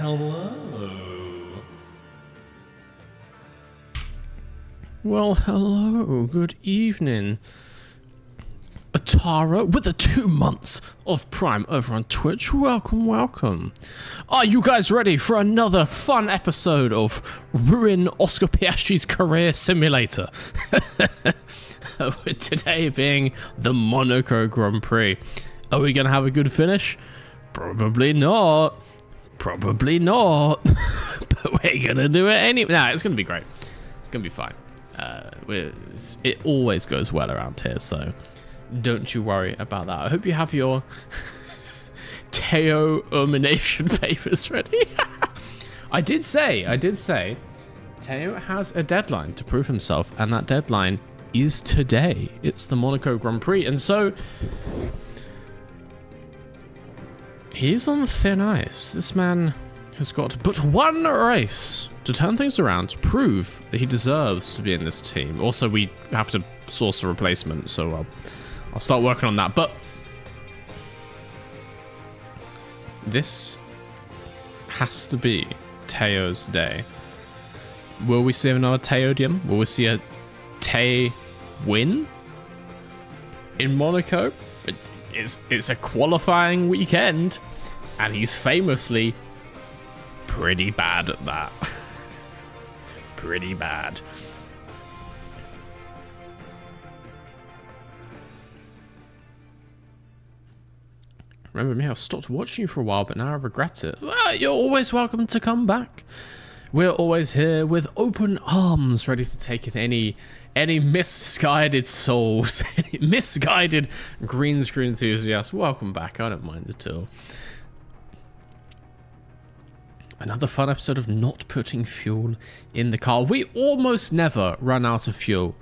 Hello. Well, hello. Good evening. Atara with the 2 months of Prime over on Twitch. Welcome, welcome. Are you guys ready for another fun episode of Ruin Oscar Piastri's Career Simulator? With today being the Monaco Grand Prix. Are we going to have a good finish? Probably not. Probably not. But we're going to do it anyway. Nah, it's going to be great. It's going to be fine. It always goes well around here, so don't you worry about that. I hope you have your Teo elimination papers ready. I did say, Teo has a deadline to prove himself, and that deadline is today. It's the Monaco Grand Prix, and so he's on thin ice. This man has got but one race to turn things around, to prove that he deserves to be in this team. Also, we have to source a replacement, so I'll start working on that. But this has to be Teo's day. Will we see another Teodium? Will we see a Tay win in Monaco? It's a qualifying weekend, and he's famously pretty bad at that. Pretty bad. Remember me, I've stopped watching you for a while, but now I regret it. Well, you're always welcome to come back. We're always here with open arms, ready to take in any misguided souls, any misguided green screen enthusiasts. Welcome back, I don't mind at all. Another fun episode of not putting fuel in the car. We almost never run out of fuel.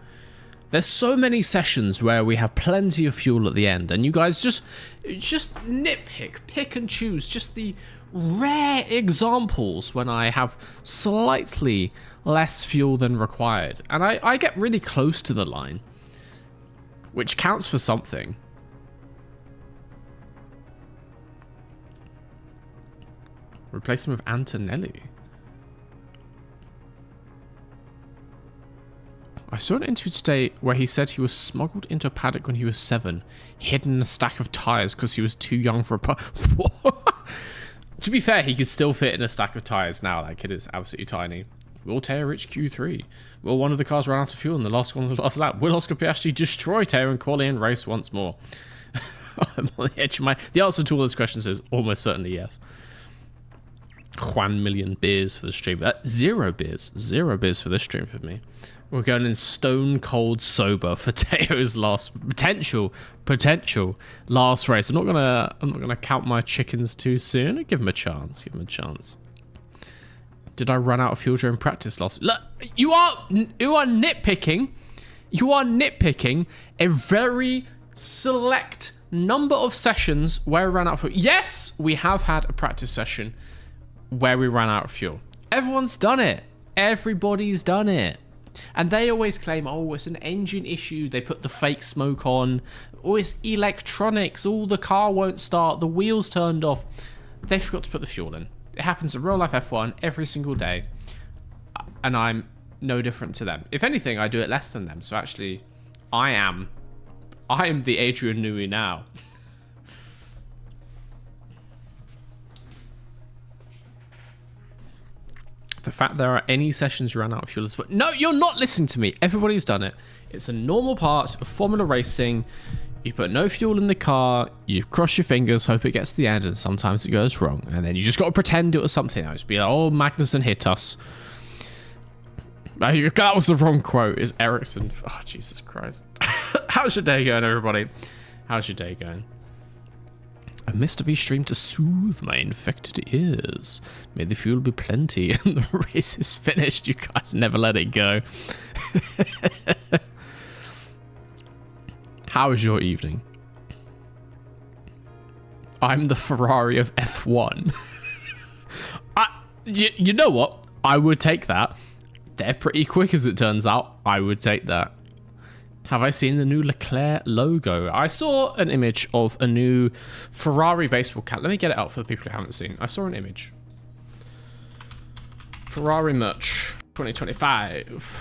There's so many sessions where we have plenty of fuel at the end, and you guys just nitpick, pick and choose just the rare examples when I have slightly less fuel than required. And I get really close to the line, which counts for something. Replace him with Antonelli. I saw an interview today where he said he was smuggled into a paddock when he was 7, hidden in a stack of tyres because he was too young for a To be fair, he could still fit in a stack of tyres now. That kid is absolutely tiny. Will Teo reach Q3? Will one of the cars run out of fuel in the last one of the last lap? Will Oscar Piastri destroy Teo and qualify and race once more? I'm on the edge of my... The answer to all those questions is almost certainly yes. Juan million beers for the stream. 0 beers. 0 beers for this stream for me. We're going in stone cold sober for Teo's last potential last race. I'm not gonna count my chickens too soon. Give him a chance. Give him a chance. Did I run out of fuel during practice last? Look, you are nitpicking. You are nitpicking a very select number of sessions where we ran out of fuel. Yes, we have had a practice session where we ran out of fuel. Everyone's done it. Everybody's done it. And they always claim, oh, it's an engine issue. They put the fake smoke on. Oh, it's electronics. Oh, the car won't start. The wheels turned off. They forgot to put the fuel in. It happens in real life F1 every single day. And I'm no different to them. If anything, I do it less than them. So actually, I am the Adrian Newey now. The fact there are any sessions you ran out of fuel as well. No, you're not listening to me. Everybody's done it. It's a normal part of Formula Racing. You put no fuel in the car, you cross your fingers, hope it gets to the end, and sometimes it goes wrong. And then you just got to pretend it was something else. Be like, oh, Magnussen hit us. That was the wrong quote. Is Ericsson. Oh, Jesus Christ. How's your day going, everybody? How's your day going? A Mr. V stream to soothe my infected ears. May the fuel be plenty and the race is finished. You guys never let it go. How was your evening? I'm the Ferrari of F1. You know what? I would take that. They're pretty quick as it turns out. I would take that. Have I seen the new Leclerc logo? I saw an image of a new Ferrari baseball cap. Let me get it out for the people who haven't seen. I saw an image Ferrari merch 2025.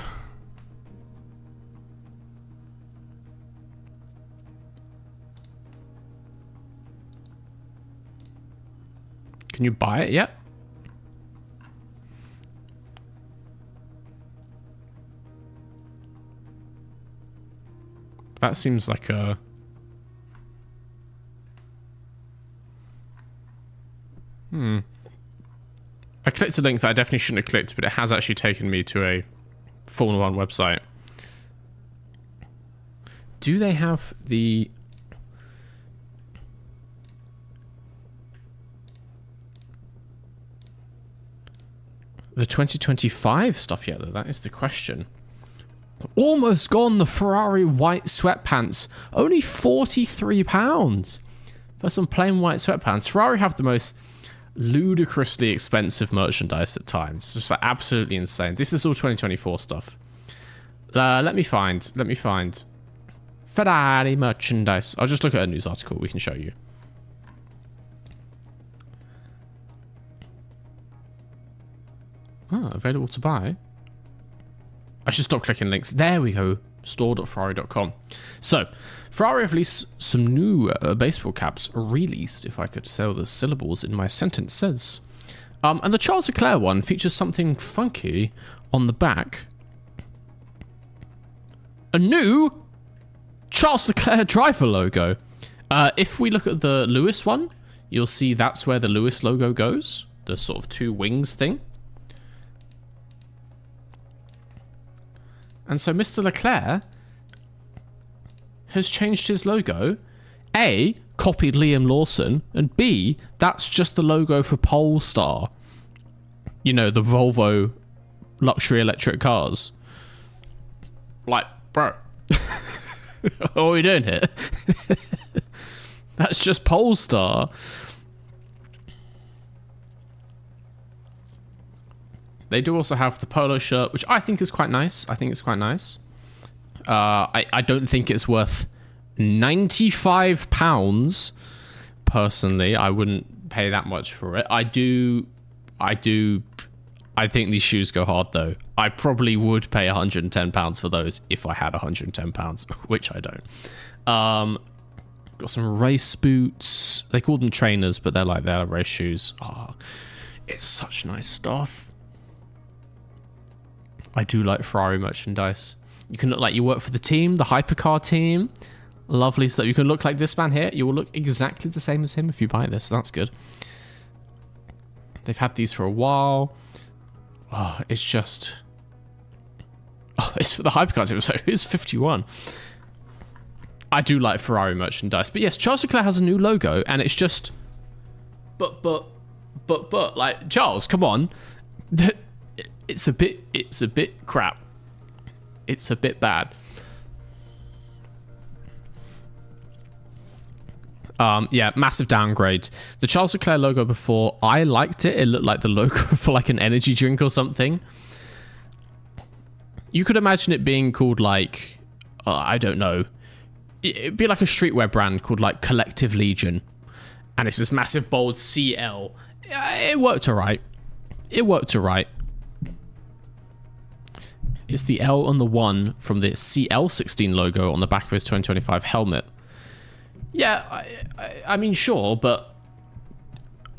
Can you buy it yet? That seems like a... I clicked a link that I definitely shouldn't have clicked, but it has actually taken me to a Formula 1 website. Do they have the... the 2025 stuff yet, though? That is the question. Almost gone, the Ferrari white sweatpants. Only £43 for some plain white sweatpants. Ferrari have the most ludicrously expensive merchandise at times. Just like absolutely insane. This is all 2024 stuff. Let me find Ferrari merchandise. I'll just look at a news article we can show you. Available to buy. I should stop clicking links. There we go. Store.ferrari.com. So, Ferrari have released some new baseball caps. Released, if I could sell the syllables in my sentence, says. And the Charles Leclerc one features something funky on the back. A new Charles Leclerc driver logo. If we look at the Lewis one, you'll see that's where the Lewis logo goes. The sort of two wings thing. And so Mr. Leclerc has changed his logo. A, copied Liam Lawson, and B, that's just the logo for Polestar. You know, the Volvo luxury electric cars. Like, bro, what are we doing here? That's just Polestar. They do also have the polo shirt, which I think is quite nice. I think it's quite nice. I don't think it's worth £95. Personally, I wouldn't pay that much for it. I think these shoes go hard, though. I probably would pay £110 for those if I had £110, which I don't. Got some race boots. They call them trainers, but they're race shoes. Oh, it's such nice stuff. I do like Ferrari merchandise. You can look like you work for the team, the hypercar team. Lovely stuff. You can look like this man here. You will look exactly the same as him if you buy this. That's good. They've had these for a while. Oh, it's just... oh, it's for the hypercar team, so it's 51. I do like Ferrari merchandise. But yes, Charles Leclerc has a new logo, and it's just... But, like, Charles, come on. It's a bit crap. It's a bit bad. Yeah, massive downgrade. The Charles Leclerc logo before, I liked it. It looked like the logo for like an energy drink or something. You could imagine it being called like, I don't know. It'd be like a streetwear brand called like Collective Legion. And it's this massive bold CL. It worked alright. It's the L and the 1 from the CL16 logo on the back of his 2025 helmet. Yeah, I mean, sure, but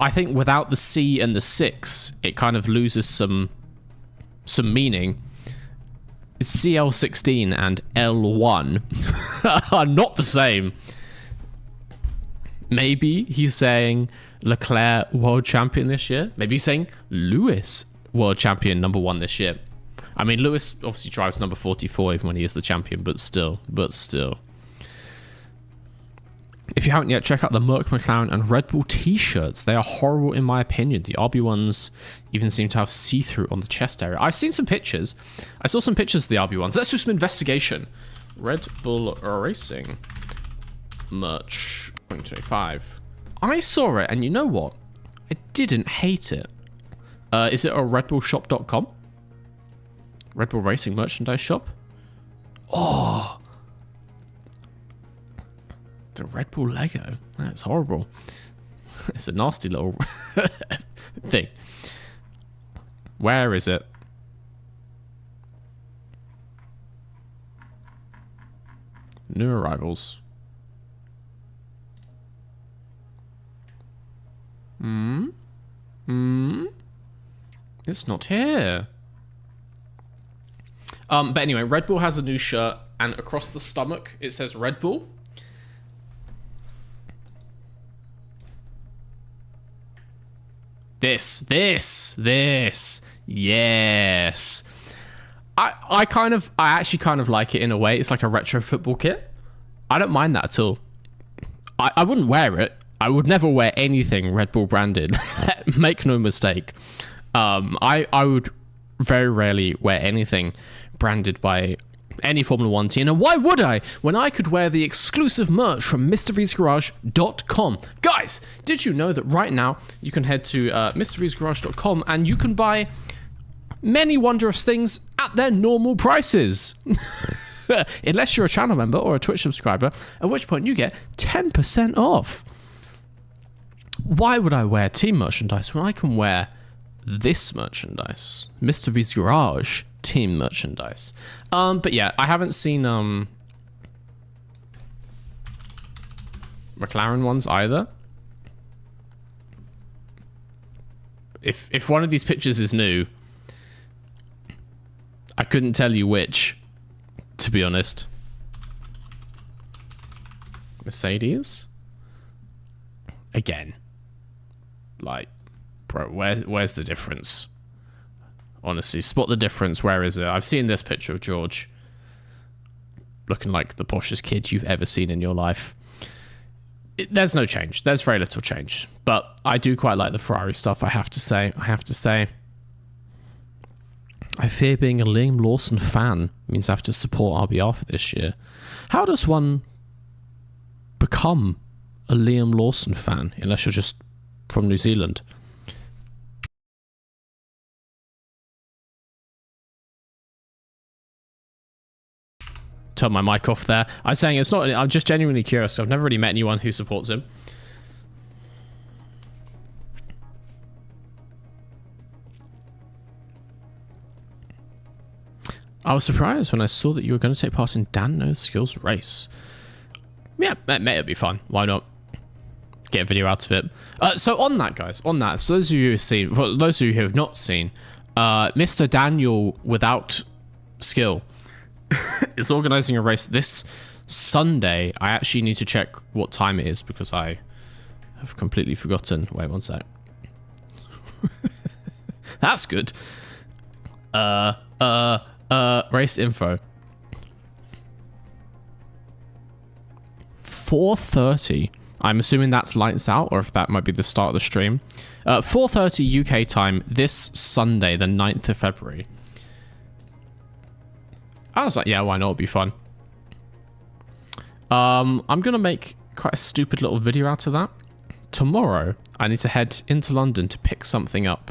I think without the C and the 6, it kind of loses some meaning. CL16 and L1 are not the same. Maybe he's saying Leclerc world champion this year. Maybe he's saying Lewis world champion number 1 this year. I mean, Lewis obviously drives number 44 even when he is the champion, but still. If you haven't yet, check out the Merc, McLaren, and Red Bull t-shirts. They are horrible in my opinion. The RB ones even seem to have see-through on the chest area. I've seen some pictures. I saw some pictures of the RB ones. Let's do some investigation. Red Bull Racing merch 2025. I saw it, and you know what? I didn't hate it. Is it a redbullshop.com? Red Bull Racing merchandise shop. Oh, the Red Bull Lego. That's horrible. It's a nasty little thing. Where is it? New arrivals. It's not here. But anyway, Red Bull has a new shirt, and across the stomach it says Red Bull. This. Yes. I actually kind of like it in a way. It's like a retro football kit. I don't mind that at all. I wouldn't wear it. I would never wear anything Red Bull branded. Make no mistake. I would very rarely wear anything branded by any Formula 1 team. And why would I, when I could wear the exclusive merch from MrV'sGarage.com? Guys, did you know that right now you can head to MrV'sGarage.com and you can buy many wondrous things at their normal prices? Unless you're a channel member or a Twitch subscriber, at which point you get 10% off. Why would I wear team merchandise when I can wear this merchandise? Mr. V's Garage team merchandise. But yeah, I haven't seen McLaren ones either. If one of these pictures is new, I couldn't tell you which, to be honest. Mercedes? Again. Like, bro, where's the difference? Honestly, spot the difference. Where is it? I've seen this picture of George looking like the poshest kid you've ever seen in your life. There's no change. There's very little change. But I do quite like the Ferrari stuff, I have to say. I fear being a Liam Lawson fan means I have to support RBR for this year. How does one become a Liam Lawson fan unless you're just from New Zealand? Turn my mic off there. I'm saying it's not. I'm just genuinely curious. I've never really met anyone who supports him. I was surprised when I saw that you were going to take part in Dan No Skills race. Yeah, it'll be fun. Why not? Get a video out of it. So on that, guys, so those of you who have seen, for those of you who have not seen, Mr. Daniel Without Skill is organizing a race this Sunday. I actually need to check what time it is because I have completely forgotten. Wait one sec. That's good. Race info. 4:30. I'm assuming that's lights out, or if that might be the start of the stream. 4:30 UK time this Sunday, the 9th of February. I was like, yeah, why not? It'll be fun. I'm going to make quite a stupid little video out of that. Tomorrow, I need to head into London to pick something up.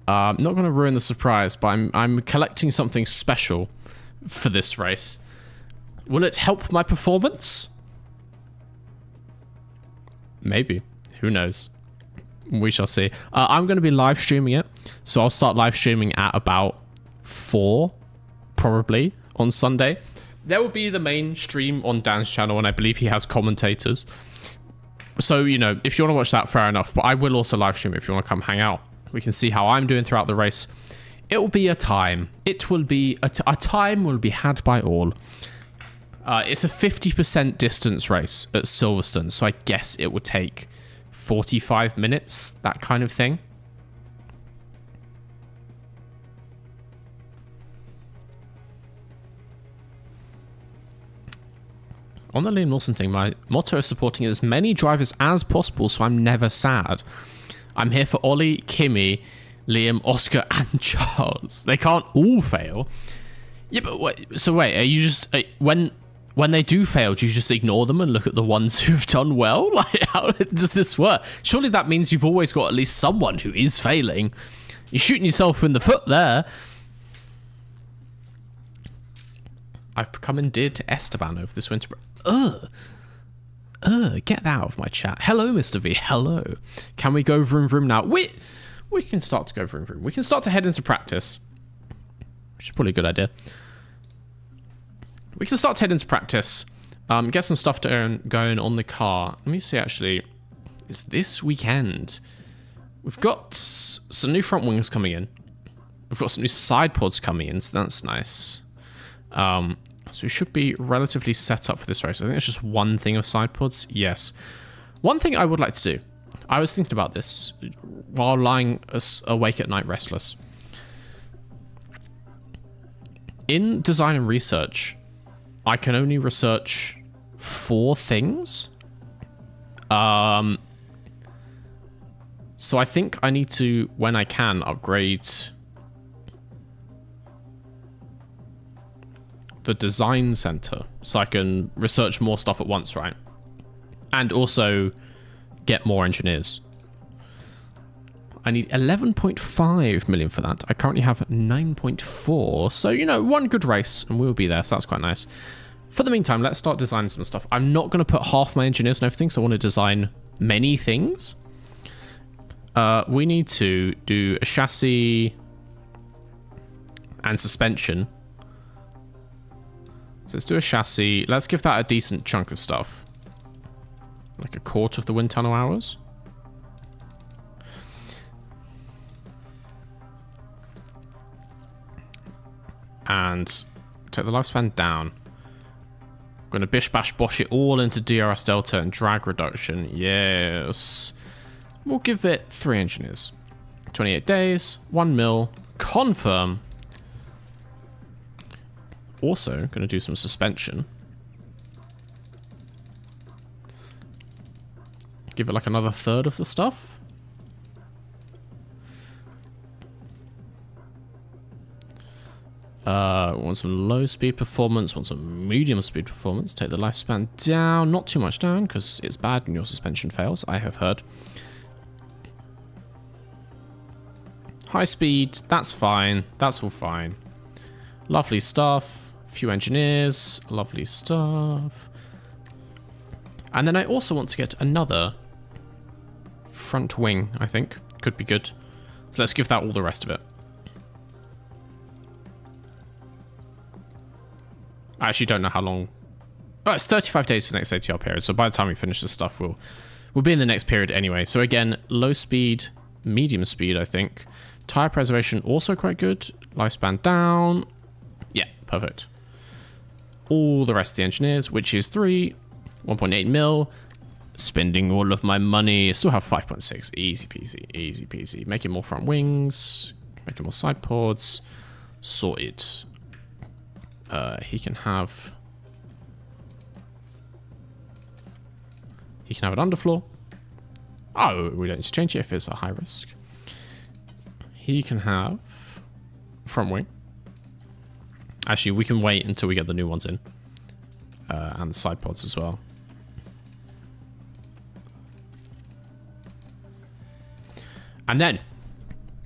I'm not going to ruin the surprise, but I'm collecting something special for this race. Will it help my performance? Maybe. Who knows? We shall see. I'm going to be live streaming it, so I'll start live streaming at about 4, probably, on Sunday. There will be the main stream on Dan's channel, and I believe he has commentators. So, you know, if you want to watch that, fair enough. But I will also live stream it if you want to come hang out. We can see how I'm doing throughout the race. It will be a time. It will be a time will be had by all. It's a 50% distance race at Silverstone, so I guess it would take 45 minutes, that kind of thing. On the Liam Lawson thing, my motto is supporting as many drivers as possible, so I'm never sad. I'm here for Ollie, Kimi, Liam, Oscar, and Charles. They can't all fail. Yeah, but wait, so wait, are you just... when they do fail, do you just ignore them and look at the ones who've done well? Like, how does this work? Surely that means you've always got at least someone who is failing. You're shooting yourself in the foot there. I've become endeared to Esteban over this winter. Get that out of my chat. Hello, Mr. V. Hello. Can we go vroom vroom now? we can start to go vroom vroom. We can start to head into practice, which is probably a good idea. We can start to head into practice, get some stuff going on the car. Let me see, actually, it's this weekend. We've got some new front wings coming in. We've got some new side pods coming in, so that's nice. So we should be relatively set up for this race. I think it's just one thing of side pods. Yes. One thing I would like to do. I was thinking about this while lying awake at night restless. In design and research, I can only research 4 things. So I think I need to, when I can, upgrade the design center so I can research more stuff at once, right? And also get more engineers. I need 11.5 million for that. I currently have 9.4. So, you know, one good race and we'll be there. So that's quite nice. For the meantime, let's start designing some stuff. I'm not going to put half my engineers and everything, so I want to design many things. We need to do a chassis and suspension. So let's do a chassis. Let's give that a decent chunk of stuff. Like a quarter of the wind tunnel hours. And take the lifespan down. I'm going to bish bash bosh it all into DRS delta and drag reduction. Yes. We'll give it 3 engineers. 28 days, 1 mil, confirm. Also, going to do some suspension. Give it like another third of the stuff. Want some low speed performance, want some medium speed performance. Take the lifespan down, not too much down because it's bad when your suspension fails, I have heard. High speed, that's fine, that's all fine. Lovely stuff, few engineers, lovely stuff. And then I also want to get another front wing, I think. Could be good. So let's give that all the rest of it. I actually don't know how long. Oh, it's 35 days for the next ATR period. So by the time we finish this stuff, we'll be in the next period anyway. So again, low speed, medium speed, I think. Tire preservation also quite good. Lifespan down. Yeah, perfect. All the rest of the engineers, which is 3, 1.8 mil. Spending all of my money. Still have 5.6. Easy peasy, easy peasy. Making more front wings. Making more side pods. Sorted. He can have an underfloor. Oh, we don't need to change it if it's a high risk. He can have front wing. Actually, we can wait until we get the new ones in. And the side pods as well. And then,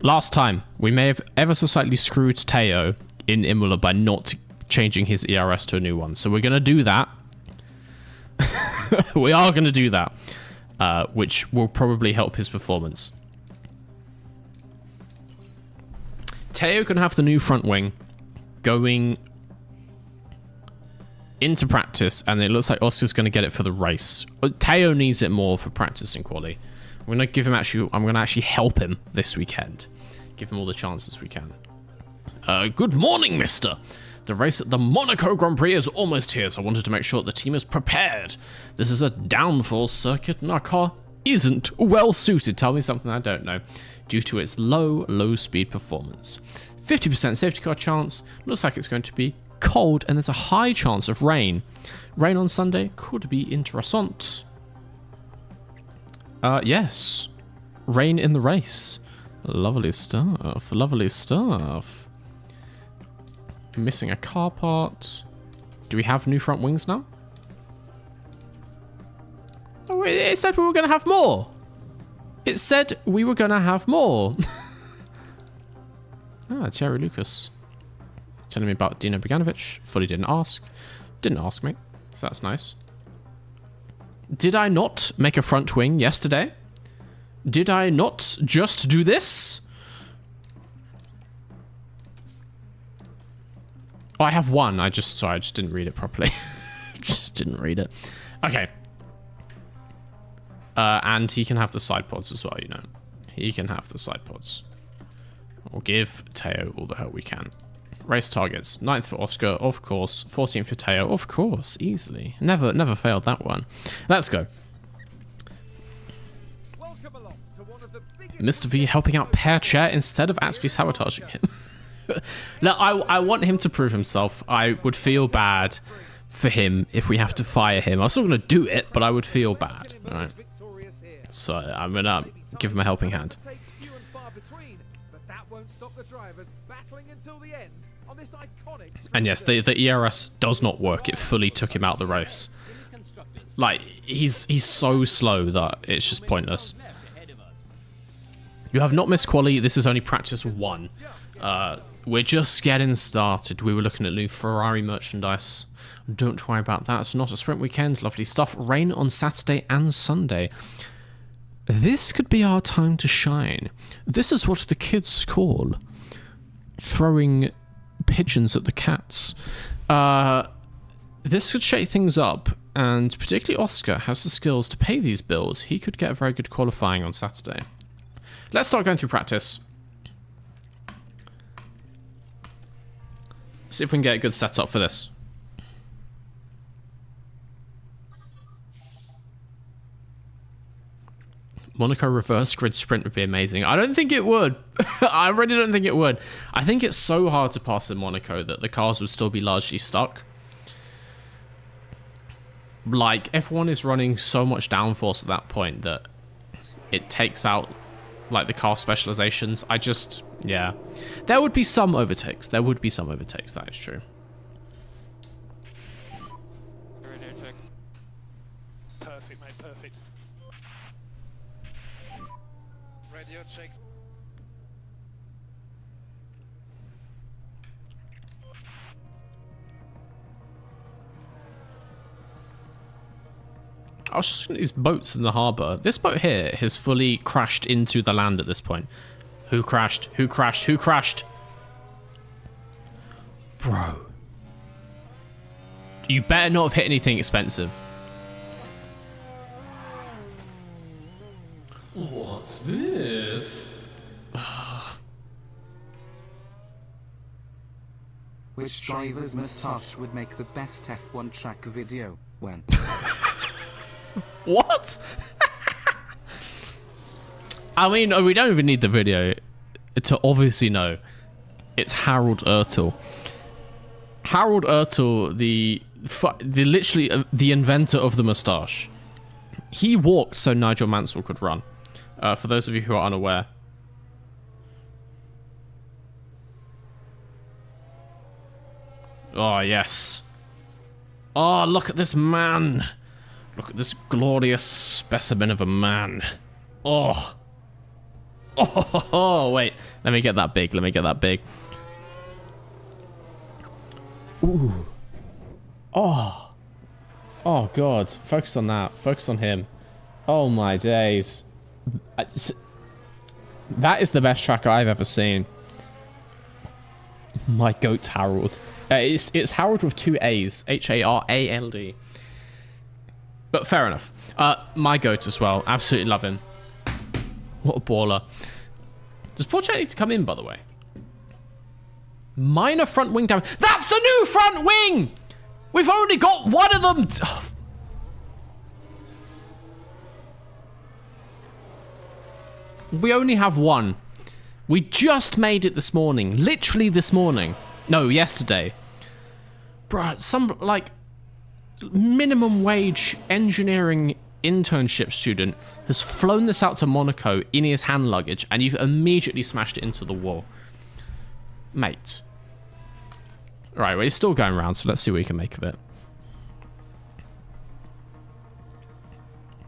last time, we may have ever so slightly screwed Teo in Imola by not changing his ERS to a new one. So we're going to do that. We are going to do that. Which will probably help his performance. Teo can have the new front wing going into practice, and it looks like Oscar's going to get it for the race. Teo needs it more for practice and quali. I'm going to give him I'm going to actually help him this weekend. Give him all the chances we can. Good morning, mister. The race at the Monaco Grand Prix is almost here, so I wanted to make sure the team is prepared. This is a downforce circuit, and our car isn't well suited. Tell me something I don't know. Due to its low speed performance. 50% safety car chance. Looks like it's going to be cold, and there's a high chance of rain. Rain on Sunday could be interessant. Yes. Rain in the race. Lovely stuff. Lovely stuff. Missing a car part. Do we have new front wings now? Oh, it said we were going to have more. It said we were going to have more. Thierry Lucas. Telling me about Dino Boganovic. Fully didn't ask. Didn't ask me. So that's nice. Did I not make a front wing yesterday? Did I not just do this? Oh, I have one. Sorry, I just didn't read it properly. Just didn't read it. Okay. And he can have the side pods as well, you know. He can have the side pods. We'll give Teo all the help we can. Race targets. 9th for Oscar, of course. 14th for Teo, of course. Easily. Never failed that one. Let's go. Mr. V helping out Pear Chair instead of actually sabotaging him. Now, I want him to prove himself. I would feel bad for him if we have to fire him. I'm still going to do it, but I would feel bad. All right. So I'm going to give him a helping hand. And yes, the ERS does not work. It fully took him out the race. Like, he's so slow that it's just pointless. You have not missed quali. This is only practice 1. We're just getting started. We were looking at new Ferrari merchandise. Don't worry about that. It's not a sprint weekend. Lovely stuff. Rain on Saturday and Sunday. This could be our time to shine. This is what the kids call throwing pigeons at the cats. This could shake things up, and particularly Oscar has the skills to pay these bills. He could get a very good qualifying on Saturday. Let's start going through practice. See if we can get a good setup for this. Monaco reverse grid sprint would be amazing. I don't think it would. I really don't think it would. I think it's so hard to pass in Monaco that the cars would still be largely stuck. Like, everyone is running so much downforce at that point that it takes out, like, the car specializations. Yeah. There would be some overtakes. That is true. Perfect, mate, perfect. Radio check. I was just looking at these boats in the harbour. This boat here has fully crashed into the land at this point. Who crashed? Who crashed? Who crashed? Bro. You better not have hit anything expensive. What's this? Which driver's moustache would make the best F1 track video? When? What? I mean, we don't even need the video to obviously know. It's Harold Ertel. Harold Ertel, the literally the inventor of the moustache. He walked so Nigel Mansell could run. For those of you who are unaware. Oh, yes. Oh, look at this man. Look at this glorious specimen of a man. Oh. Oh, wait. Let me get that big. Let me get that big. Ooh. Oh. Oh, God. Focus on that. Focus on him. Oh, my days. That is the best track I've ever seen. My goat Harold. It's Harold with 2 A's. H-A-R-A-L-D. But fair enough. My goat as well. Absolutely love him. What a baller. Does Porsche need to come in, by the way? Minor front wing damage. That's the new front wing! We've only got one of them. Oh. We only have one. We just made it this morning. Literally this morning. No, yesterday. Bruh, some, like, minimum wage engineering internship student has flown this out to Monaco in his hand luggage, and you've immediately smashed it into the wall. Mate. Right, well, it's still going around, so let's see what we can make of it.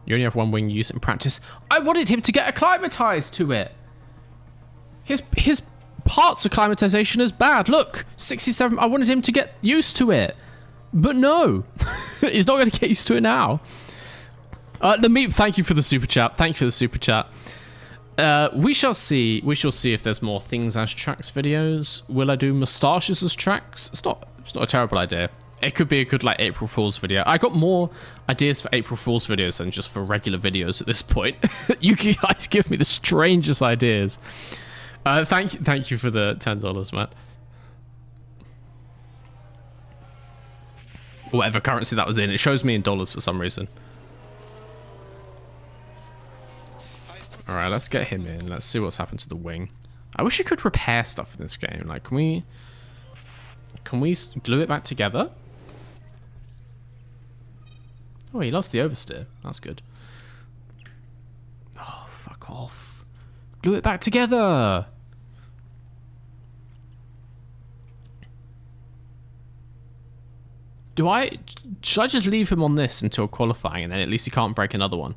You only have one wing, use it in practice. I wanted him to get acclimatized to it. His parts acclimatization is bad. Look, 67. I wanted him to get used to it. But no. He's not going to get used to it now. Thank you for the super chat. Thank you for the super chat. We shall see. We shall see if there's more things as tracks videos. Will I do moustaches as tracks? It's It's not a terrible idea. It could be a good, like, April Fool's video. I got more ideas for April Fool's videos than just for regular videos at this point. You guys give me the strangest ideas. Thank you for the $10, Matt. Whatever currency that was in. It shows me in dollars for some reason. Alright, let's get him in. Let's see what's happened to the wing. I wish you could repair stuff in this game. Like, can we glue it back together? Oh, he lost the oversteer. That's good. Oh, fuck off. Glue it back together! Should I just leave him on this until qualifying and then at least he can't break another one?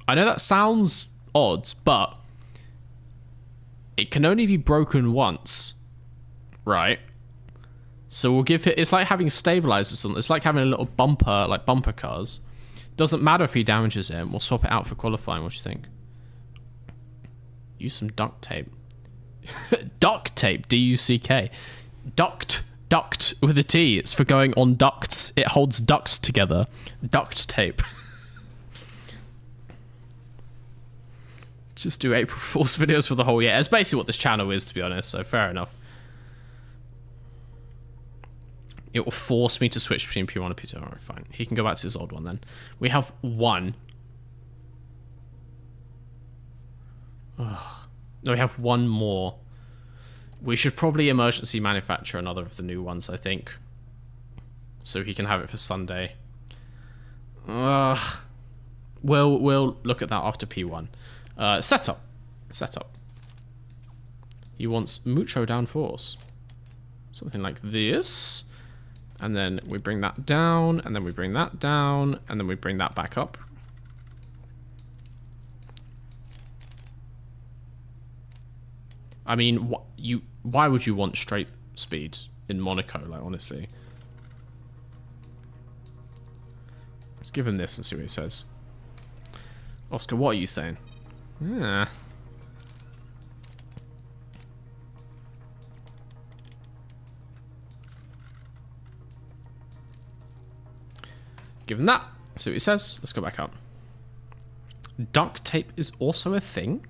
I know that sounds odd, but it can only be broken once, right? So we'll give it, it's like having stabilizers on, it's like having a little bumper, like bumper cars. Doesn't matter if he damages it, we'll swap it out for qualifying. What do you think? Use some duct tape. Duct tape, D-U-C-K. Duct with a T. It's for going on ducts. It holds ducts together. Duct tape. Just do April Fool's videos for the whole year. It's basically what this channel is, to be honest, so fair enough. It will force me to switch between P1 and P2. Alright, fine. He can go back to his old one then. We have one. Ugh. No, we have one more. We should probably emergency manufacture another of the new ones, I think. So he can have it for Sunday. We'll look at that after P1. Setup. He wants mucho downforce. Something like this. And then we bring that down, and then we bring that down, and then we bring that back up. I mean, why would you want straight speed in Monaco, like, honestly? Let's give him this and see what he says. Oscar, what are you saying? Yeah. Give him that. See what he says. Let's go back up. Duct tape is also a thing?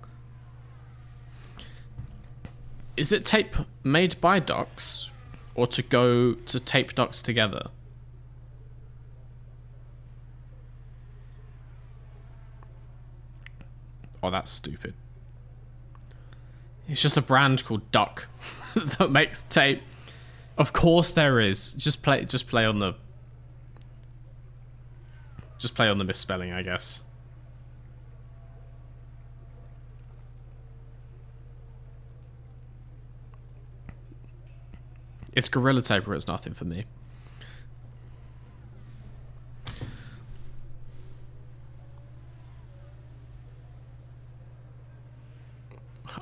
Is it tape made by ducts or to go to tape ducts together? Oh, that's stupid. It's just a brand called Duck that makes tape. Of course there is. Just play on the misspelling, I guess. It's Gorilla Tape or it's nothing for me.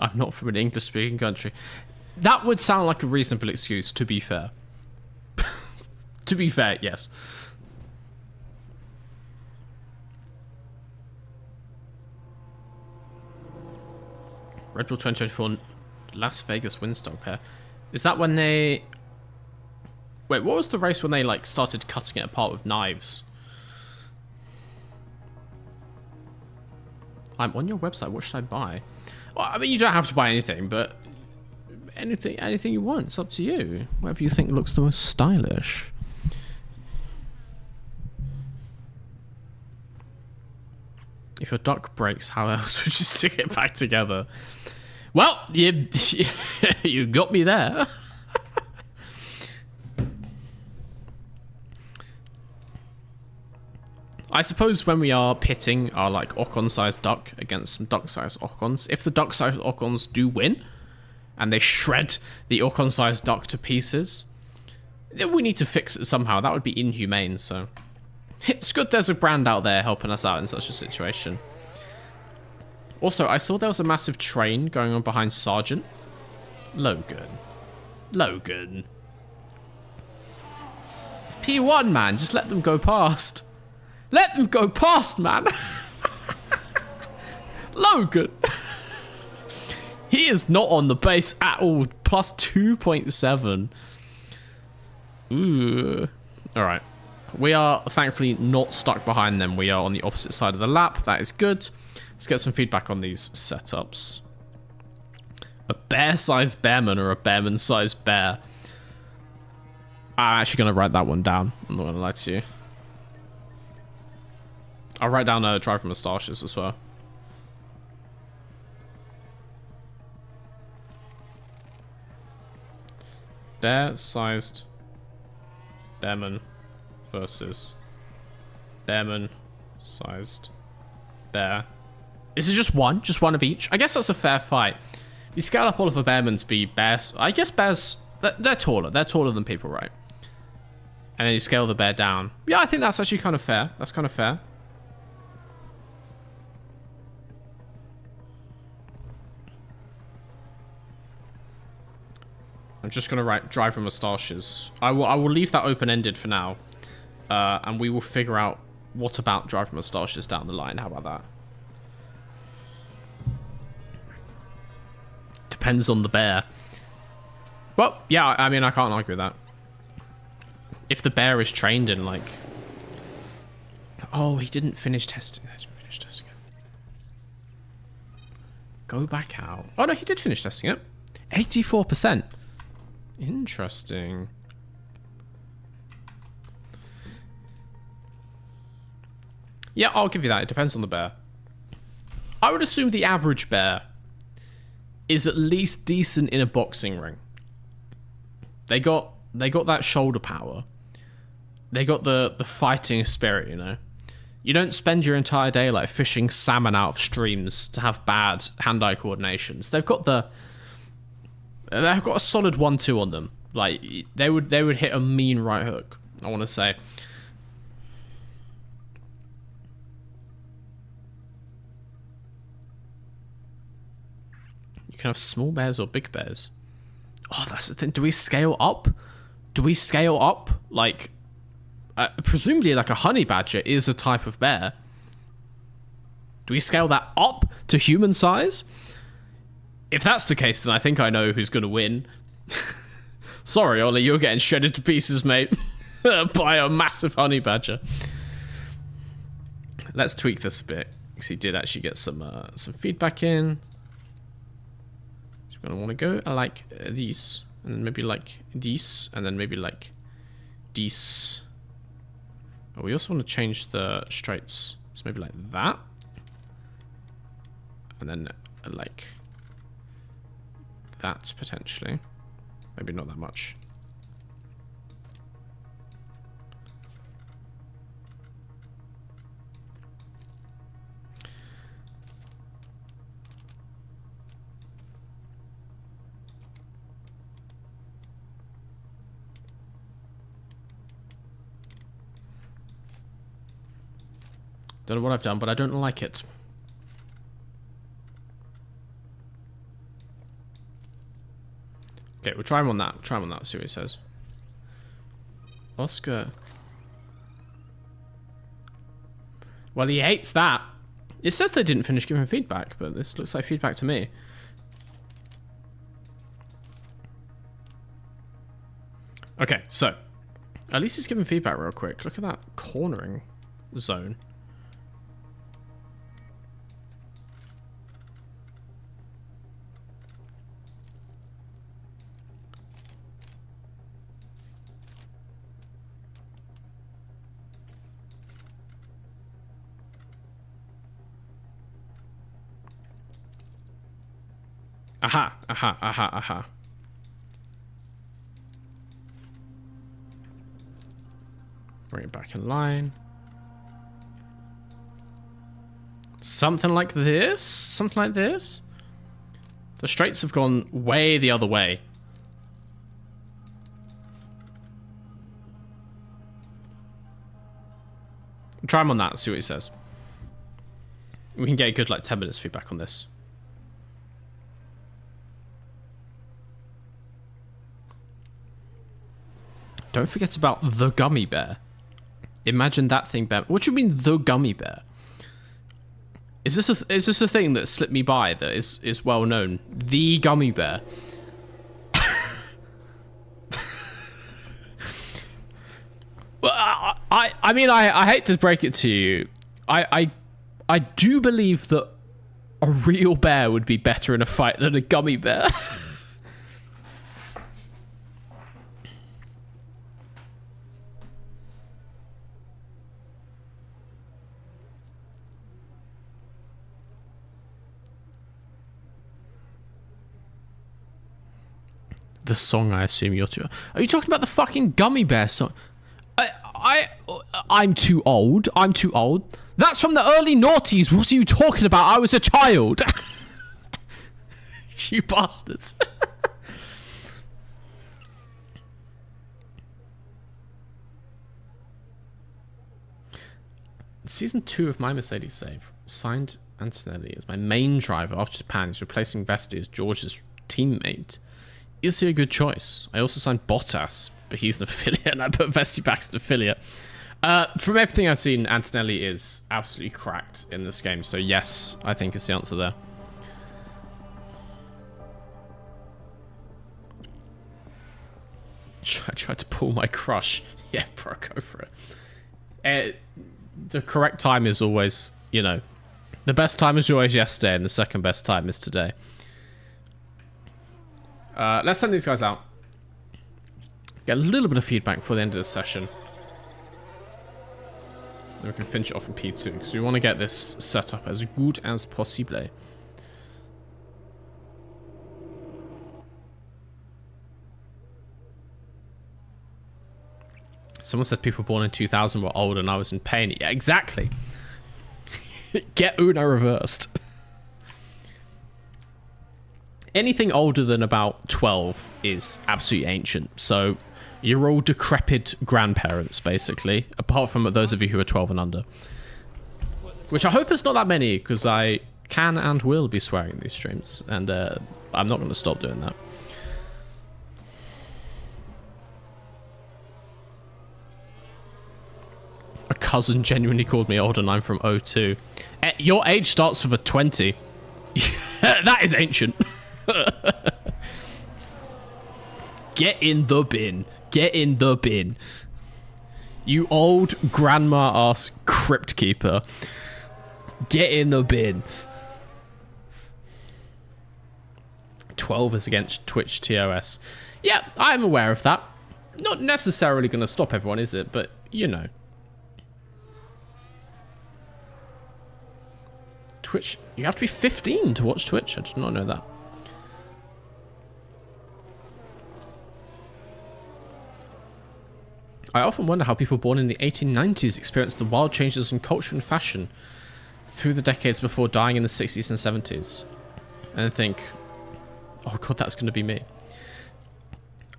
I'm not from an English-speaking country. That would sound like a reasonable excuse, to be fair. To be fair, yes. Red Bull 2024 Las Vegas Windstock pair. Is that when they... Wait, what was the race when they, like, started cutting it apart with knives? I'm on your website. What should I buy? Well, I mean, you don't have to buy anything, but anything you want. It's up to you. Whatever you think looks the most stylish. If your duck breaks, how else would you stick it back together? Well, you got me there. I suppose when we are pitting our like Ocon-sized duck against some duck-sized Ocons, if the duck-sized Ocons do win and they shred the Ocon-sized duck to pieces, then we need to fix it somehow. That would be inhumane, so it's good there's a brand out there helping us out in such a situation. Also, I saw there was a massive train going on behind Sergeant. Logan. It's P1, man. Just let them go past. Let them go past, man. Logan. He is not on the base at all. Plus 2.7. Ooh. Alright. We are thankfully not stuck behind them. We are on the opposite side of the lap. That is good. Let's get some feedback on these setups. A bear-sized bearman or a bearman-sized bear? I'm actually going to write that one down. I'm not going to lie to you. I'll write down driver moustaches as well. Bear-sized bearman versus bearman-sized bear. Is it just one? Just one of each? I guess that's a fair fight. You scale up all of a bearman to be bears. I guess bears, they're taller. They're taller than people, right? And then you scale the bear down. Yeah, I think that's actually kind of fair. That's kind of fair. I'm just going to write driver moustaches. I will leave that open-ended for now. And we will figure out what about driver moustaches down the line. How about that? Depends on the bear. Well, yeah, I mean, I can't argue with that. If the bear is trained in, like... Oh, he didn't finish testing. He didn't finish testing it. Go back out. Oh, no, he did finish testing it. 84%. Interesting. Yeah, I'll give you that. It depends on the bear. I would assume the average bear is at least decent in a boxing ring. They got that shoulder power. They got the fighting spirit, you know. You don't spend your entire day like fishing salmon out of streams to have bad hand-eye coordinations. They've got a solid 1-2 on them. Like they would hit a mean right hook, I want to say. You can have small bears or big bears. Oh, that's the thing. Do we scale up? Do we scale up? Like, presumably like a honey badger is a type of bear. Do we scale that up to human size? If that's the case, then I think I know who's going to win. Sorry, Ollie, you're getting shredded to pieces, mate. By a massive honey badger. Let's tweak this a bit, because he did actually get some feedback in. You're going to want to go like these, and then maybe like these, and then maybe like these. Oh, we also want to change the straights. So maybe like that. And then like that, potentially. Maybe not that much. Don't know what I've done, but I don't like it. Okay, we'll try him on that. Try him on that, see what he says. Oscar. Well, he hates that. It says they didn't finish giving feedback, but this looks like feedback to me. Okay, so. At least he's giving feedback real quick. Look at that cornering zone. Aha, aha, aha, aha. Bring it back in line. Something like this? Something like this? The straights have gone way the other way. Try him on that, see what he says. We can get a good like 10 minutes feedback on this. Don't forget about the gummy bear. Imagine that thing bear. What do you mean the gummy bear? Is this a thing that slipped me by that is well known? The gummy bear. Well, I mean, I hate to break it to you. I do believe that a real bear would be better in a fight than a gummy bear. The song, I assume you're too. Are you talking about the fucking gummy bear song? I'm too old. I'm too old. That's from the early noughties. What are you talking about? I was a child. You bastards. Season 2 of My Mercedes Save signed Antonelli as my main driver after Japan. He's replacing Vesti as George's teammate. Is he a good choice? I also signed Bottas, but he's an affiliate, and I put Vesti back as an affiliate. From everything I've seen, Antonelli is absolutely cracked in this game, so yes, I think is the answer there. I tried to pull my crush. Yeah, bro, go for it. The correct time is always, you know, the best time is always yesterday, and the second best time is today. Let's send these guys out. Get a little bit of feedback before the end of the session. Then we can finish it off in P2, because we want to get this set up as good as possible. Someone said people born in 2000 were old and I was in pain. Yeah, exactly. Get Una reversed. Anything older than about 12 is absolutely ancient. So you're all decrepit grandparents, basically. Apart from those of you who are 12 and under. Which I hope is not that many, because I can and will be swearing in these streams. And I'm not going to stop doing that. A cousin genuinely called me old and I'm from 02. Your age starts with a 20. That is ancient. Get in the bin. Get in the bin. You old grandma ass crypt keeper. Get in the bin. 12 is against Twitch TOS. Yeah, I'm aware of that. Not necessarily going to stop everyone, is it? But, you know. Twitch, you have to be 15 to watch Twitch. I did not know that. I often wonder how people born in the 1890s experienced the wild changes in culture and fashion through the decades before dying in the 60s and 70s. And think, oh god, that's going to be me.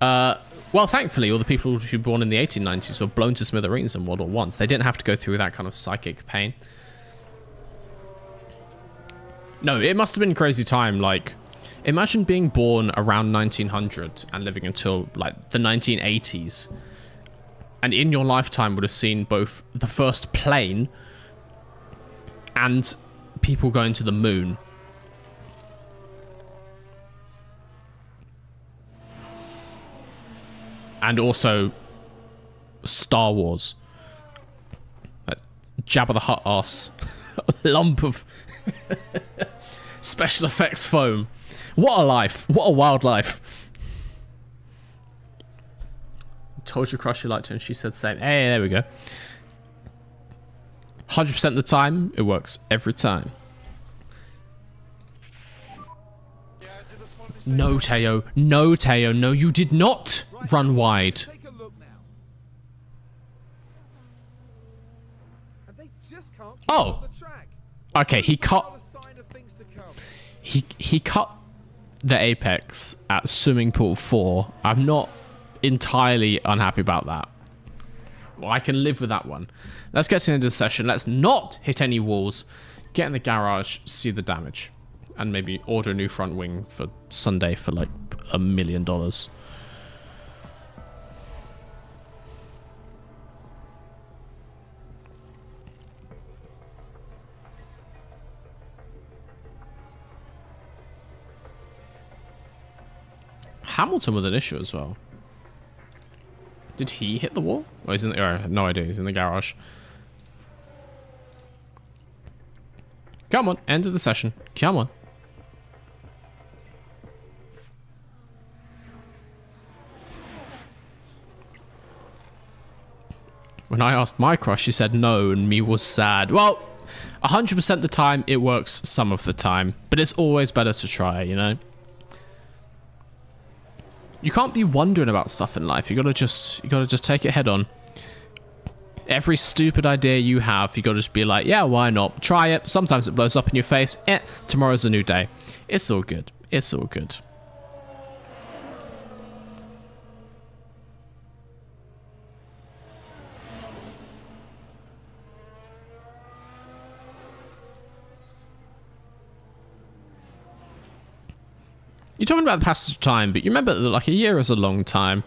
Well, thankfully, all the people who were born in the 1890s were blown to smithereens in World War I. So they didn't have to go through that kind of psychic pain. No, it must have been a crazy time. Like, imagine being born around 1900 and living until, like, the 1980s. And in your lifetime would have seen both the first plane and people going to the moon. And also Star Wars. Jabba the Hutt ass. Lump of special effects foam. What a life. What a wild life. Told your crush you liked her and she said the same. Hey, there we go. 100% of the time, it works every time. No, Teo. No, Teo. No, you did not run wide. Oh. Okay, he cut... He cut the apex at Swimming Pool 4. I'm not entirely unhappy about that. Well, I can live with that one. Let's get to the end of the session. Let's not hit any walls. Get in the garage, see the damage. And maybe order a new front wing for Sunday for like $1 million. Hamilton with an issue as well. Did he hit the wall? Oh, he's in the... Oh, I have no idea. He's in the garage. Come on. End of the session. Come on. When I asked my crush, she said no, and me was sad. Well, 100% of the time, it works some of the time. But it's always better to try, you know? You can't be wondering about stuff in life. You gotta just take it head on. Every stupid idea you have, you gotta just be like, yeah, why not? Try it. Sometimes it blows up in your face. Tomorrow's a new day. It's all good. It's all good. You're talking about the passage of time, but you remember that like a year is a long time.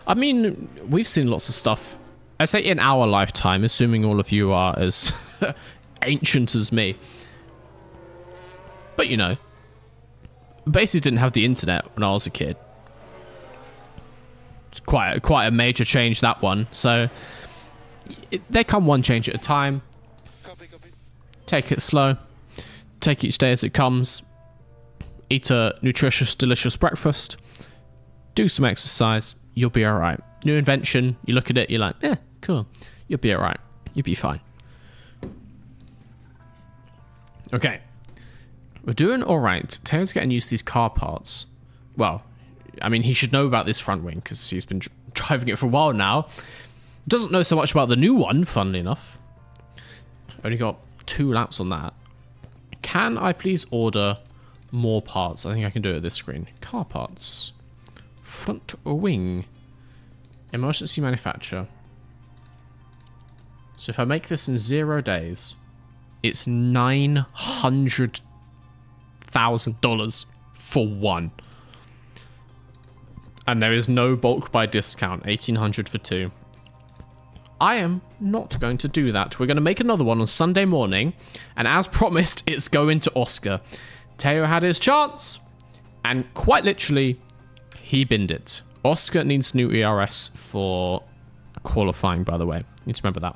I mean, we've seen lots of stuff. I say in our lifetime, assuming all of you are as ancient as me. But you know, basically didn't have the internet when I was a kid. It's quite a major change, that one. So they come one change at a time. Copy. Take it slow. Take each day as it comes. Eat a nutritious, delicious breakfast. Do some exercise. You'll be alright. New invention. You look at it, you're like, cool. You'll be alright. You'll be fine. Okay. We're doing alright. Taylor's getting used to these car parts. Well, I mean, he should know about this front wing because he's been driving it for a while now. Doesn't know so much about the new one, funnily enough. Only got 2 laps on that. Can I please order more parts? I think I can do it at this screen. Car parts. Front wing. Emergency manufacture. So if I make this in 0 days, it's $900,000 for one. And there is no bulk buy discount. $1,800 for 2. I am not going to do that. We're going to make another one on Sunday morning. And as promised, it's going to Oscar. Teo had his chance, and quite literally, he binned it. Oscar needs new ERS for qualifying, by the way. You need to remember that.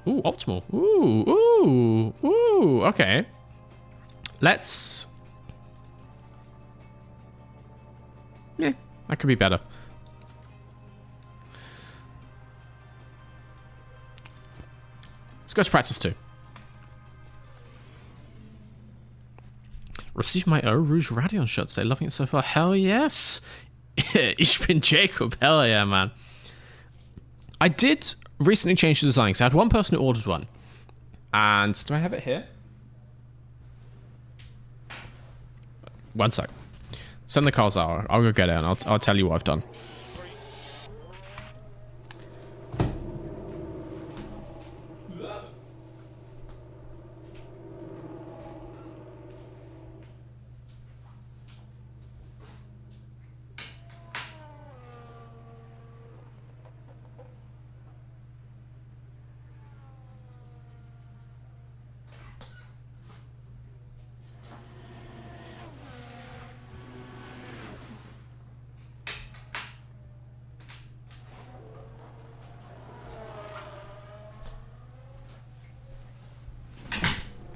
Ooh, optimal. Ooh, okay. Let's... Yeah, that could be better. Let's go to practice 2. Received my Eau Rouge Radion shirt today. Loving it so far. Hell yes. Ich bin Jacob. Hell yeah, man. I did recently change the design because I had one person who ordered one. And do I have it here? One sec. Send the cars out. I'll go get it and I'll tell you what I've done.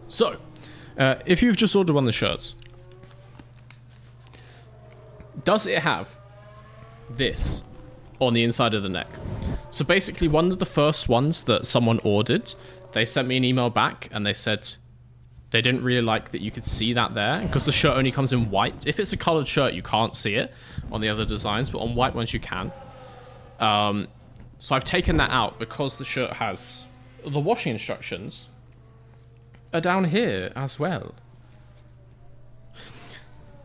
So, if you've just ordered one of the shirts, does it have this on the inside of the neck? So basically, one of the first ones that someone ordered, they sent me an email back and they said they didn't really like that you could see that there because the shirt only comes in white. If it's a colored shirt, you can't see it on the other designs, but on white ones you can. So I've taken that out because the shirt has the washing instructions are down here as well.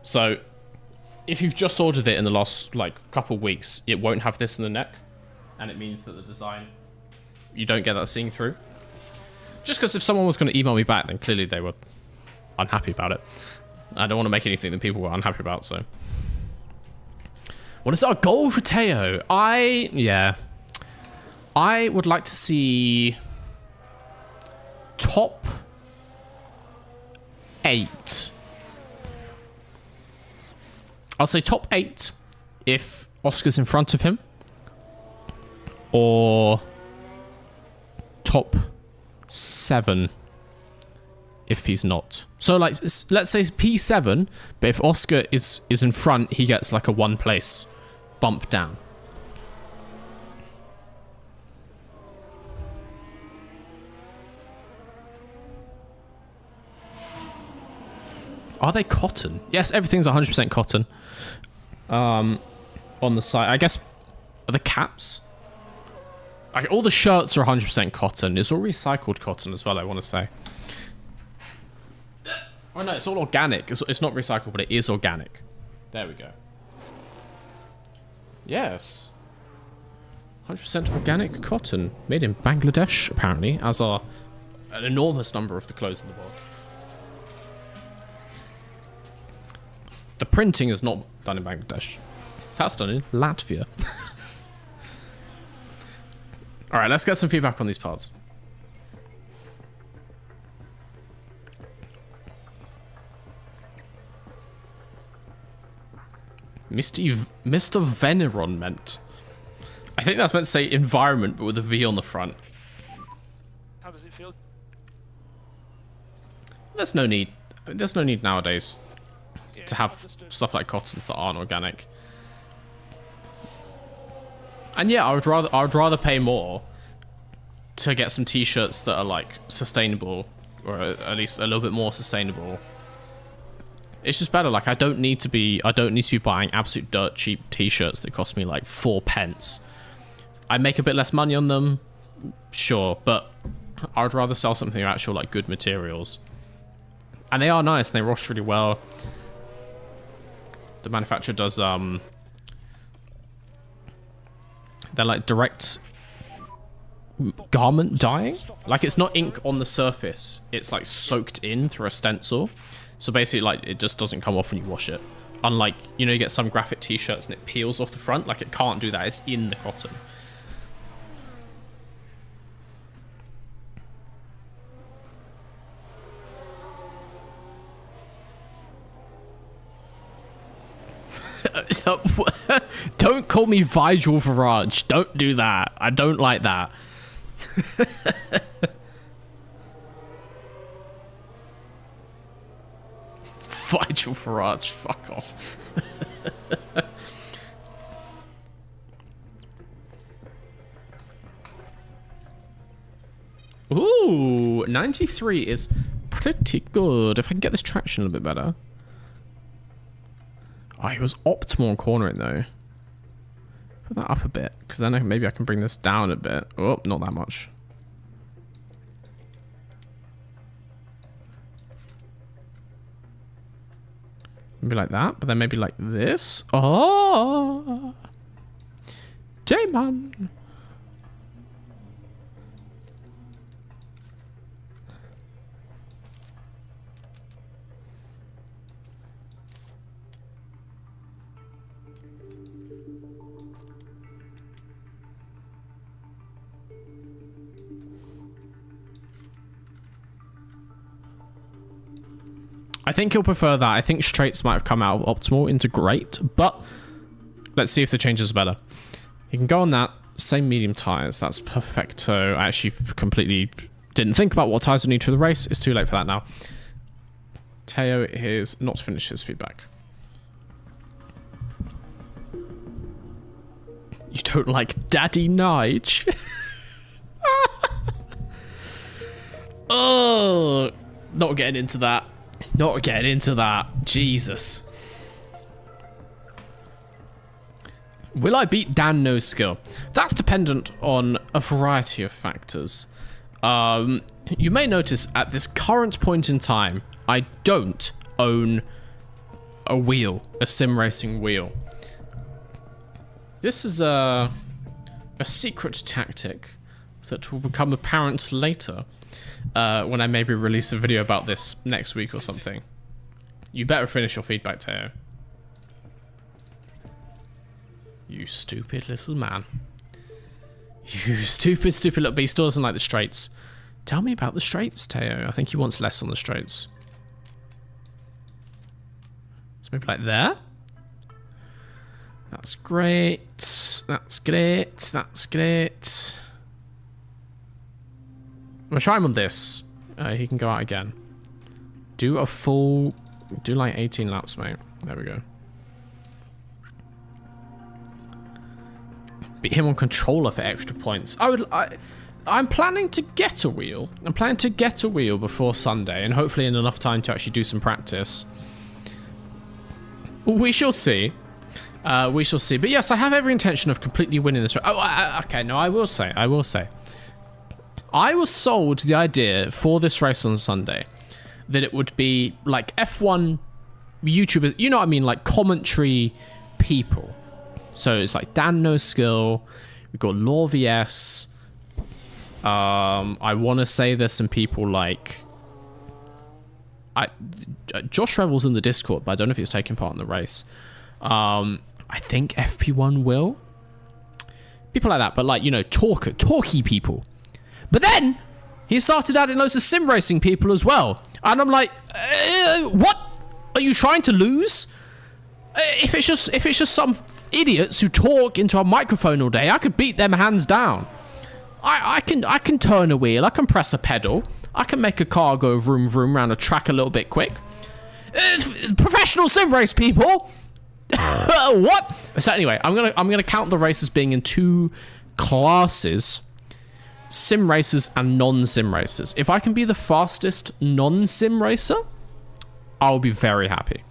So if you've just ordered it in the last couple weeks, it won't have this in the neck, and it means that the design, you don't get that seeing through. Just because if someone was going to email me back, then clearly they were unhappy about it. I don't want to make anything that people were unhappy about. So what is our goal for Teo? I would like to see top 8. I'll say top 8 if Oscar's in front of him. Or top 7 if he's not. So like, let's say it's P7, but if Oscar is in front, he gets like a 1 place bump down. Are they cotton? Yes, everything's 100% cotton. On the side, I guess, are the caps? Like, all the shirts are 100% cotton. It's all recycled cotton as well, I want to say. Oh no, it's all organic. It's not recycled, but it is organic. There we go. Yes. 100% organic cotton. Made in Bangladesh, apparently, as are an enormous number of the clothes in the world. The printing is not done in Bangladesh. That's done in Latvia. Alright, let's get some feedback on these parts. Mr. Veneron meant. I think that's meant to say environment, but with a V on the front. How does it feel? There's no need. There's no need nowadays Yeah, to have understood. stuff like cottons that aren't organic. And yeah, I would rather pay more to get some t-shirts that are like sustainable, or at least a little bit more sustainable. It's just better. Like, I don't need to be buying absolute dirt cheap t-shirts that cost me like 4 pence. I make a bit less money on them, sure, but I would rather sell something with actual like good materials. And they are nice, and they wash really well. The manufacturer does they're like direct garment dyeing. Like, it's not ink on the surface, it's like soaked in through a stencil. So basically, like, it just doesn't come off when you wash it. Unlike, you know, you get some graphic t-shirts and it peels off the front. Like, it can't do that. It's in the cotton. Don't call me Vigil Virage. Don't do that. I don't like that. Vigil Virage, fuck off. Ooh, 93 is pretty good. If I can get this traction a little bit better. Oh, he was optimal on cornering though. Put that up a bit, because then maybe I can bring this down a bit. Oh, not that much. Maybe like that, but then maybe like this. Oh, J-Man. I think he'll prefer that. I think straights might have come out of optimal into great, but let's see if the changes are better. You can go on that. Same medium tires. That's perfecto. I actually completely didn't think about what tires we need for the race. It's too late for that now. Teo is not finished his feedback. You don't like Daddy Nige? Oh, not getting into that. Not getting into that. Jesus. Will I beat Dan No Skill? That's dependent on a variety of factors. You may notice at this current point in time, I don't own a wheel, a sim racing wheel. This is a secret tactic that will become apparent later. When I maybe release a video about this next week or something. You better finish your feedback, Teo. You stupid little man. You stupid, stupid little... But he still doesn't like the straights. Tell me about the straights, Teo. I think he wants less on the straights. maybe like there. That's great. That's great. That's great. I'm gonna try him on this. He can go out again. Do a full... Do like 18 laps, mate. There we go. Beat him on controller for extra points. I'm planning to get a wheel. I'm planning to get a wheel before Sunday, and hopefully in enough time to actually do some practice. We shall see. We shall see. But yes, I have every intention of completely winning this race. Oh, okay, no, I will say. I was sold the idea for this race on Sunday that it would be like F1 YouTubers, you know what I mean, like commentary people. So it's like Dan No Skill, we've got Law VS. I want to say there's some people like... Josh Revel's in the Discord, but I don't know if he's taking part in the race. I think FP1 will. People like that, but like, you know, talky people. But then he started adding loads of sim racing people as well. And I'm like, what? Are you trying to lose? If it's just some idiots who talk into a microphone all day, I could beat them hands down. I can turn a wheel, I can press a pedal, I can make a car go vroom vroom around a track a little bit quick. Professional sim race people. What? So anyway, I'm gonna count the races being in two classes: sim racers and non-sim racers. If I can be the fastest non-sim racer, I'll be very happy.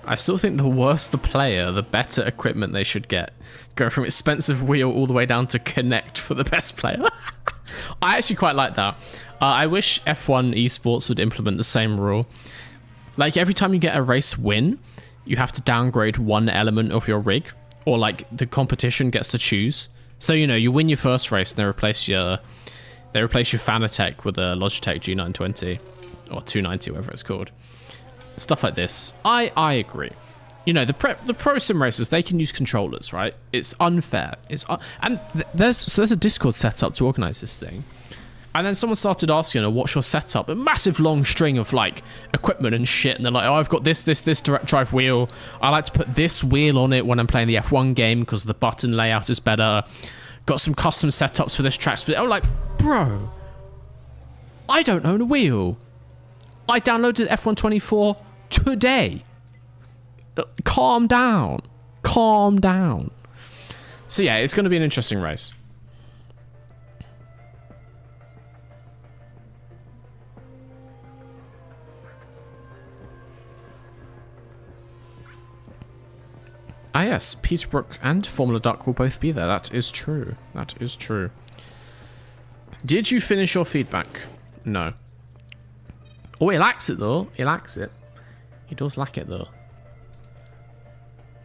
I still think the worse the player, the better equipment they should get. Go from expensive wheel all the way down to Connect for the best player. I actually quite like that. I wish F1 esports would implement the same rule. Like every time you get a race win, you have to downgrade one element of your rig, or like the competition gets to choose. So you know, you win your first race and they replace your Fanatec with a Logitech G920 or 290, whatever it's called. Stuff like this. I agree. You know, the pro sim racers, they can use controllers, right? It's unfair. There's a Discord set up to organize this thing. And then someone started asking, what's your setup? A massive long string of like equipment and shit. And they're like, oh, I've got this direct drive wheel. I like to put this wheel on it when I'm playing the F1 game because the button layout is better. Got some custom setups for this track. I'm like, bro, I don't own a wheel. I downloaded F124 today. Calm down. Calm down. So yeah, it's going to be an interesting race. Ah yes, Peterbrook and Formula Duck will both be there. That is true. That is true. Did you finish your feedback? No. Oh, he likes it though. He likes it. He does like it though.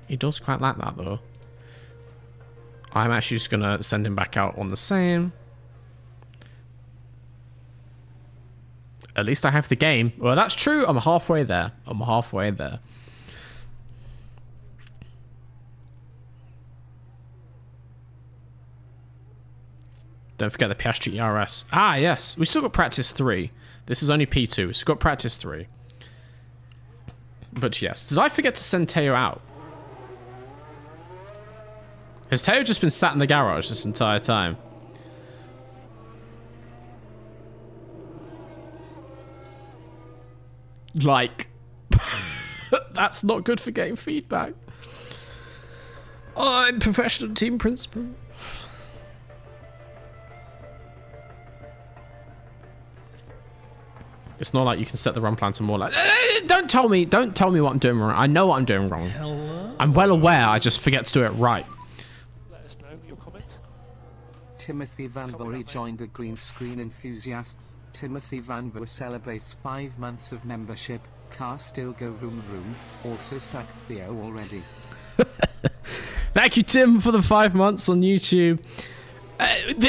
He does quite like that though. I'm actually just gonna send him back out on the same. At least I have the game. Well, that's true. I'm halfway there. I'm halfway there. Don't forget the Piastri ERS. Ah, yes. We still got practice 3. This is only P2. We've got practice 3. But yes. Did I forget to send Teo out? Has Teo just been sat in the garage this entire time? Like, that's not good for getting feedback. I'm professional team principal. It's not like you can set the run plan to more like... Don't tell me what I'm doing wrong. I know what I'm doing wrong. Hello? I'm well aware, I just forget to do it right. Let us know your comments. Timothy Van Bury joined the Green Screen Enthusiasts. Timothy Van Bury celebrates 5 months of membership. Car still go vroom vroom. Also sack Theo already. Thank you, Tim, for the 5 months on YouTube.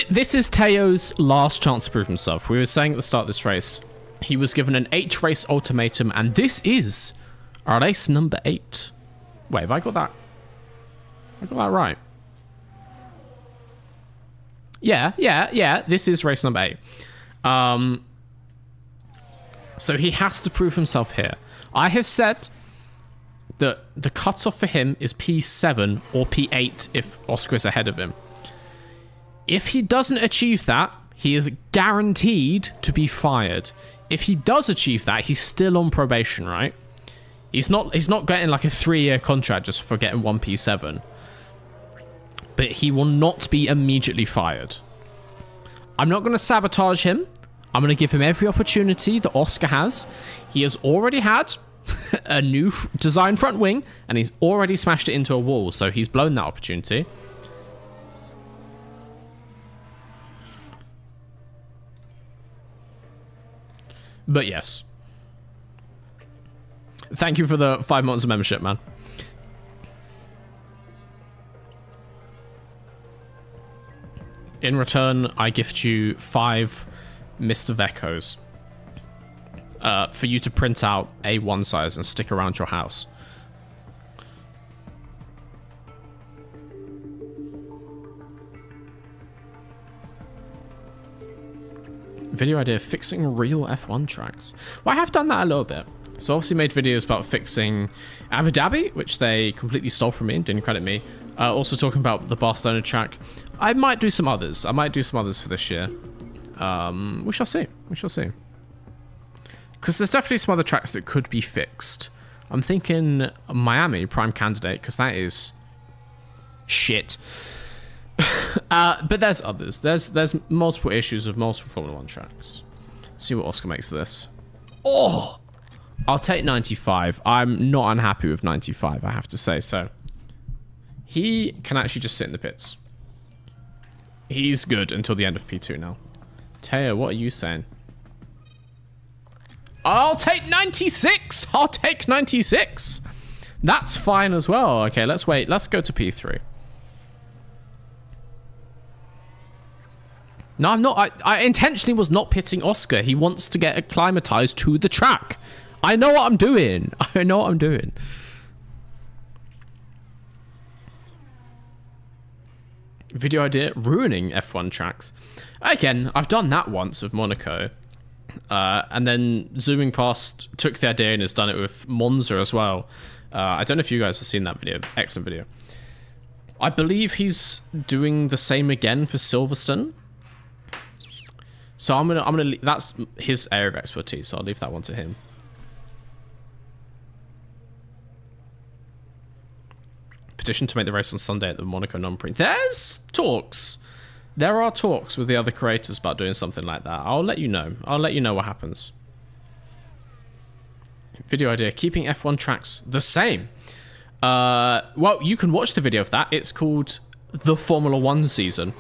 This is Teo's last chance to prove himself. We were saying at the start of this race, he was given an 8-race ultimatum, and this is our race number 8. Wait, have I got that? I got that right. Yeah. This is race number 8. So he has to prove himself here. I have said that the cutoff for him is P7 or P8 if Oscar is ahead of him. If he doesn't achieve that, he is guaranteed to be fired. If he does achieve that, he's still on probation, right? He's not getting like a 3-year contract just for getting one P7. But he will not be immediately fired. I'm not going to sabotage him. I'm going to give him every opportunity that Oscar has. He has already had a new design front wing, and he's already smashed it into a wall, so he's blown that opportunity. But yes. Thank you for the 5 months of membership, man. In return, I gift you 5 Mr. Vecos for you to print out A1 size and stick around your house. Video idea, fixing real F1 tracks. Well, I have done that a little bit. So obviously made videos about fixing Abu Dhabi, which they completely stole from me and didn't credit me. Also talking about the Barcelona track. I might do some others. I might do some others for this year. We shall see. We shall see. Because there's definitely some other tracks that could be fixed. I'm thinking Miami, prime candidate, because that is shit. But there's others. There's multiple issues of multiple Formula 1 tracks. Let's see what Oscar makes of this. Oh! I'll take 95. I'm not unhappy with 95, I have to say. So he can actually just sit in the pits. He's good until the end of P2 now. Teo, what are you saying? I'll take 96. I'll take 96. That's fine as well. Okay, let's wait. Let's go to P3. No, I'm not. I intentionally was not pitting Oscar. He wants to get acclimatized to the track. I know what I'm doing. I know what I'm doing. Video idea, ruining F1 tracks. Again, I've done that once with Monaco. And then zooming past took the idea and has done it with Monza as well. I don't know if you guys have seen that video. Excellent video. I believe he's doing the same again for Silverstone. So I'm gonna that's his area of expertise, so I'll leave that one to him. Petition to make the race on Sunday at the Monaco non-prix. There's talks. There are talks with the other creators about doing something like that. I'll let you know. I'll let you know what happens. Video idea, keeping F1 tracks the same. Well, you can watch the video of that. It's called The Formula 1 Season.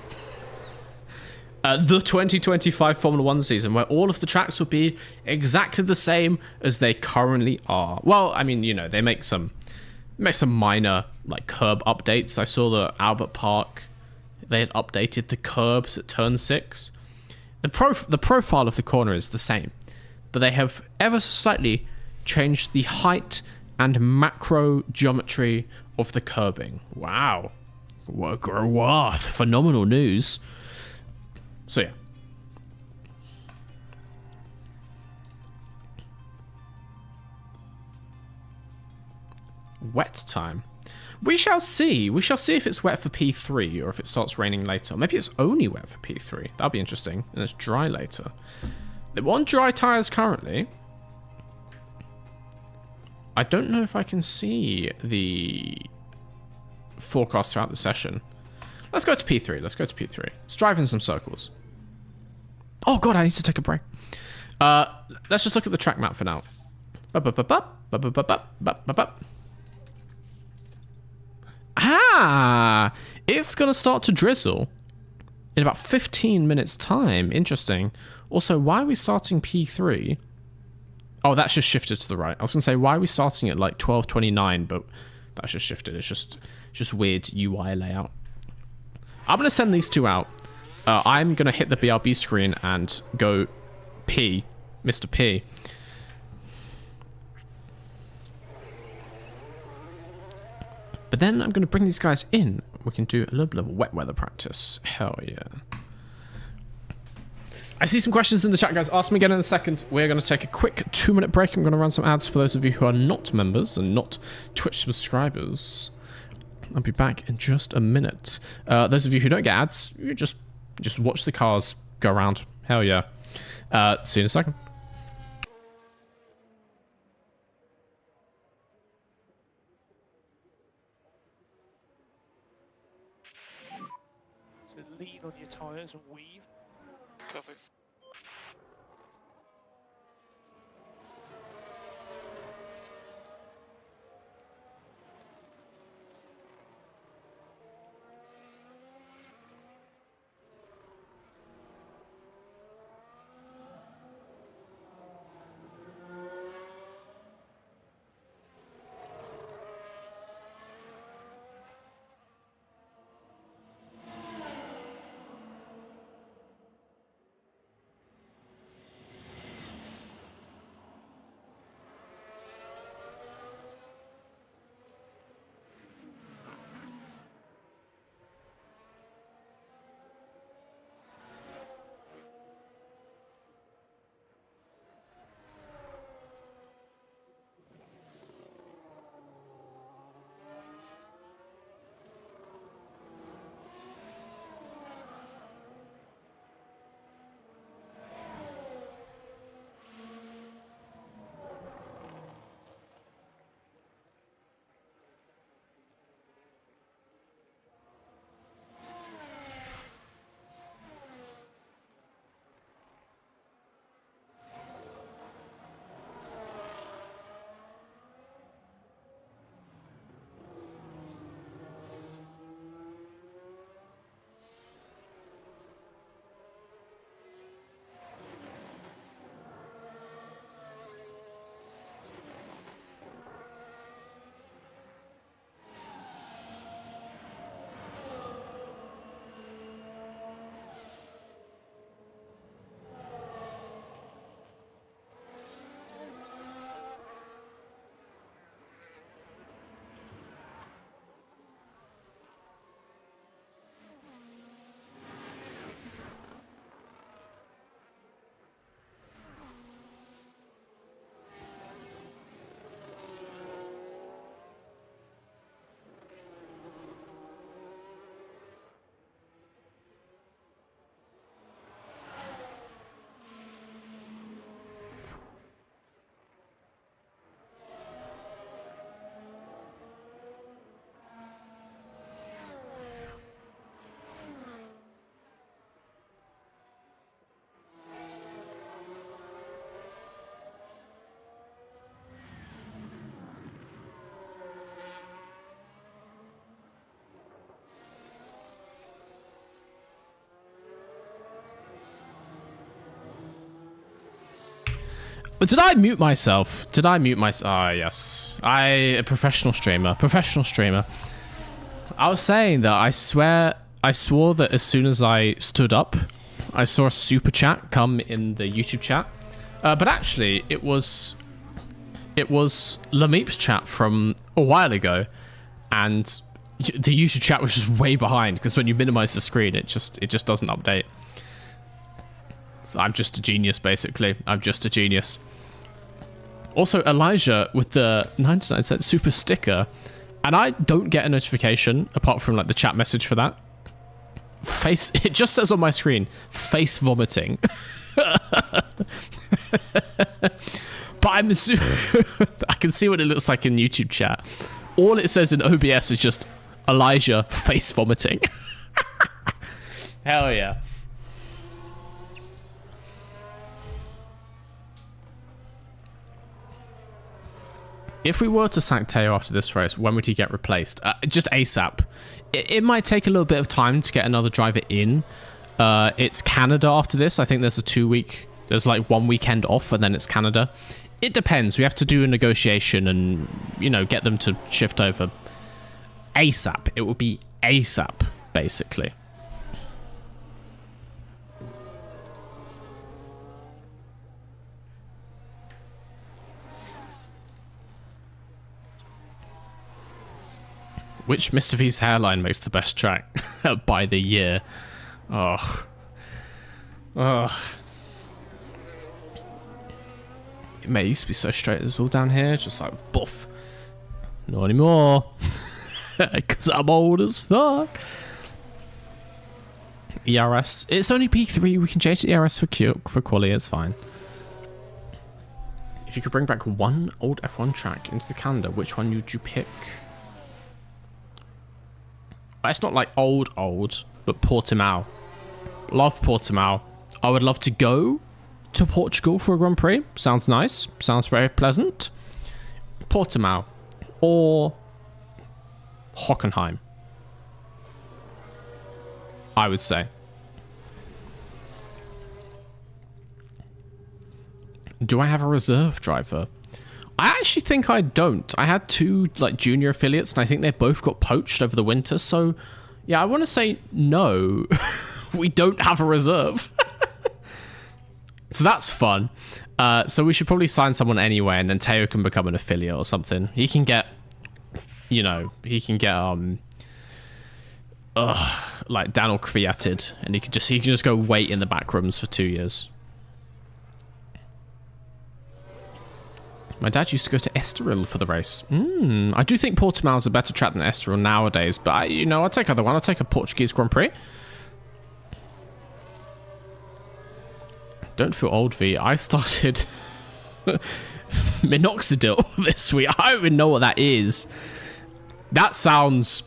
The 2025 Formula 1 season, where all of the tracks will be exactly the same as they currently are. Well, I mean, you know, they make some minor like curb updates. I saw that Albert Park, they had updated the curbs at turn 6. The profile of the corner is the same, but they have ever so slightly changed the height and macro geometry of the curbing. Wow. What phenomenal news. So yeah. Wet time. We shall see. We shall see if it's wet for P3 or if it starts raining later. Maybe it's only wet for P3. That'll be interesting. And it's dry later. They're on dry tyres currently. I don't know if I can see the forecast throughout the session. Let's go to P3. Let's go to P3. Let's drive in some circles. Oh, God, I need to take a break. Let's just look at the track map for now. Ah! It's going to start to drizzle in about 15 minutes' time. Interesting. Also, why are we starting P3? Oh, that's just shifted to the right. I was going to say, why are we starting at like 12:29? But that's just shifted. It's just weird UI layout. I'm going to send these two out. I'm going to hit the BRB screen and go P, Mr. P. But then I'm going to bring these guys in. We can do a little bit of wet weather practice. Hell yeah. I see some questions in the chat, guys. Ask me again in a second. We're going to take a quick 2-minute break. I'm going to run some ads for those of you who are not members and not Twitch subscribers. I'll be back in just a minute. Those of you who don't get ads, you just watch the cars go around. Hell yeah. See you in a second. So lean on your tyres and weave. Cover. But did I mute myself? Did I mute myself? Ah, yes. A professional streamer. Professional streamer. I was saying that I swore that as soon as I stood up, I saw a super chat come in the YouTube chat. But actually, it was Lameep's chat from a while ago, and the YouTube chat was just way behind because when you minimize the screen, it just doesn't update. So I'm just a genius, basically. I'm just a genius. Also, Elijah with the 99-cent super sticker, and I don't get a notification apart from like the chat message for that. It just says on my screen, face vomiting. But I'm assuming I can see what it looks like in YouTube chat. All it says in OBS is just Elijah face vomiting. Hell yeah. If we were to sack Teo after this race, when would he get replaced? Just ASAP. It might take a little bit of time to get another driver in. It's Canada after this. I think there's a 2-week... There's like 1 weekend off and then it's Canada. It depends. We have to do a negotiation and, you know, get them to shift over. ASAP. It will be ASAP, basically. Which Mr. V's hairline makes the best track by the year? Oh. Oh. Mate, it used to be so straight. It's all down here, just like buff. Not anymore. Because I'm old as fuck. ERS. It's only P3. We can change the ERS for quality. It's fine. If you could bring back one old F1 track into the calendar, which one would you pick? It's not like old, but Portimao. Love Portimao. I would love to go to Portugal for a Grand Prix. Sounds nice. Sounds very pleasant. Portimao. Or Hockenheim, I would say. Do I have a reserve driver? I actually think I don't. I had two like junior affiliates, and I think they both got poached over the winter. So, yeah, I want to say no. We don't have a reserve. So that's fun. So we should probably sign someone anyway, and then Teo can become an affiliate or something. He can get, you know, like Daniel created, and he can just go wait in the back rooms for 2 years. My dad used to go to Estoril for the race. I do think Portimao is a better track than Estoril nowadays, but I'll take either one. I'll take a Portuguese Grand Prix. Don't feel old, V. I started minoxidil this week. I don't even know what that is. That sounds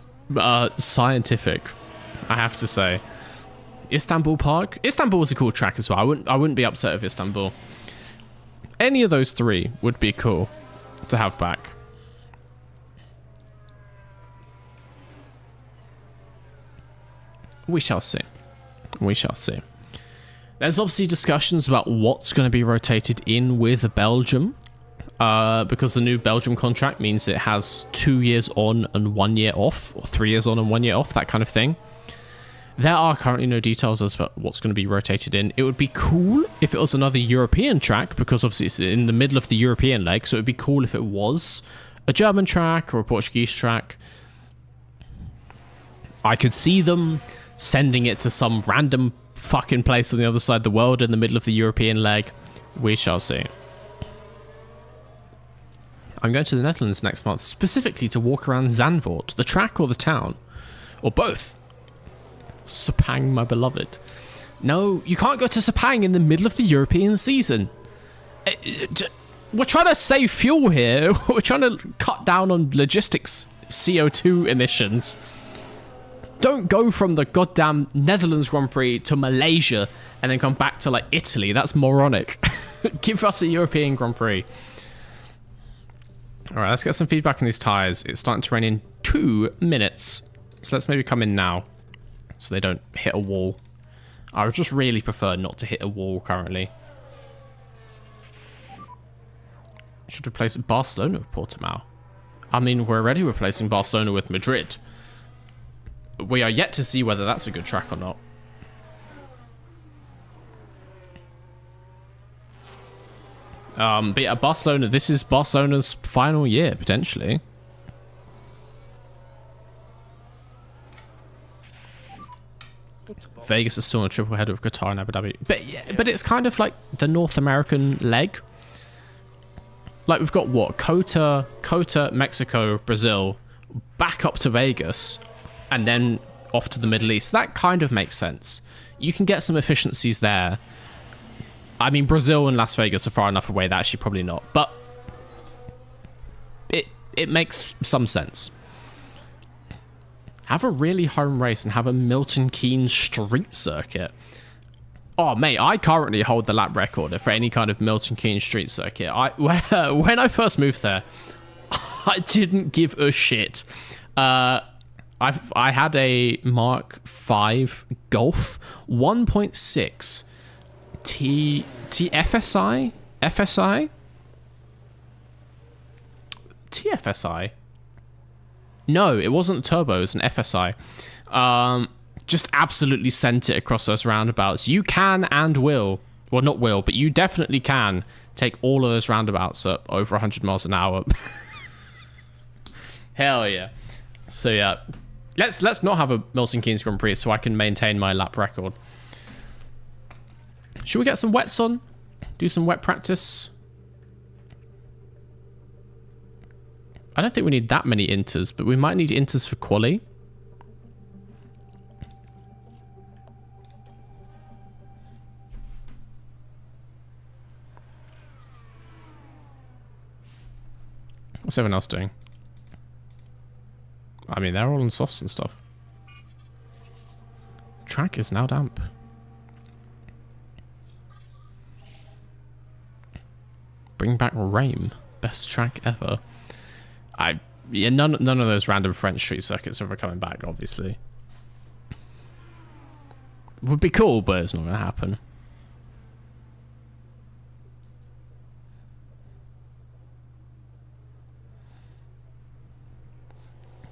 scientific, I have to say. Istanbul Park. Istanbul is a cool track as well. I wouldn't be upset if Istanbul. Any of those three would be cool to have back. We shall see. We shall see. There's obviously discussions about what's going to be rotated in with Belgium. Because the new Belgium contract means it has 2 years on and 1 year off, or 3 years on and 1 year off, that kind of thing. There are currently no details as to what's going to be rotated in. It would be cool if it was another European track, because obviously it's in the middle of the European leg, so it would be cool if it was a German track or a Portuguese track. I could see them sending it to some random fucking place on the other side of the world in the middle of the European leg. We shall see. I'm going to the Netherlands next month, specifically to walk around Zandvoort, the track or the town, or both. Sepang, my beloved. No, you can't go to Sepang in the middle of the European season. We're trying to save fuel here. We're trying to cut down on logistics CO2 emissions. Don't go from the goddamn Netherlands Grand Prix to Malaysia and then come back to like Italy. That's moronic. Give us a European Grand Prix. All right, let's get some feedback on these tires. It's starting to rain in 2 minutes. So let's maybe come in now so they don't hit a wall. I would just really prefer not to hit a wall currently. Should replace Barcelona with Portimao. I mean, we're already replacing Barcelona with Madrid. We are yet to see whether that's a good track or not. But yeah, Barcelona, this is Barcelona's final year, potentially. Vegas is still on a triple header of Qatar and Abu Dhabi. But yeah, but it's kind of like the North American leg. Like we've got what? Cota, Mexico, Brazil, back up to Vegas, and then off to the Middle East. That kind of makes sense. You can get some efficiencies there. I mean, Brazil and Las Vegas are far enough away that actually probably not. But it makes some sense. Have a really home race and have a Milton Keynes street circuit. Oh, mate, I currently hold the lap record for any kind of Milton Keynes street circuit. When I first moved there, I didn't give a shit. I had a Mark V Golf 1.6 TFSI? FSI? TFSI? No, it wasn't turbo, it was an FSI. Just absolutely sent it across those roundabouts. You can and will, well not will, but you definitely can take all of those roundabouts at over 100 miles an hour. Hell yeah. So yeah, let's not have a Milton Keynes Grand Prix so I can maintain my lap record. Should we get some wets on? Do some wet practice? I don't think we need that many inters, but we might need inters for quali. What's everyone else doing? I mean, they're all on softs and stuff. Track is now damp. Bring back Rame. Best track ever. Yeah, none of those random French street circuits are ever coming back, obviously. Would be cool, but it's not going to happen.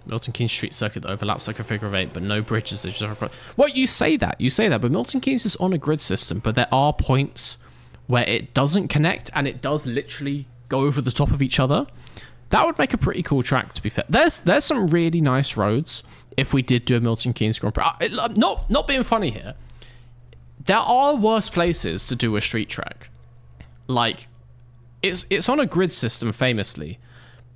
Milton Keynes street circuit that overlaps like a figure of eight, but no bridges. They just have well, you say that, but Milton Keynes is on a grid system, but there are points where it doesn't connect and it does literally go over the top of each other. That would make a pretty cool track, to be fair. There's some really nice roads if we did do a Milton Keynes Grand Prix. Not being funny here. There are worse places to do a street track. Like, it's on a grid system famously,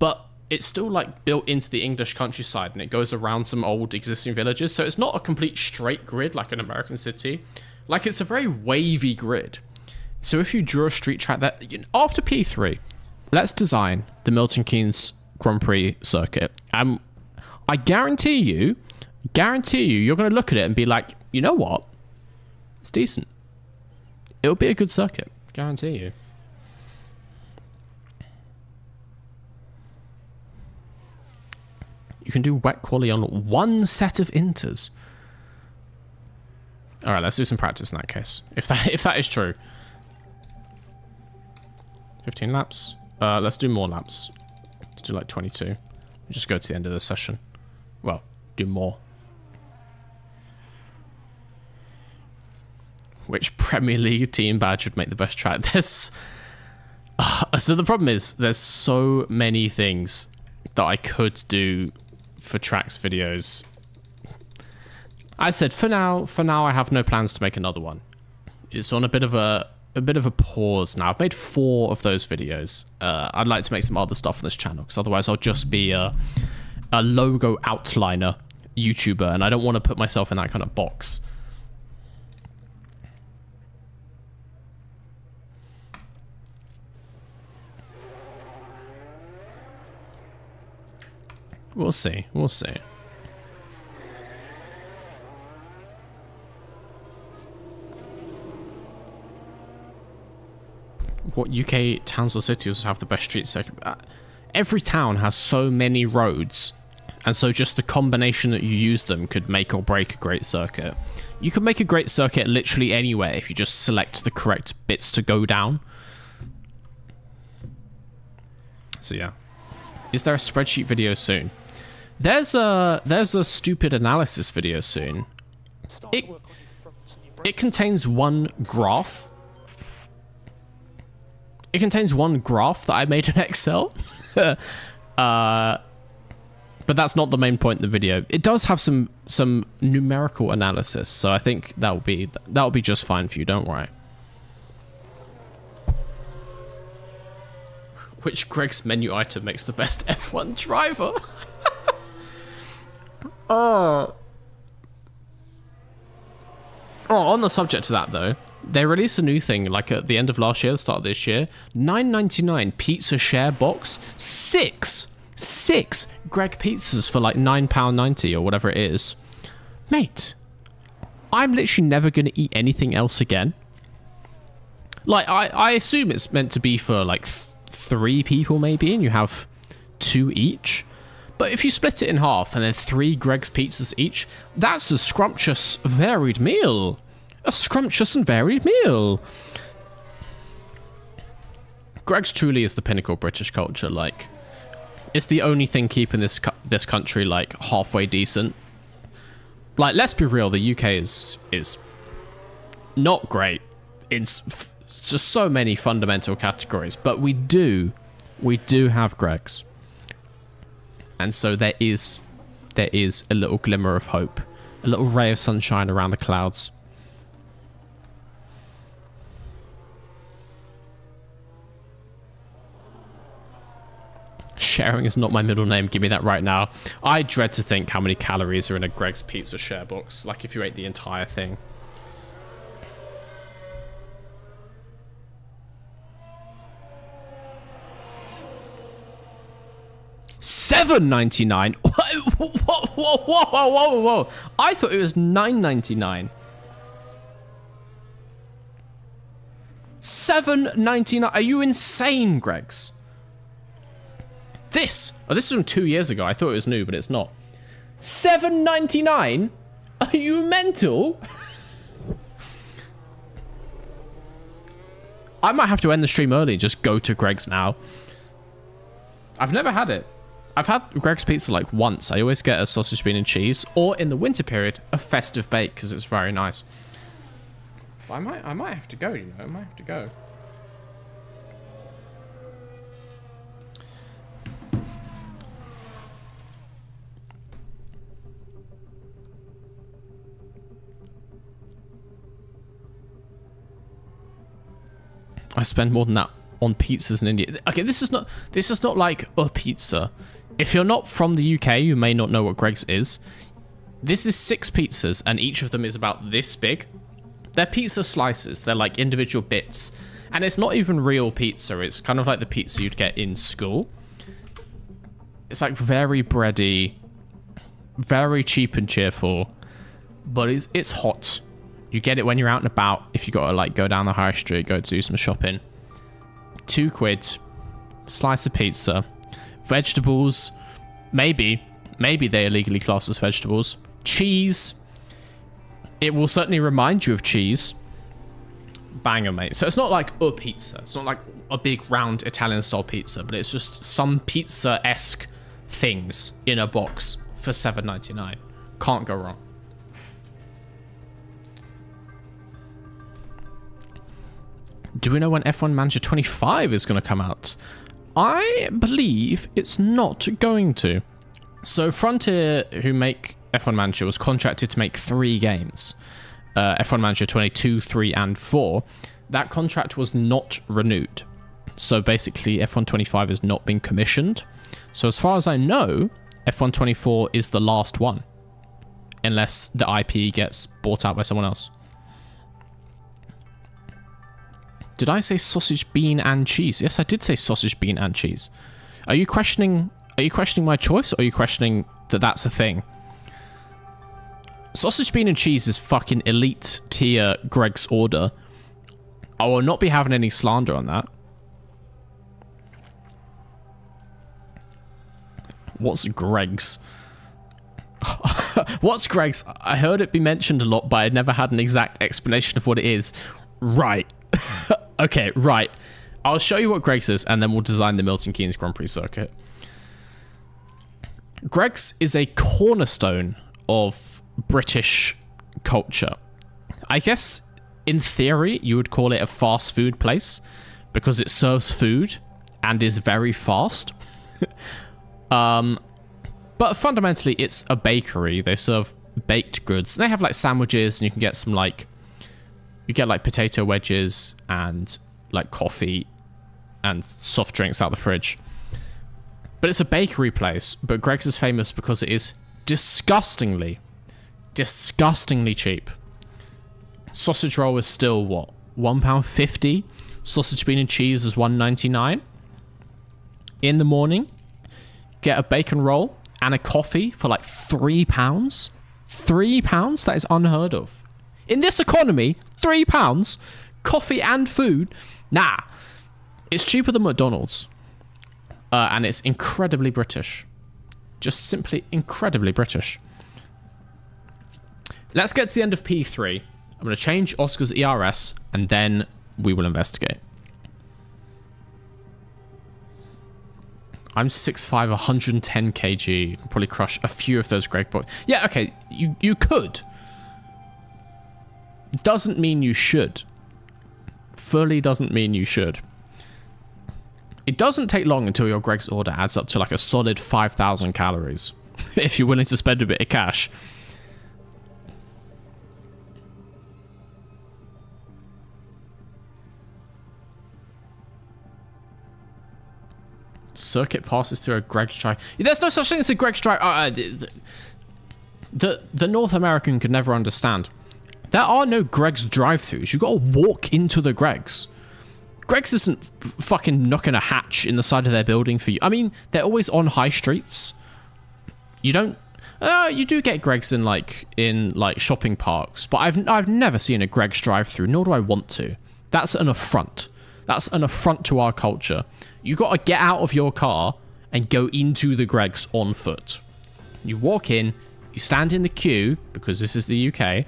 but it's still like built into the English countryside and it goes around some old existing villages. So it's not a complete straight grid like an American city. Like, it's a very wavy grid. So if you drew a street track that after P3, let's design the Milton Keynes Grand Prix circuit. I guarantee you, you're going to look at it and be like, you know what? It's decent. It'll be a good circuit. Guarantee you. You can do wet quali on one set of inters. All right, let's do some practice in that case. If that is true. 15 laps. Let's do more laps. Let's do like 22. Just go to the end of the session. Well, do more. Which Premier League team badge would make the best track? So the problem is, there's so many things that I could do for tracks videos. I said for now I have no plans to make another one. It's on a bit of a pause now. I've made 4 of those videos. I'd like to make some other stuff on this channel, because otherwise I'll just be a logo outliner YouTuber, and I don't want to put myself in that kind of box. We'll see. We'll see. What UK towns or cities have the best street circuit? Every town has so many roads, and so just the combination that you use them could make or break a great circuit. You could make a great circuit literally anywhere if you just select the correct bits to go down. So yeah. Is there a spreadsheet video soon? There's a stupid analysis video soon. It contains one graph. It contains one graph that I made in Excel. But that's not the main point of the video. It does have some numerical analysis, so I think that'll be just fine for you, don't worry. Which Greg's menu item makes the best F1 driver? Oh, on the subject of that though, they released a new thing like at the end of last year, the start of this year. $9.99 pizza share box. Six Greg pizzas for like £9.90 or whatever it is. Mate, I'm literally never going to eat anything else again. Like, I assume it's meant to be for like 3 people maybe, and you have 2 each. But if you split it in half and then 3 Greg's pizzas each, that's a scrumptious, varied meal. A scrumptious and varied meal. Greg's truly is the pinnacle of British culture. Like, it's the only thing keeping this country like halfway decent. Like, let's be real, the UK is not great. It's just so many fundamental categories, but we do have Greg's. And so there is there is a little glimmer of hope, a little ray of sunshine around the clouds. Sharing is not my middle name. Give me that right now. I dread to think how many calories are in a Greg's Pizza share box. Like if you ate the entire thing. $7.99. Whoa. I thought it was $9.99. $7.99. Are you insane, Greg's? This is from 2 years ago. I thought it was new, but it's not. $7.99? Are you mental? I might have to end the stream early and just go to Greg's now. I've never had it. I've had Greg's Pizza like once. I always get a sausage, bean and cheese, or in the winter period, a festive bake because it's very nice. But I might have to go, you know. I might have to go. I spend more than that on pizzas in India. Okay, this is not like a pizza. If you're not from the UK, you may not know what Greg's is. This is 6 pizzas, and each of them is about this big. They're pizza slices. They're like individual bits. And it's not even real pizza. It's kind of like the pizza you'd get in school. It's like very bready, very cheap and cheerful, but it's hot. You get it when you're out and about. If you got to like go down the high street, go to do some shopping. £2, slice of pizza, vegetables, maybe they illegally class as vegetables, cheese. It will certainly remind you of cheese. Banger, mate. So it's not like a pizza. It's not like a big round Italian style pizza, but it's just some pizza-esque things in a box for $7.99. Can't go wrong. Do we know when F1 Manager 25 is going to come out? I believe it's not going to. So Frontier, who make F1 Manager, was contracted to make 3 games. F1 Manager 22, 3, and 4. That contract was not renewed. So basically, F1 25 has not been commissioned. So as far as I know, F1 24 is the last one. Unless the IP gets bought out by someone else. Did I say sausage, bean, and cheese? Yes, I did say sausage, bean, and cheese. Are you questioning my choice, or are you questioning that that's a thing? Sausage, bean, and cheese is fucking elite tier Greg's order. I will not be having any slander on that. What's Greg's? What's Greg's? I heard it be mentioned a lot, but I never had an exact explanation of what it is. Right. Okay, right. I'll show you what Greg's is, and then we'll design the Milton Keynes Grand Prix circuit. Greg's is a cornerstone of British culture. I guess, in theory, you would call it a fast food place, because it serves food and is very fast. But fundamentally, it's a bakery. They serve baked goods. They have, like, sandwiches, and you can get some, like... You get like potato wedges and like coffee and soft drinks out the fridge. But it's a bakery place. But Greg's is famous because it is disgustingly cheap. Sausage roll is still what? £1.50. Sausage, bean and cheese is $1.99. In the morning, get a bacon roll and a coffee for like £3. £3? That is unheard of. In this economy, £3, coffee and food. Nah, it's cheaper than McDonald's. And it's incredibly British. Just simply incredibly British. Let's get to the end of P3. I'm going to change Oscar's ERS, and then we will investigate. I'm 6'5", 110 kg. You can probably crush a few of those Greg boys. Yeah, okay, you could. Doesn't mean you should. Fully doesn't mean you should. It doesn't take long until your Greg's order adds up to like a solid 5,000 calories. if you're willing to spend a bit of cash. Circuit passes through a Greg's drive. There's no such thing as a Greg's drive. The North American could never understand. There are no Greg's drive-thrus. You've got to walk into the Greg's. Greg's isn't fucking knocking a hatch in the side of their building for you. I mean, they're always on high streets. You don't... you do get Greg's in shopping parks, but I've never seen a Greg's drive-thru, nor do I want to. That's an affront. That's an affront to our culture. You got to get out of your car and go into the Greg's on foot. You walk in, you stand in the queue, because this is the UK.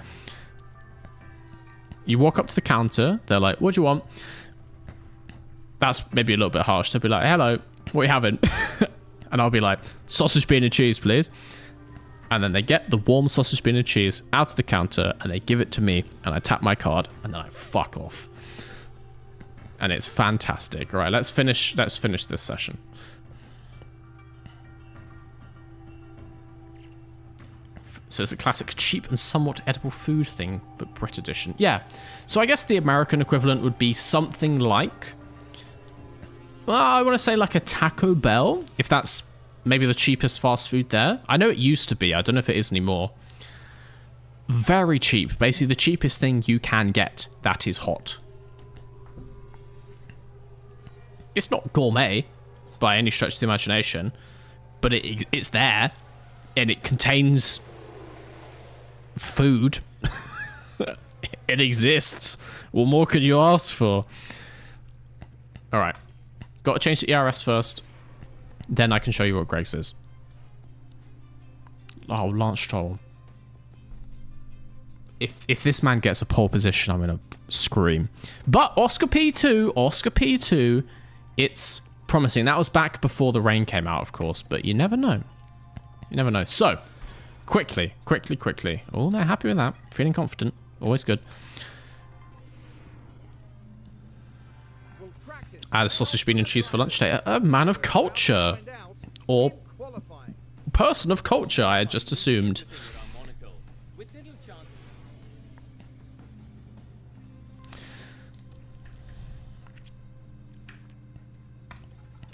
You walk up to the counter. They're like, what do you want? That's maybe a little bit harsh. They'll be like, hello, what are you having? And I'll be like, sausage, bean and cheese, please. And then they get the warm sausage, bean and cheese out of the counter and they give it to me and I tap my card and then I fuck off. And it's fantastic. All right, let's finish this session. So it's a classic cheap and somewhat edible food thing, but Brit edition. Yeah. So I guess the American equivalent would be something like, well, I want to say like a Taco Bell, if that's maybe the cheapest fast food there. I know it used to be. I don't know if it is anymore. Very cheap. Basically the cheapest thing you can get that is hot. It's not gourmet by any stretch of the imagination, but it's there and it contains food. It exists. What more could you ask for? All right. Got to change the ERS first. Then I can show you what Greg's is. Oh, Lance Stroll. If this man gets a pole position, I'm going to scream. But Oscar P2, it's promising. That was back before the rain came out, of course, but you never know. You never know. So, quickly. Oh, they're happy with that. Feeling confident. Always good. Add a sausage, bean and cheese for lunch today. A man of culture. Or person of culture, I had just assumed.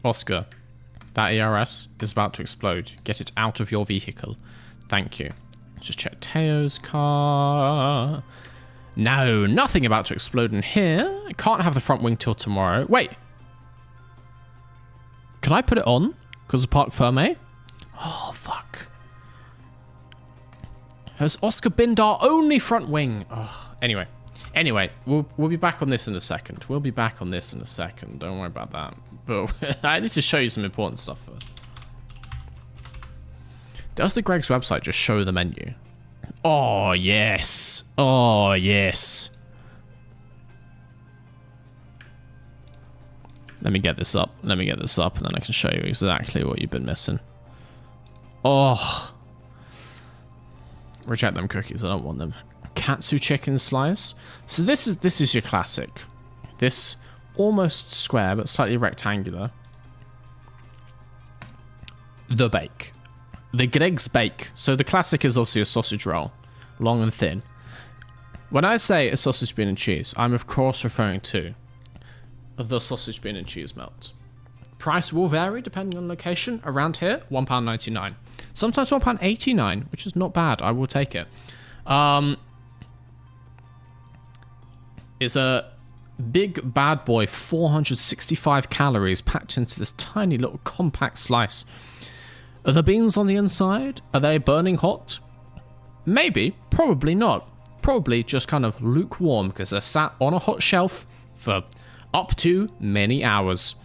Oscar, that ERS is about to explode. Get it out of your vehicle. Thank you. Just check Teo's car. No, nothing about to explode in here. I can't have the front wing till tomorrow. Wait. Can I put it on? Because of Parc Ferme? Oh, fuck. Has Oscar been our only front wing? Oh, anyway, we'll be back on this in a second. Don't worry about that. But I need to show you some important stuff first. Does the Greg's website just show the menu? Oh, yes. Oh, yes. Let me get this up. And then I can show you exactly what you've been missing. Oh. Reject them cookies. I don't want them. Katsu chicken slice. So this is your classic. This almost square, but slightly rectangular. The bake. The Greg's bake. So the classic is obviously a sausage roll. Long and thin. When I say a sausage, bean and cheese, I'm of course referring to the sausage, bean and cheese melt. Price will vary depending on location. Around here, £1.99. Sometimes £1.89, which is not bad. I will take it. It's a big bad boy, 465 calories packed into this tiny little compact slice. Are the beans on the inside? Are they burning hot? Maybe. Probably not. Probably just kind of lukewarm because they're sat on a hot shelf for up to many hours.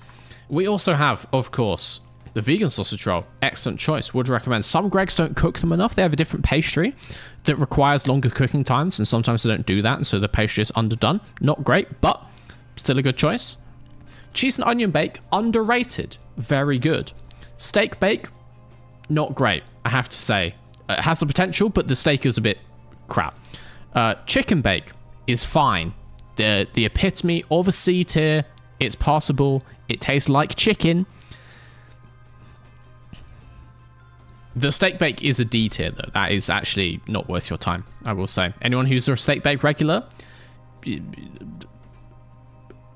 We also have, of course, the vegan sausage roll. Excellent choice. Would recommend. Some Greg's don't cook them enough. They have a different pastry that requires longer cooking times, and sometimes they don't do that, and so the pastry is underdone. Not great, but still a good choice. Cheese and onion bake, underrated. Very good. Steak bake, not great, I have to say. It has the potential, but the steak is a bit crap. Chicken bake is fine. The epitome of a C tier. It's passable. It tastes like chicken. The steak bake is a D tier, though. That is actually not worth your time, I will say. Anyone who's a steak bake regular,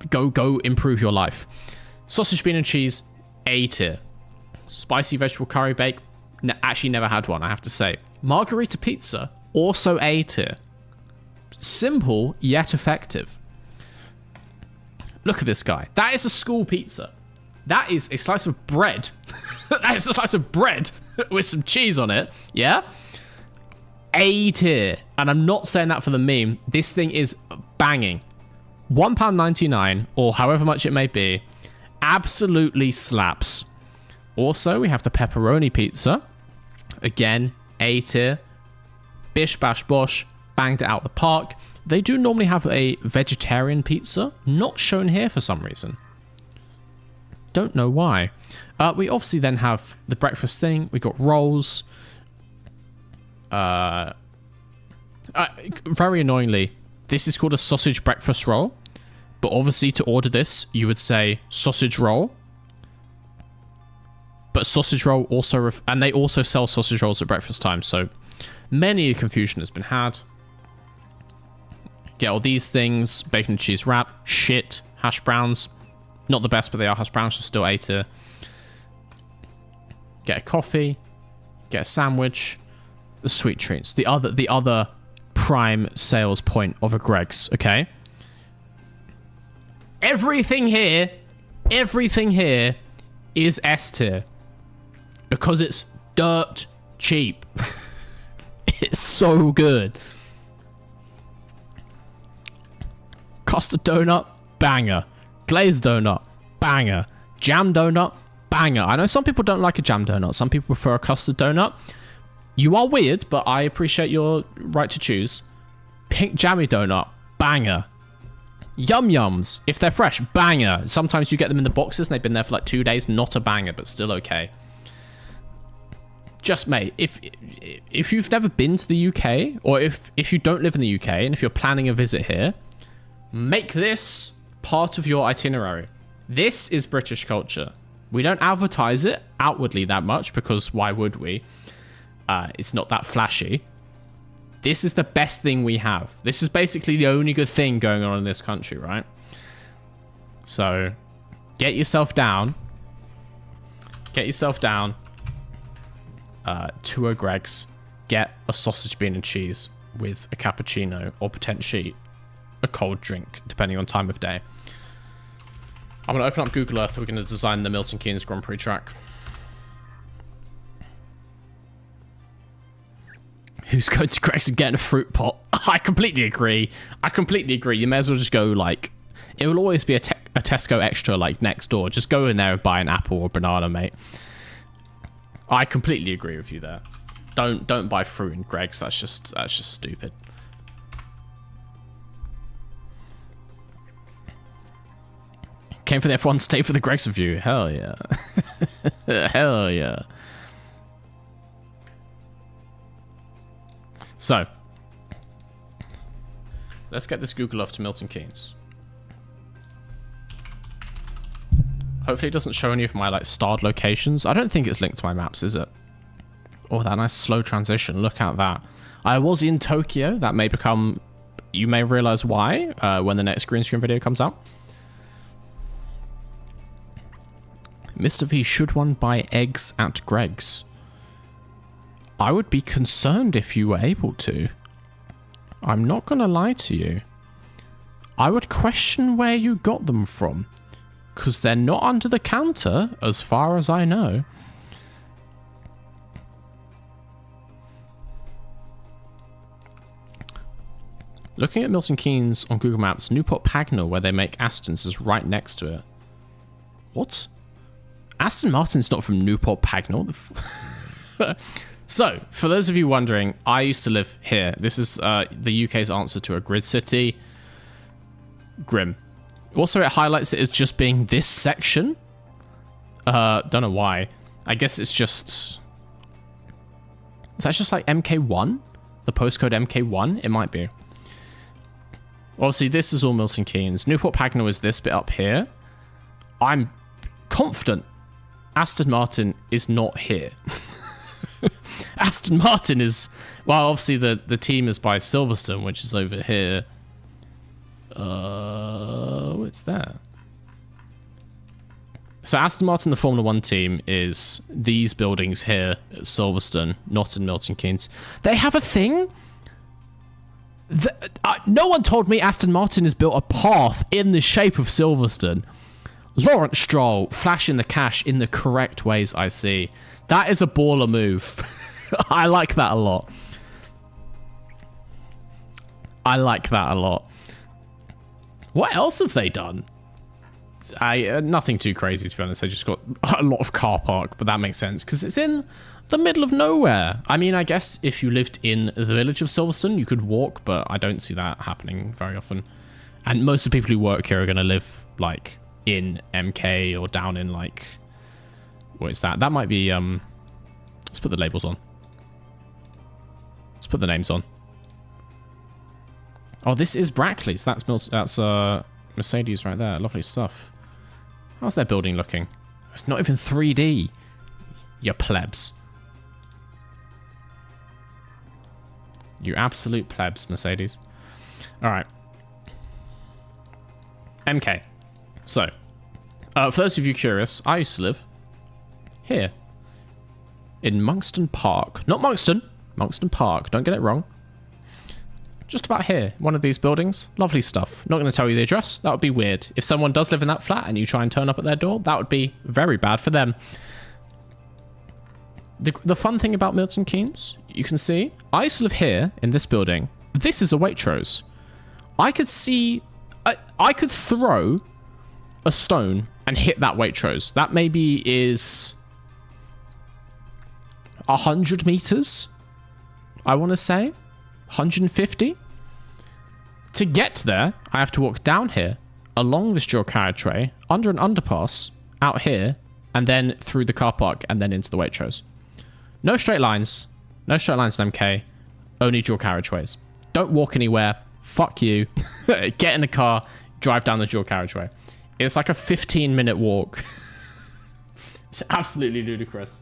go improve your life. Sausage, bean, and cheese, A tier. Spicy vegetable curry bake, actually never had one, I have to say. Margarita pizza, also A tier. Simple, yet effective. Look at this guy. That is a school pizza. That is a slice of bread. That is a slice of bread with some cheese on it. Yeah? A tier. And I'm not saying that for the meme. This thing is banging. £1.99 or however much it may be. Absolutely slaps. Also, we have the pepperoni pizza. Again, A tier. Bish bash bosh. Banged it out the park. They do normally have a vegetarian pizza. Not shown here for some reason. Don't know why. We obviously then have the breakfast thing. We got rolls. Very annoyingly, this is called a sausage breakfast roll. But obviously to order this, you would say sausage roll. But sausage roll also... and they also sell sausage rolls at breakfast time. So many a confusion has been had. Get all these things. Bacon and cheese wrap. Shit. Hash browns. Not the best, but they are hash browns, so still A tier. Get a coffee. Get a sandwich. The sweet treats. The other prime sales point of a Greg's, okay? Everything here is S tier. Because it's dirt cheap. It's so good. Custard donut, banger. Glazed donut, banger. Jam donut, banger. I know some people don't like a jam donut. Some people prefer a custard donut. You are weird, but I appreciate your right to choose. Pink jammy donut, banger. Yum Yums, if they're fresh, banger. Sometimes you get them in the boxes and they've been there for like 2 days. Not a banger, but still okay. Just, mate, if you've never been to the UK, or if you don't live in the UK, and if you're planning a visit here, make this part of your itinerary. This is British culture. We don't advertise it outwardly that much because why would we? It's not that flashy. This is the best thing we have. This is basically the only good thing going on in this country, right? So get yourself down. Get yourself down to a Greg's. Get a sausage, bean and cheese with a cappuccino or potentially a cold drink, depending on time of day. I'm going to open up Google Earth. We're going to design the Milton Keynes Grand Prix track. Who's going to Greg's and getting a fruit pot? I completely agree. You may as well just go, like... It will always be a Tesco Extra, like, next door. Just go in there and buy an apple or banana, mate. I completely agree with you there. Don't buy fruit in Greg's. That's just stupid. Came for the F1, stay for the Greg's review. Hell yeah. Hell yeah. So, let's get this Google Earth to Milton Keynes. Hopefully it doesn't show any of my like starred locations. I don't think it's linked to my maps, is it? Oh, that nice slow transition. Look at that. I was in Tokyo. That may become... You may realize why when the next green screen video comes out. Mr. V, should one buy eggs at Greg's? I would be concerned if you were able to. I'm not going to lie to you. I would question where you got them from. Because they're not under the counter, as far as I know. Looking at Milton Keynes on Google Maps, Newport Pagnell, where they make Aston's, is right next to it. What? Aston Martin's not from Newport Pagnell? So, for those of you wondering, I used to live here. This is the UK's answer to a grid city. Grim. Also, it highlights it as just being this section. Don't know why. I guess it's just... Is that just like MK1? The postcode MK1? It might be. Obviously, this is all Milton Keynes. Newport Pagnell is this bit up here. I'm confident Aston Martin is not here. Aston Martin is... Well, obviously the team is by Silverstone, which is over here. What's that? So Aston Martin, the Formula 1 team, is these buildings here at Silverstone, not in Milton Keynes. They have a thing? No one told me Aston Martin has built a path in the shape of Silverstone. Lawrence Stroll flashing the cash in the correct ways, I see. That is a baller move. I like that a lot. I like that a lot. What else have they done? Nothing too crazy, to be honest. I just got a lot of car park, but that makes sense because it's in the middle of nowhere. I mean, I guess if you lived in the village of Silverstone, you could walk, but I don't see that happening very often. And most of the people who work here are going to live, like, in MK or down in, like... What is that? That might be, Let's put the labels on. Let's put the names on. Oh, this is Brackley. So that's Mercedes right there. Lovely stuff. How's their building looking? It's not even 3D. You plebs. You absolute plebs, Mercedes. Alright. MK. So, for those of you curious, I used to live here. In Monkston Park. Not Monkston. Monkston Park. Don't get it wrong. Just about here. One of these buildings. Lovely stuff. Not going to tell you the address. That would be weird. If someone does live in that flat and you try and turn up at their door, that would be very bad for them. The fun thing about Milton Keynes, you can see, I used to live here in this building. This is a Waitrose. I could see... I could throw a stone and hit that Waitrose. That maybe is 100 meters, I want to say. 150. To get there, I have to walk down here, along this dual carriageway, under an underpass, out here, and then through the car park, and then into the Waitrose. No straight lines. No straight lines in MK. Only dual carriageways. Don't walk anywhere. Fuck you. Get in the car, drive down the dual carriageway. It's like a 15-minute walk. It's absolutely ludicrous.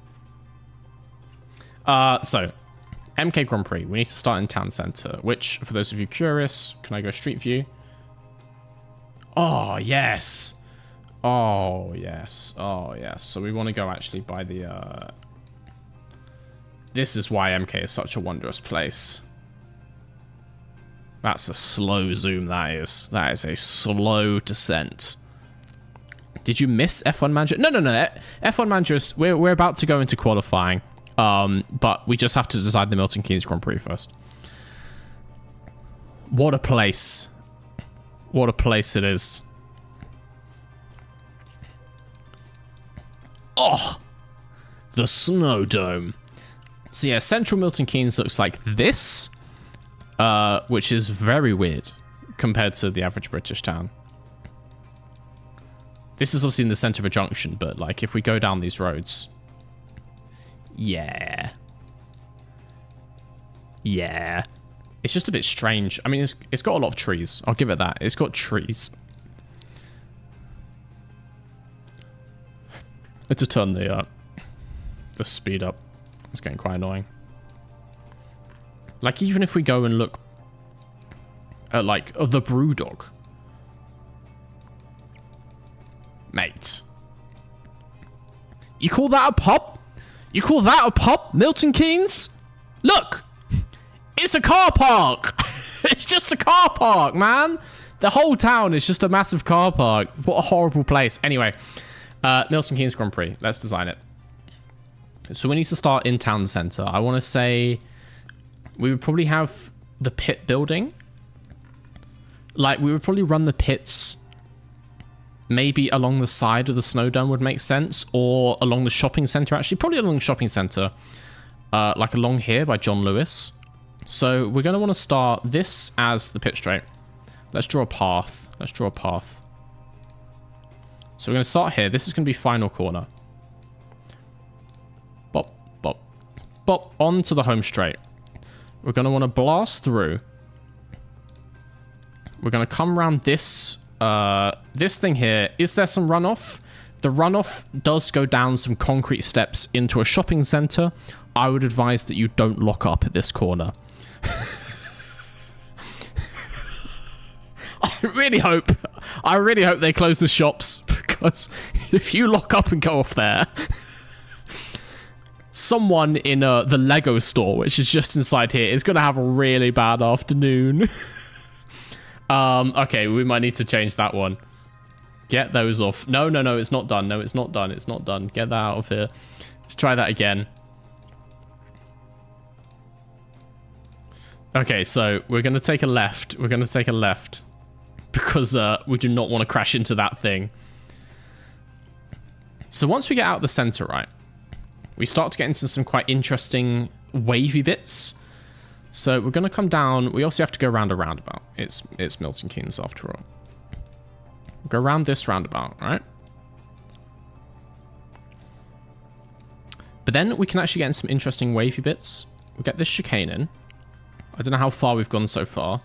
So, MK Grand Prix. We need to start in town centre, which, for those of you curious, can I go street view? Oh, yes. Oh, yes. Oh, yes. So we want to go actually by the... This is why MK is such a wondrous place. That's a slow zoom, that is. That is a slow descent. Did you miss F1 Manager? No. F1 Manager, we're about to go into qualifying. But we just have to decide the Milton Keynes Grand Prix first. What a place. What a place it is. Oh! The Snow Dome. So yeah, central Milton Keynes looks like this. Which is very weird compared to the average British town. This is obviously in the centre of a junction, but like if we go down these roads... Yeah. Yeah. It's just a bit strange. I mean, it's got a lot of trees. I'll give it that. It's got trees. To turn the speed up. It's getting quite annoying. Like, even if we go and look at, like, the Brewdog. Mate. You call that a pub? You call that a pub, Milton Keynes? Look! It's a car park! It's just a car park, man! The whole town is just a massive car park. What a horrible place. Anyway, Milton Keynes Grand Prix. Let's design it. So we need to start in town centre. I want to say we would probably have the pit building. Like, we would probably run the pits maybe along the side of the Snow Dome would make sense, or along the shopping centre, actually. Probably along the shopping centre, like along here by John Lewis. So we're going to want to start this as the pit straight. Let's draw a path. Let's draw a path. So we're going to start here. This is going to be final corner. Bop, bop, bop, onto the home straight. We're going to want to blast through. We're going to come around this... this thing here. Is there some runoff? The runoff does go down some concrete steps into a shopping centre. I would advise that you don't lock up at this corner. I really hope they close the shops, because if you lock up and go off there, someone in the Lego store, which is just inside here, is going to have a really bad afternoon. Okay, we might need to change that one. Get those off. No, it's not done. No, it's not done. It's not done. Get that out of here. Let's try that again. Okay, so we're going to take a left. We're going to take a left. Because we do not want to crash into that thing. So once we get out of the center, right, we start to get into some quite interesting wavy bits. So we're going to come down. We also have to go around a roundabout. It's Milton Keynes after all. Go around this roundabout, right? But then we can actually get in some interesting wavy bits. We'll get this chicane in. I don't know how far we've gone so far.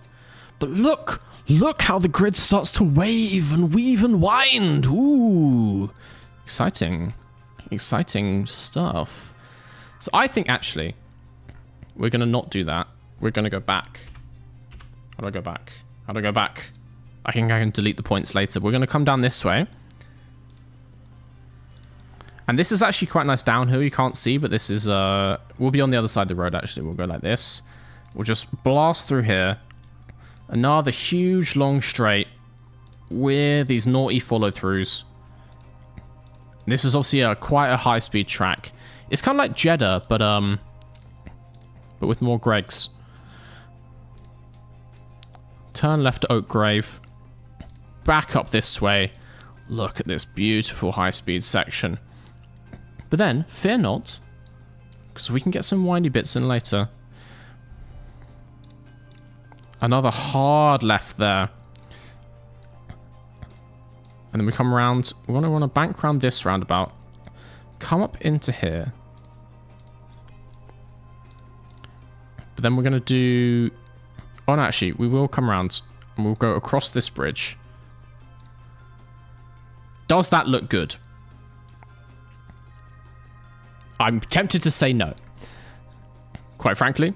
But look! Look how the grid starts to wave and weave and wind. Ooh. Exciting. Exciting stuff. So I think actually we're going to not do that. We're going to go back. How do I go back? How do I go back? I can delete the points later. We're going to come down this way. And this is actually quite nice downhill. You can't see, but this is... we'll be on the other side of the road, actually. We'll go like this. We'll just blast through here. Another huge long straight with these naughty follow-throughs. This is obviously quite a high-speed track. It's kind of like Jeddah, but with more Gregs. Turn left to Oak Grove. Back up this way. Look at this beautiful high-speed section. But then, fear not, because we can get some windy bits in later. Another hard left there. And then we come around. We want to bank around this roundabout. Come up into here. But then we're going to do... Oh, no, actually, we will come around. And we'll go across this bridge. Does that look good? I'm tempted to say no. Quite frankly.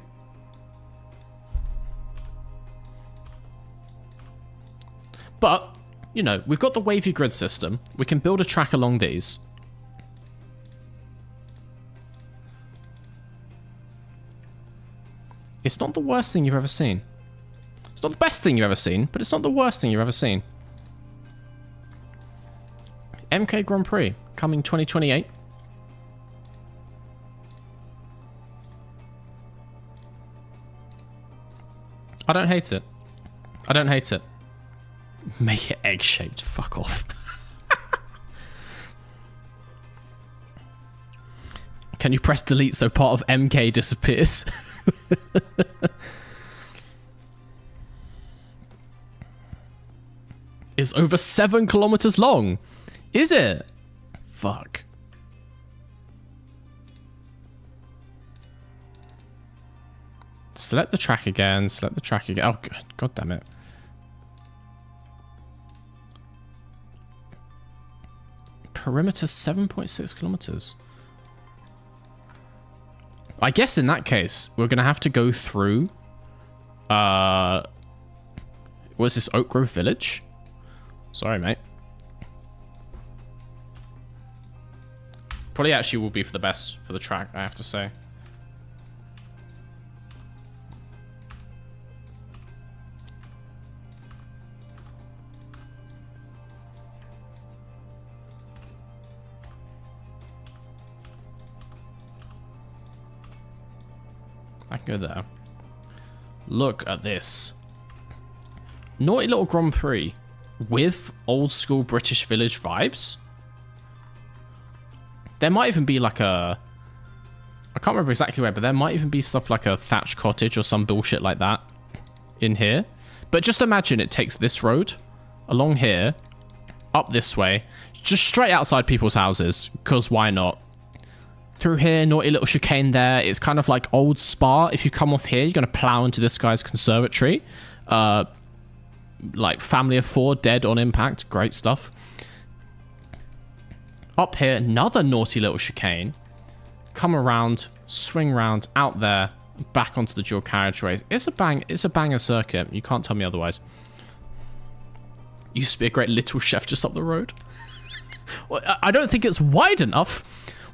But, you know, we've got the wavy grid system. We can build a track along these. It's not the worst thing you've ever seen. It's not the best thing you've ever seen, but it's not the worst thing you've ever seen. MK Grand Prix, coming 2028. I don't hate it. I don't hate it. Make it egg-shaped. Fuck off. Can you press delete so part of MK disappears? It's over 7 kilometers long. Is it? Fuck. Select the track again. Select the track again. Oh, God damn it. Perimeter 7.6 kilometers. I guess in that case, we're going to have to go through... what's this? Oak Grove Village? Sorry, mate. Probably actually will be for the best for the track, I have to say. I can go there. Look at this. Naughty little Grand Prix with old school British village vibes. There might even be like a... I can't remember exactly where, but there might even be stuff like a thatched cottage or some bullshit like that in here. But just imagine it takes this road along here, up this way, just straight outside people's houses, because why not? Through here, naughty little chicane there. It's kind of like old Spa. If you come off here, you're going to plow into this guy's conservatory. Like family of 4 dead on impact. Great stuff. Up here, another naughty little chicane. Come around, swing round, out there, back onto the dual carriageways. It's a banger circuit. You can't tell me otherwise. Used to be a great little chef just up the road. Well, I don't think it's wide enough.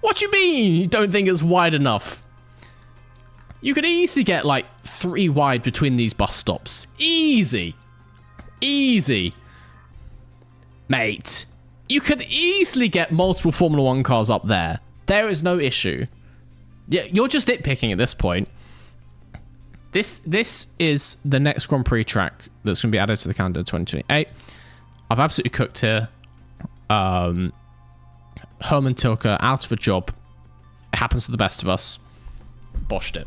What do you mean you don't think it's wide enough? You could easily get like 3 wide between these bus stops. Easy. Easy. Mate, you could easily get multiple Formula 1 cars up there. There is no issue. Yeah, you're just nitpicking at this point. This is the next Grand Prix track that's going to be added to the calendar 2028. I've absolutely cooked here. Herman Tilke out of a job. It happens to the best of us. Boshed it.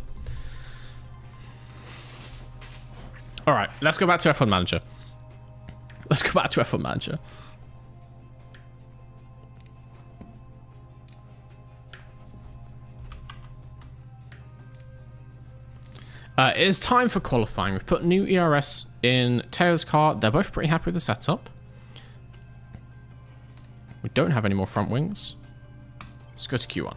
All right, let's go back to F1 Manager. Let's go back to F1 Manager. It is time for qualifying. We've put new ERS in Teo's car. They're both pretty happy with the setup. We don't have any more front wings. Let's go to Q1.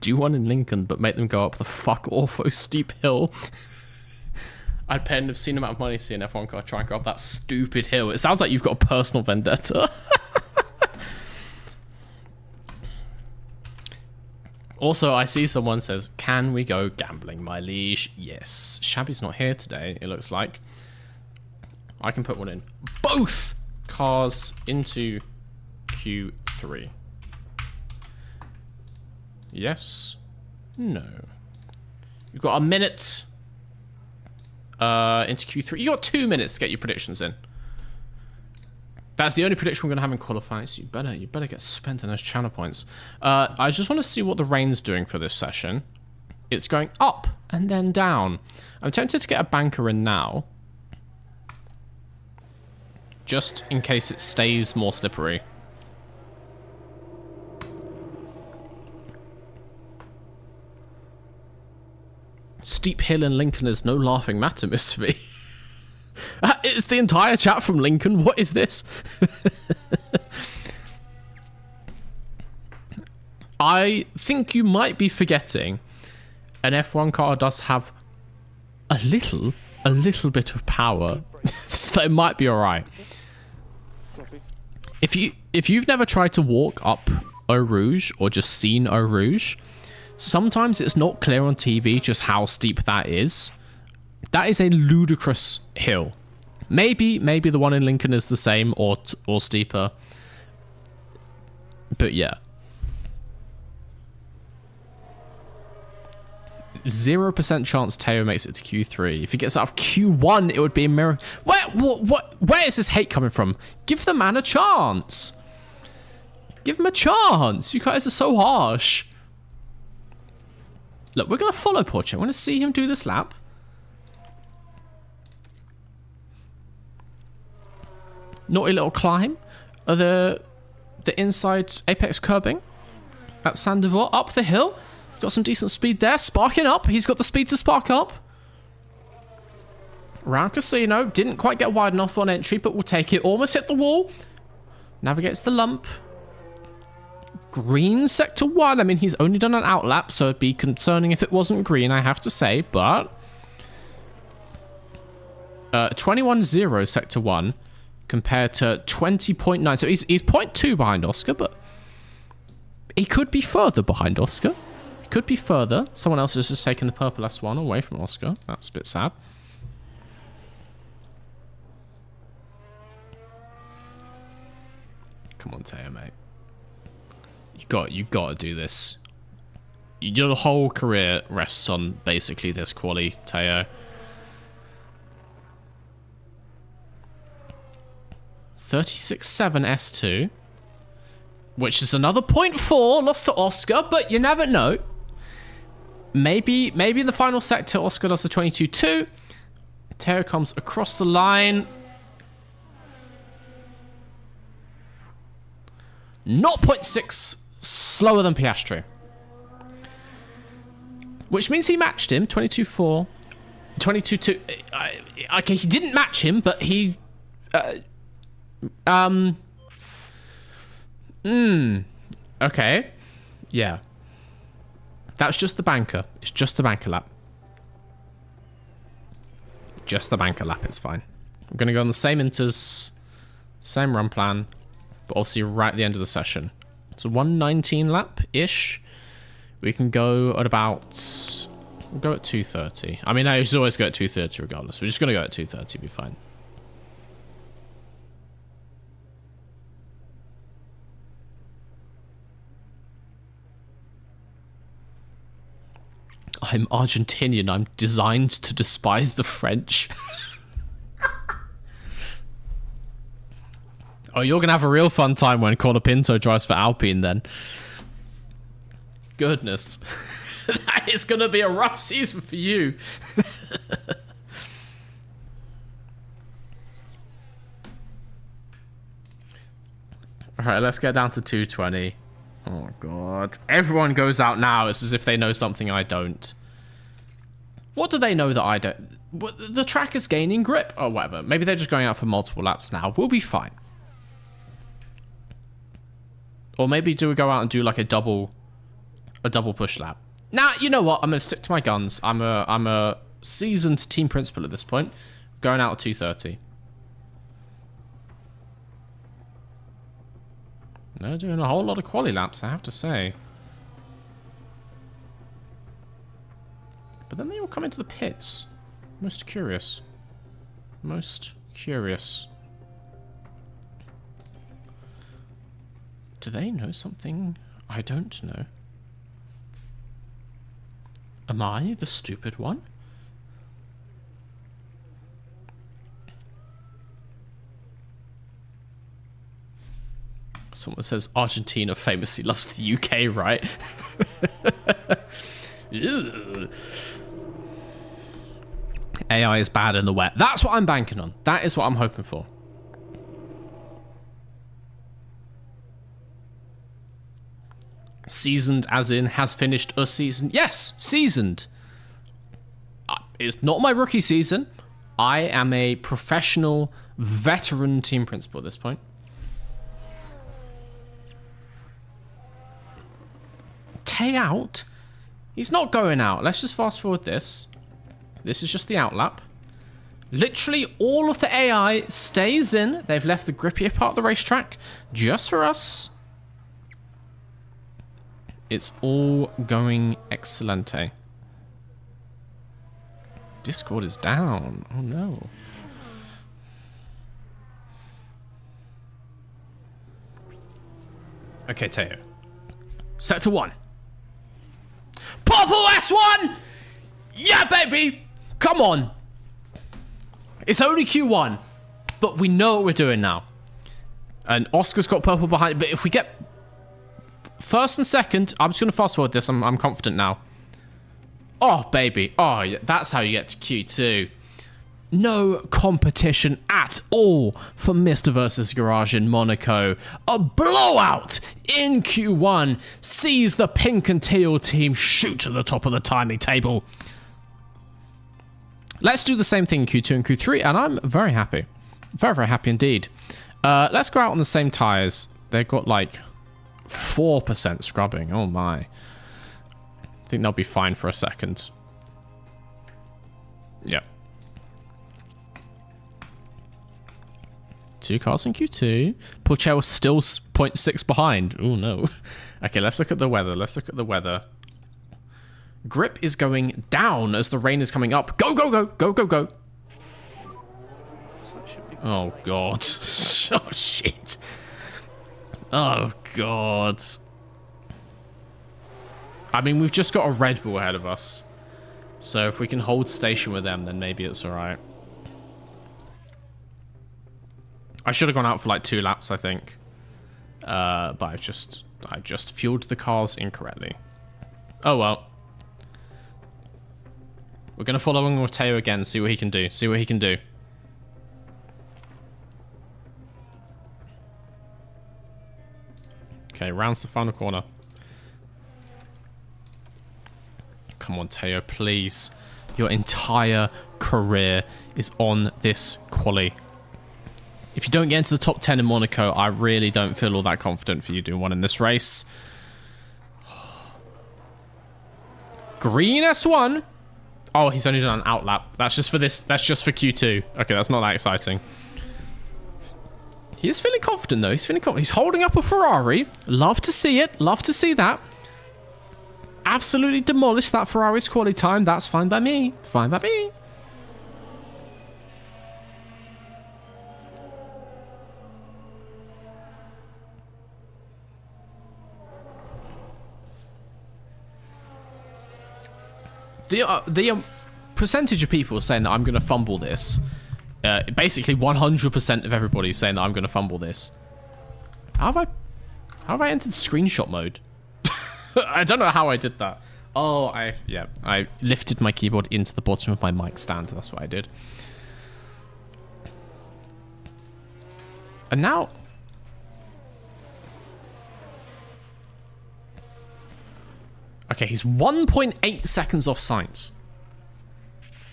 Do one in Lincoln, but make them go up the fuck awful steep hill. I'd pay an obscene amount of money to see an F1 car try and go up that stupid hill. It sounds like you've got a personal vendetta. Also, I see someone says, can we go gambling, my liege? Yes. Shabby's not here today, it looks like. I can put one in. Both cars into Q3. Yes. No. You've got a minute into Q3. You got 2 minutes to get your predictions in. That's the only prediction we're going to have in qualifying, so you better get spent on those channel points. I just want to see what the rain's doing for this session. It's going up and then down. I'm tempted to get a banker in now. Just in case it stays more slippery. Steep hill in Lincoln is no laughing matter, Mr. V. It's the entire chat from Lincoln. What is this? I think you might be forgetting an F1 car does have a little bit of power. So it might be alright. If you've never tried to walk up Eau Rouge or just seen Eau Rouge, sometimes it's not clear on TV just how steep that is. That is a ludicrous hill. Maybe the one in Lincoln is the same or steeper. But yeah. 0% chance Teo makes it to Q3. If he gets out of Q1, it would be a miracle. Where is this hate coming from? Give the man a chance. Give him a chance. You guys are so harsh. Look, we're going to follow Porcher. We're going to see him do this lap. Naughty little climb. The inside apex curbing. At Sandoval. Up the hill. Got some decent speed there. Sparking up. He's got the speed to spark up. Round Casino. Didn't quite get wide enough on entry, but we'll take it. Almost hit the wall. Navigates the lump. Green sector 1. I mean, he's only done an outlap, so it'd be concerning if it wasn't green, I have to say, but 21.0 sector 1 compared to 20.9. So he's 0.2 behind Oscar, but he could be further behind Oscar. He could be further. Someone else has just taken the purple S1 away from Oscar. That's a bit sad. Come on, Teo, mate. You got to do this. Your whole career rests on basically this quali, Teo. 36.7 S2, which is another 0.4 lost to Oscar, but you never know. Maybe in the final sector, Oscar does the 22.2. Teo comes across the line. 0.6 slower than Piastri. Which means he matched him, 22.4. 22.2. Okay, he didn't match him, but he... Okay. Yeah. That's just the banker. It's just the banker lap. Just the banker lap, it's fine. I'm going to go on the same inters, same run plan, but obviously right at the end of the session. So 119 lap-ish. We can go at about... We'll go at 2:30. I mean, I used to always go at 2:30 regardless. We're just going to go at 2:30, be fine. I'm Argentinian. I'm designed to despise the French. Oh, you're going to have a real fun time when Colapinto drives for Alpine then. Goodness. That is going to be a rough season for you. Alright, let's get down to 220. Oh, God. Everyone goes out now. It's as if they know something I don't. What do they know that I don't? The track is gaining grip. Or whatever. Maybe they're just going out for multiple laps now. We'll be fine. Or maybe do we go out and do like a double push lap? Nah, you know what? I'm going to stick to my guns. I'm a seasoned team principal at this point. Going out at 2:30. They're doing a whole lot of quali laps, I have to say. But then they all come into the pits. Most curious. Most curious. Do they know something I don't know? Am I the stupid one? Someone says Argentina famously loves the UK, right? AI is bad in the wet. That's what I'm banking on. That is what I'm hoping for. Seasoned as in has finished a season. Yes, seasoned. It's not my rookie season. I am a professional veteran team principal at this point. Tay out? He's not going out. Let's just fast forward this. This is just the out lap. Literally all of the AI stays in. They've left the grippier part of the racetrack just for us. It's all going excelente. Discord is down. Oh no. Okay, Teo. Sector 1. Purple S1! Yeah, baby! Come on. It's only Q1, but we know what we're doing now. And Oscar's got purple behind, but if we get first and second, I'm just going to fast forward this. I'm confident now. Oh, baby. Oh, yeah, that's how you get to Q2. No competition at all for Mr. versus Garage in Monaco. A blowout in Q1 sees the pink and teal team shoot to the top of the timing table. Let's do the same thing in Q2 and Q3, and I'm very happy. Very, very happy indeed. Let's go out on the same tyres. They've got like 4% scrubbing. Oh my. I think they'll be fine for a second. Yep. 2 cars in Q2. Porcello still 0.6 behind. Oh no. Okay, let's look at the weather. Let's look at the weather. Grip is going down as the rain is coming up. Go, go, go, go, go, go. Oh god. Oh shit. Oh god. I mean, we've just got a Red Bull ahead of us. So if we can hold station with them, then maybe it's alright. I should have gone out for like 2 laps, I think. But I just fueled the cars incorrectly. Oh well. We're going to follow along with Teo again, see what he can do. See what he can do. Okay, rounds the final corner. Come on, Teo, please. Your entire career is on this quali. If you don't get into the top 10 in Monaco, I really don't feel all that confident for you doing one in this race. Green S1. Oh, he's only done an outlap. That's just for this. That's just for Q2. Okay, that's not that exciting. He is feeling confident, though. He's feeling confident. He's holding up a Ferrari. Love to see it. Love to see that. Absolutely demolished that Ferrari's quality time. That's fine by me. Fine by me. The percentage of people saying that I'm going to fumble this, basically 100% of everybody is saying that I'm going to fumble this. How have I entered screenshot mode? I don't know how I did that. Oh, I lifted my keyboard into the bottom of my mic stand. That's what I did. And now... Okay, he's 1.8 seconds off Sainz.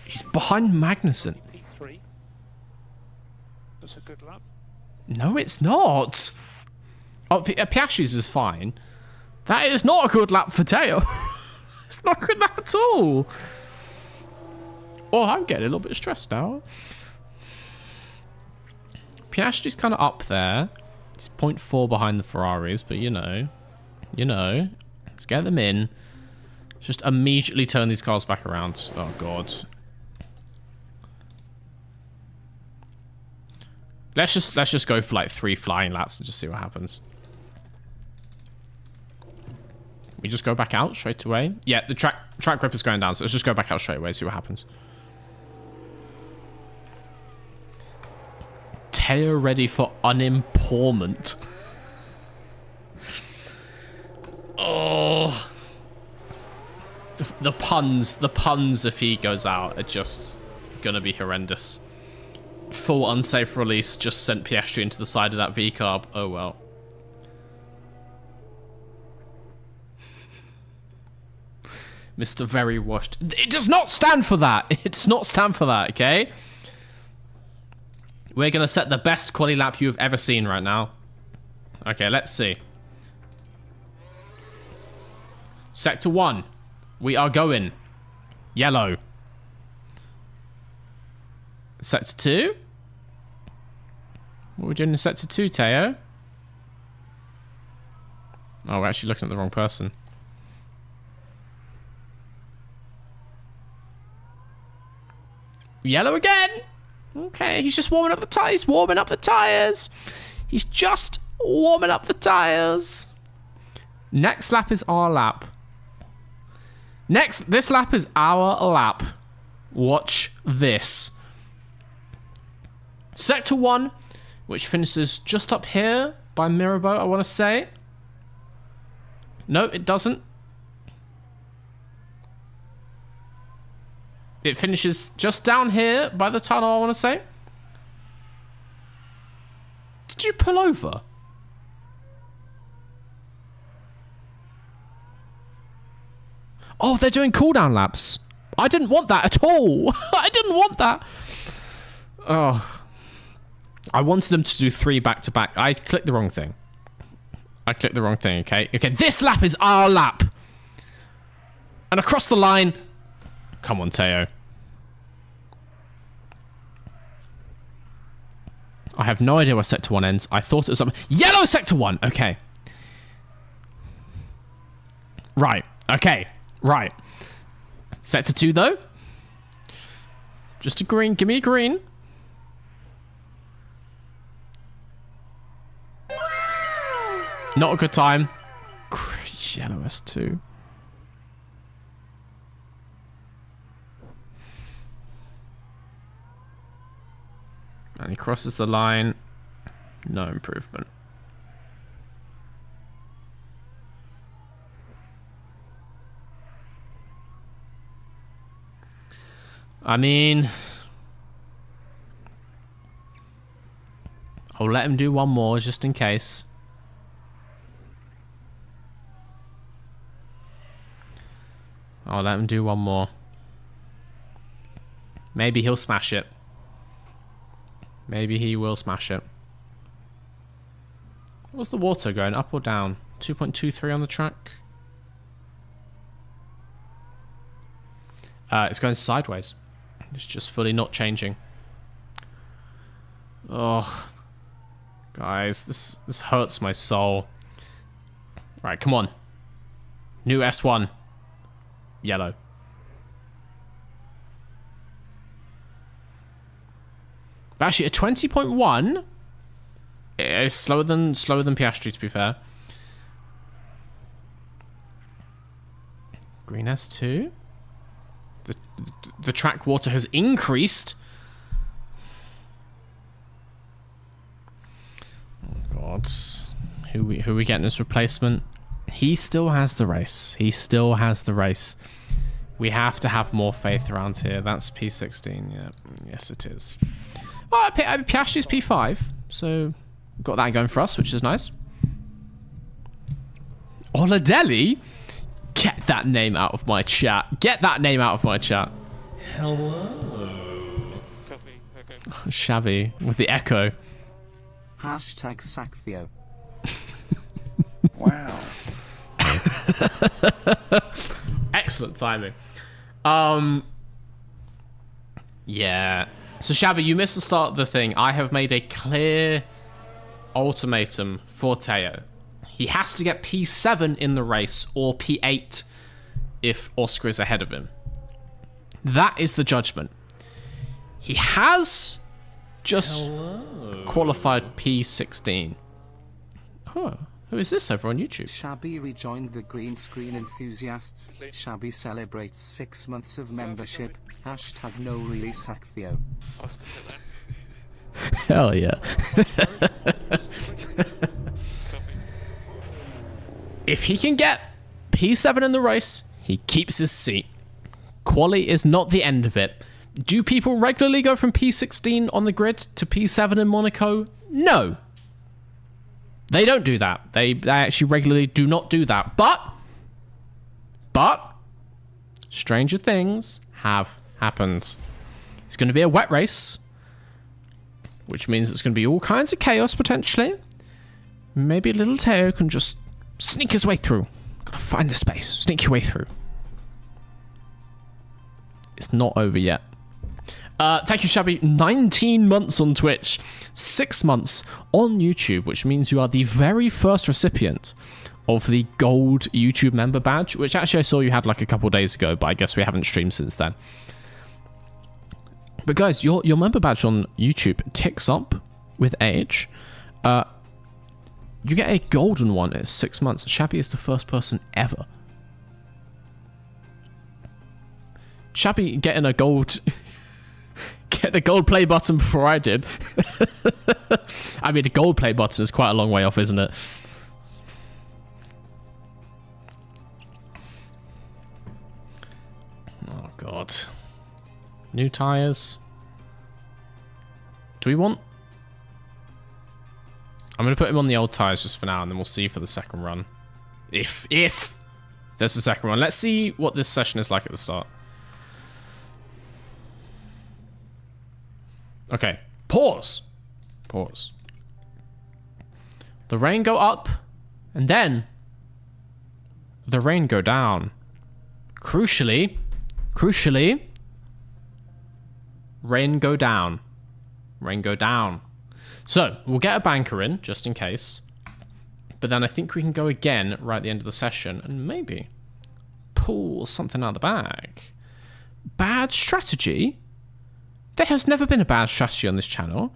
He's behind Magnussen. P3. That's a good lap. No, it's not. Oh, Piastri's is fine. That is not a good lap for Teo. It's not a good lap at all. Oh, I'm getting a little bit stressed now. Piastri's kind of up there. He's 0.4 behind the Ferraris, but you know, let's get them in. Just immediately turn these cars back around. Oh, God. Let's just go for like 3 flying laps and just see what happens. We just go back out straight away. Yeah, the track grip is going down, so let's just go back out straight away, see what happens. Teo ready for unimpairment. Oh. The puns if he goes out are just gonna be horrendous. Full unsafe release just sent Piastri into the side of that V-carb. Oh well. Mr. Very Washed. It does not stand for that. It does not stand for that, okay? We're gonna set the best quali lap you've ever seen right now. Okay, let's see. Sector 1. We are going. Yellow. Sector 2. What are we doing in Sector 2, Teo? Oh, we're actually looking at the wrong person. Yellow again. Okay, he's just warming up the tires. Warming up the tires. He's just warming up the tires. Next lap is our lap. This lap is our lap. Watch this. Sector 1, which finishes just up here by Mirabeau, I want to say. No, it doesn't. It finishes just down here by the tunnel, I want to say. Did you pull over? Oh, they're doing cooldown laps. I didn't want that at all. I didn't want that. Oh. I wanted them to do 3 back-to-back. I clicked the wrong thing. Okay, this lap is our lap. And across the line... Come on, Teo. I have no idea where Sector 1 ends. I thought it was something... Yellow Sector 1! Okay. Right. Okay. Right. Sector 2, though. Just a green. Give me a green. Not a good time. Yellow S2. And he crosses the line. No improvement. I mean, I'll let him do one more just in case. I'll let him do one more. Maybe he'll smash it. Maybe he will smash it. What's the water going, up or down? 2.23 on the track. It's going sideways. It's just fully not changing. Oh, guys, this hurts my soul. Right, come on. New S1. Yellow. But actually, a 20.1 is slower than Piastri, to be fair. Green S2. The track water has increased. Oh God, who we getting as replacement? He still has the race. He still has the race. We have to have more faith around here. That's P16. Yeah, yes it is. Well, Piastri's P5, so got that going for us, which is nice. Oladelli? Get that name out of my chat. Get that name out of my chat. Hello. Shabby with the echo. Hashtag Sacktheo. Wow. Excellent timing. Yeah. So Shabby, you missed the start of the thing. I have made a clear ultimatum for Teo. He has to get P7 in the race or P8 if Oscar is ahead of him. That is the judgment. He has just qualified P16. Oh, who is this over on YouTube? Shabby rejoined the green screen enthusiasts. Shabby celebrates 6 months of membership. Hashtag no really Sacktheo. Hell yeah. If he can get P7 in the race, he keeps his seat. Quali is not the end of it. Do people regularly go from P16 on the grid to P7 in Monaco? No. They don't do that. They actually regularly do not do that. But stranger things have happened. It's going to be a wet race, which means it's going to be all kinds of chaos potentially. Maybe little Teo can just sneak his way through. Gotta find the space. Sneak your way through. It's not over yet. Thank you, Shabby. 19 months on Twitch. 6 months on YouTube, which means you are the very first recipient of the gold YouTube member badge, which actually I saw you had like a couple days ago, but I guess we haven't streamed since then. But guys, your member badge on YouTube ticks up with age. You get a golden one at 6 months. Shabby is the first person ever. Shabby getting a gold... Get the gold play button before I did. I mean, the gold play button is quite a long way off, isn't it? Oh, God. New tyres. Do we want... I'm going to put him on the old tyres just for now, and then we'll see for the second run. If there's a second run. Let's see what this session is like at the start. Okay, pause. Pause. The rain go up, and then the rain go down. Crucially, rain go down. Rain go down. So, we'll get a banker in, just in case. But then I think we can go again right at the end of the session, and maybe pull something out of the bag. Bad strategy? There has never been a bad strategy on this channel.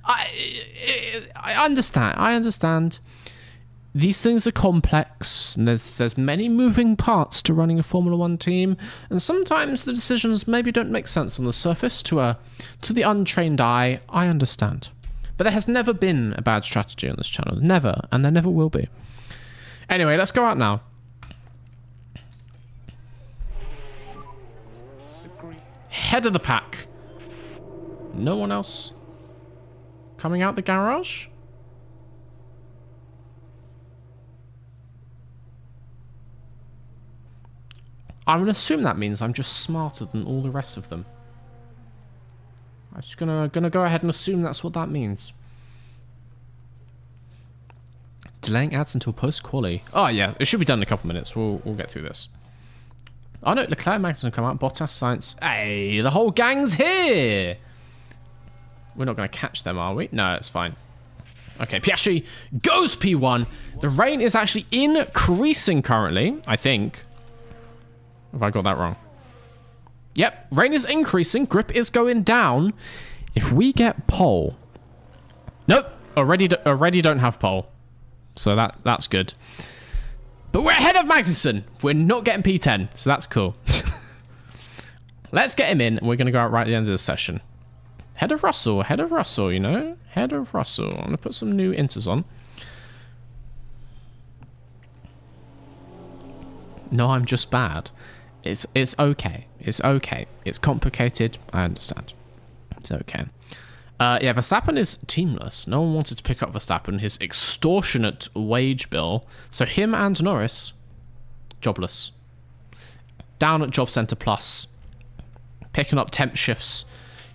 I understand. These things are complex, and there's many moving parts to running a Formula 1 team, and sometimes the decisions maybe don't make sense on the surface to the untrained eye. I understand. But there has never been a bad strategy on this channel. Never, and there never will be. Anyway, let's go out now. Head of the pack. No one else coming out the garage? I'm gonna assume that means I'm just smarter than all the rest of them. I'm just gonna go ahead and assume that's what that means. Delaying ads until post-quali. Oh yeah, it should be done in a couple minutes. We'll get through this. Oh no, Leclerc, Magnussen come out. Bottas, Sainz. Hey, the whole gang's here. We're not gonna catch them, are we? No, it's fine. Okay, Piastri goes P1. The rain is actually increasing currently, I think. Have I got that wrong? Yep, rain is increasing. Grip is going down. If we get pole... Nope, already don't have pole. So that's good. But we're ahead of Magnussen. We're not getting P10, so that's cool. Let's get him in, and we're going to go out right at the end of the session. Head of Russell, you know? Head of Russell. I'm going to put some new inters on. No, I'm just bad. It's okay. It's okay. It's complicated. I understand. It's okay. Yeah, Verstappen is teamless. No one wanted to pick up Verstappen. His extortionate wage bill. So him and Norris, jobless. Down at Job Centre Plus. Picking up temp shifts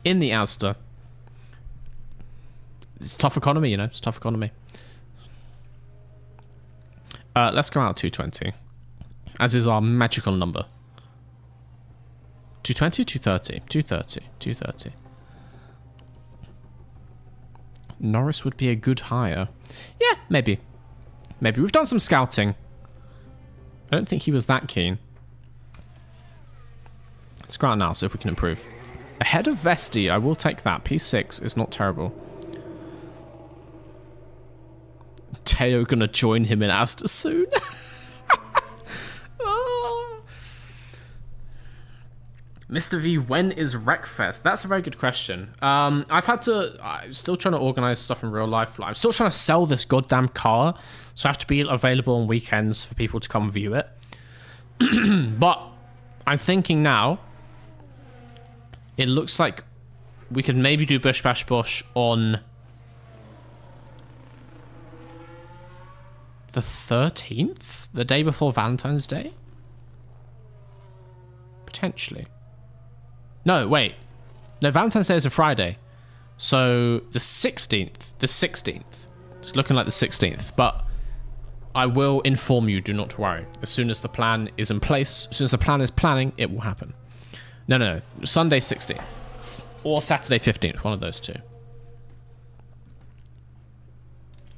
in the Asda. It's tough economy, you know. It's tough economy. Let's go out 220. As is our magical number. 220, 230, 230, 230. Norris would be a good hire. Yeah, maybe. Maybe. We've done some scouting. I don't think he was that keen. Let's go out now, see if we can improve. Ahead of Vesti, I will take that. P6 is not terrible. Teo gonna join him in Asda soon. Mr. V, when is Wreckfest? That's a very good question. I'm still trying to organize stuff in real life. I'm still trying to sell this goddamn car, so I have to be available on weekends for people to come view it. But I'm thinking now, it looks like we could maybe do Bush Bash Bosh on the 13th? The day before Valentine's Day? Potentially. No, wait. No, Valentine's Day is a Friday. So, the 16th. The 16th. It's looking like the 16th. But I will inform you, do not worry. As soon as the plan is in place, as soon as the plan is planning, it will happen. No. Sunday 16th. Or Saturday 15th. One of those two.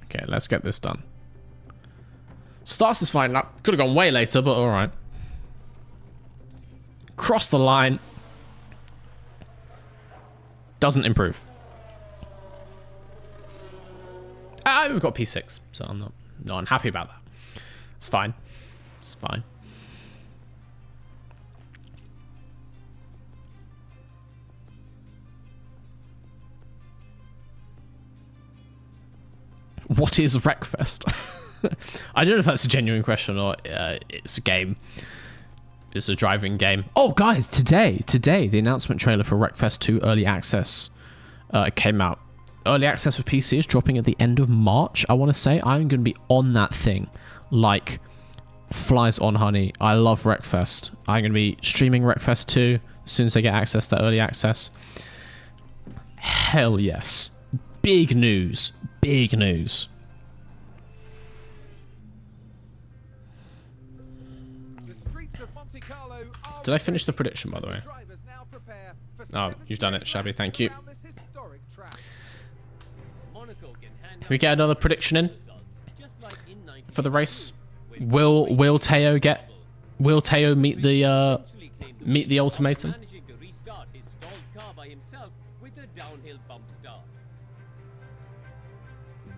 Okay, let's get this done. Starts is fine. That could have gone way later, but alright. Cross the line. Doesn't improve. We've got P6, so I'm not unhappy about that. It's fine. It's fine. What is Wreckfest? I don't know if that's a genuine question or it's a game. It's a driving game. Oh, guys, today, the announcement trailer for Wreckfest 2 Early Access came out. Early Access with PC is dropping at the end of March, I want to say. I'm going to be on that thing like flies on honey. I love Wreckfest. I'm going to be streaming Wreckfest 2 as soon as I get access to Early Access. Hell yes. Big news. Big news. Did I finish the prediction, by the way? Oh, you've done it, Shabby. Thank you. Can we get another prediction in for the race? Will Teo meet the ultimatum?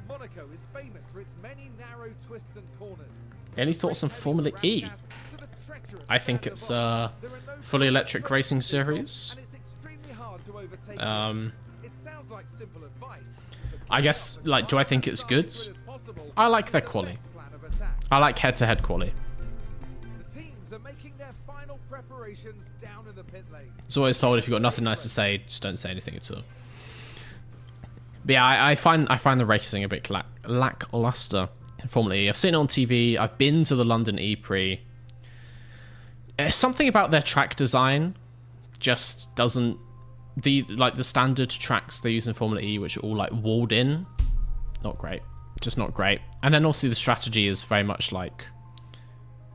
Monaco is famous for its many narrow twists and corners. Any thoughts on Formula E? I think it's a fully electric racing series. I guess, like, do I think it's good? I like their quali. I like head-to-head quali. teams are making their final preparations down in the pit lane. It's always told if you've got nothing nice to say, just don't say anything at all. But yeah, I find the racing a bit lackluster in Formula E. I've seen it on TV. I've been to the London E-Prix. Something about their track design just doesn't... The standard tracks they use in Formula E, which are all like walled in, not great. Just not great. And then also the strategy is very much like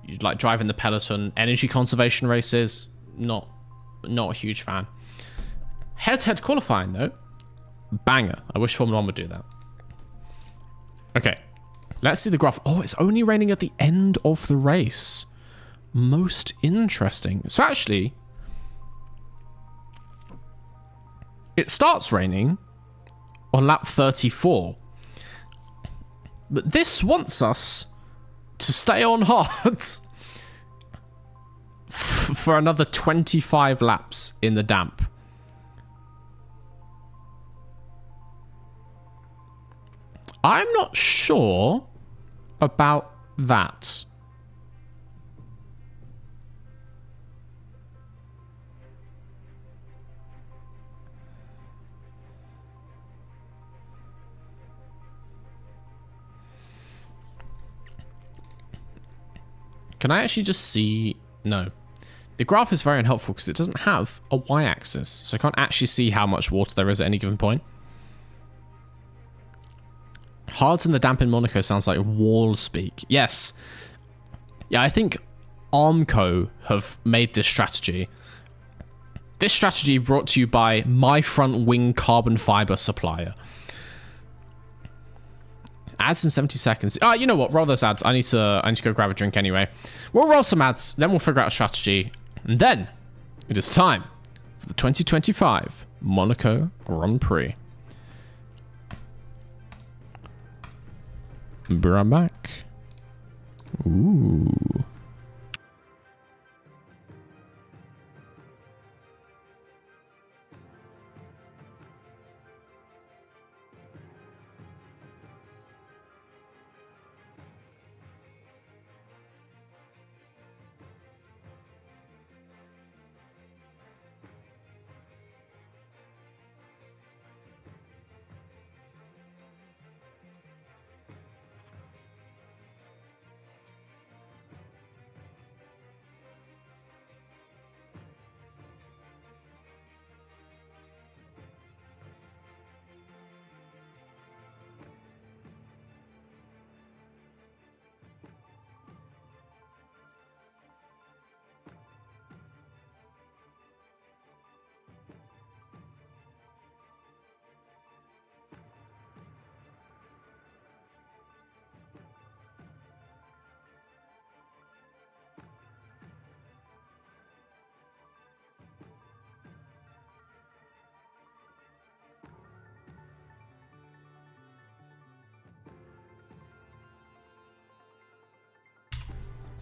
you like driving the peloton, energy conservation races. Not a huge fan. Head-to-head qualifying though, banger. I wish Formula 1 would do that. Okay, let's see the graph. Oh, it's only raining at the end of the race. Most interesting. So actually, it starts raining on lap 34. But this wants us to stay on hard for another 25 laps in the damp. I'm not sure about that. Can I actually just see... No. The graph is very unhelpful because it doesn't have a y-axis, so I can't actually see how much water there is at any given point. Hards in the damp in Monaco sounds like wall speak. Yes. Yeah, I think Armco have made this strategy. This strategy brought to you by My Front Wing carbon fiber supplier. Ads in 70 seconds. You know what? Roll those ads. I need to go grab a drink anyway. We'll roll some ads, then we'll figure out a strategy. And then it is time for the 2025 Monaco Grand Prix. Be right back. Ooh.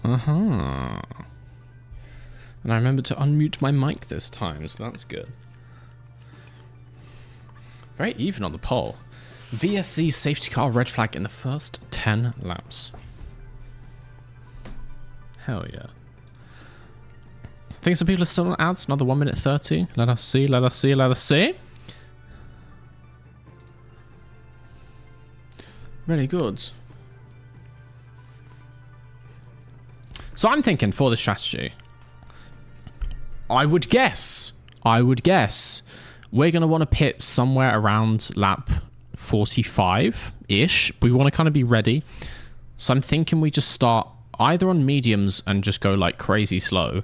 Uh-huh. And I remember to unmute my mic this time, so that's good. Very even on the pole. VSC safety car red flag in the first 10 laps. Hell yeah. I think some people are still on ads. Another 1 minute 30. Let us see, let us see, let us see. Really good. So I'm thinking for the strategy, I would guess we're going to want to pit somewhere around lap 45-ish. We want to kind of be ready. So I'm thinking we just start either on mediums and just go like crazy slow.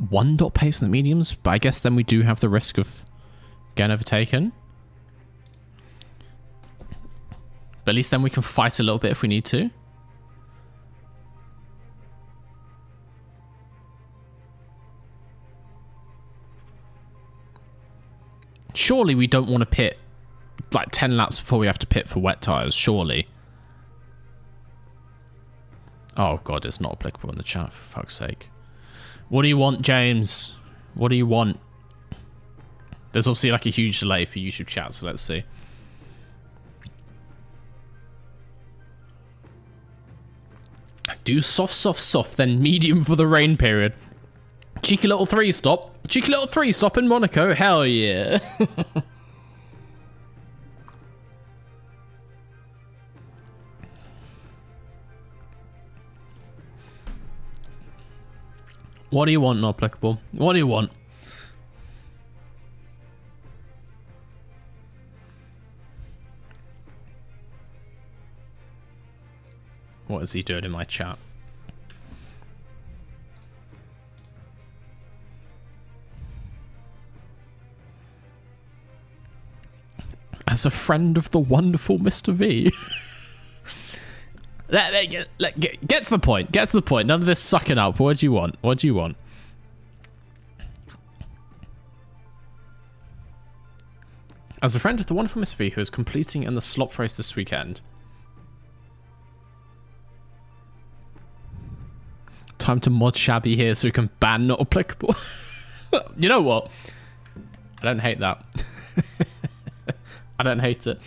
One dot pace in the mediums, but I guess then we do have the risk of getting overtaken. But at least then we can fight a little bit if we need to. Surely we don't want to pit like 10 laps before we have to pit for wet tires, surely. Oh god, it's not applicable in the chat, for fuck's sake. What do you want, James? What do you want? There's obviously like a huge delay for YouTube chat, so let's see. Do soft, soft, soft, then medium for the rain period. Cheeky little 3-stop. Cheeky little 3-stop in Monaco. Hell yeah. What do you want, not applicable? What do you want? What is he doing in my chat? As a friend of the wonderful Mr. V. Get to the point. Get to the point. None of this sucking up. What do you want? What do you want? As a friend of the wonderful Mr. V, who is completing in the slop race this weekend. Time to mod Shabby here so we can ban not applicable. You know what? I don't hate that. I don't hate it.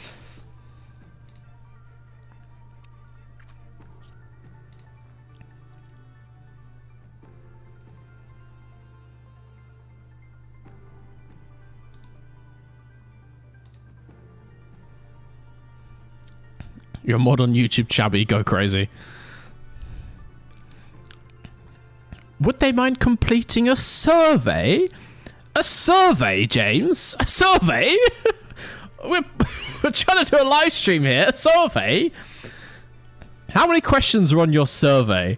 You're a mod on YouTube, Shabby. Go crazy. Would they mind completing a survey? A survey, James? A survey? We're trying to do a live stream here. A survey? How many questions are on your survey?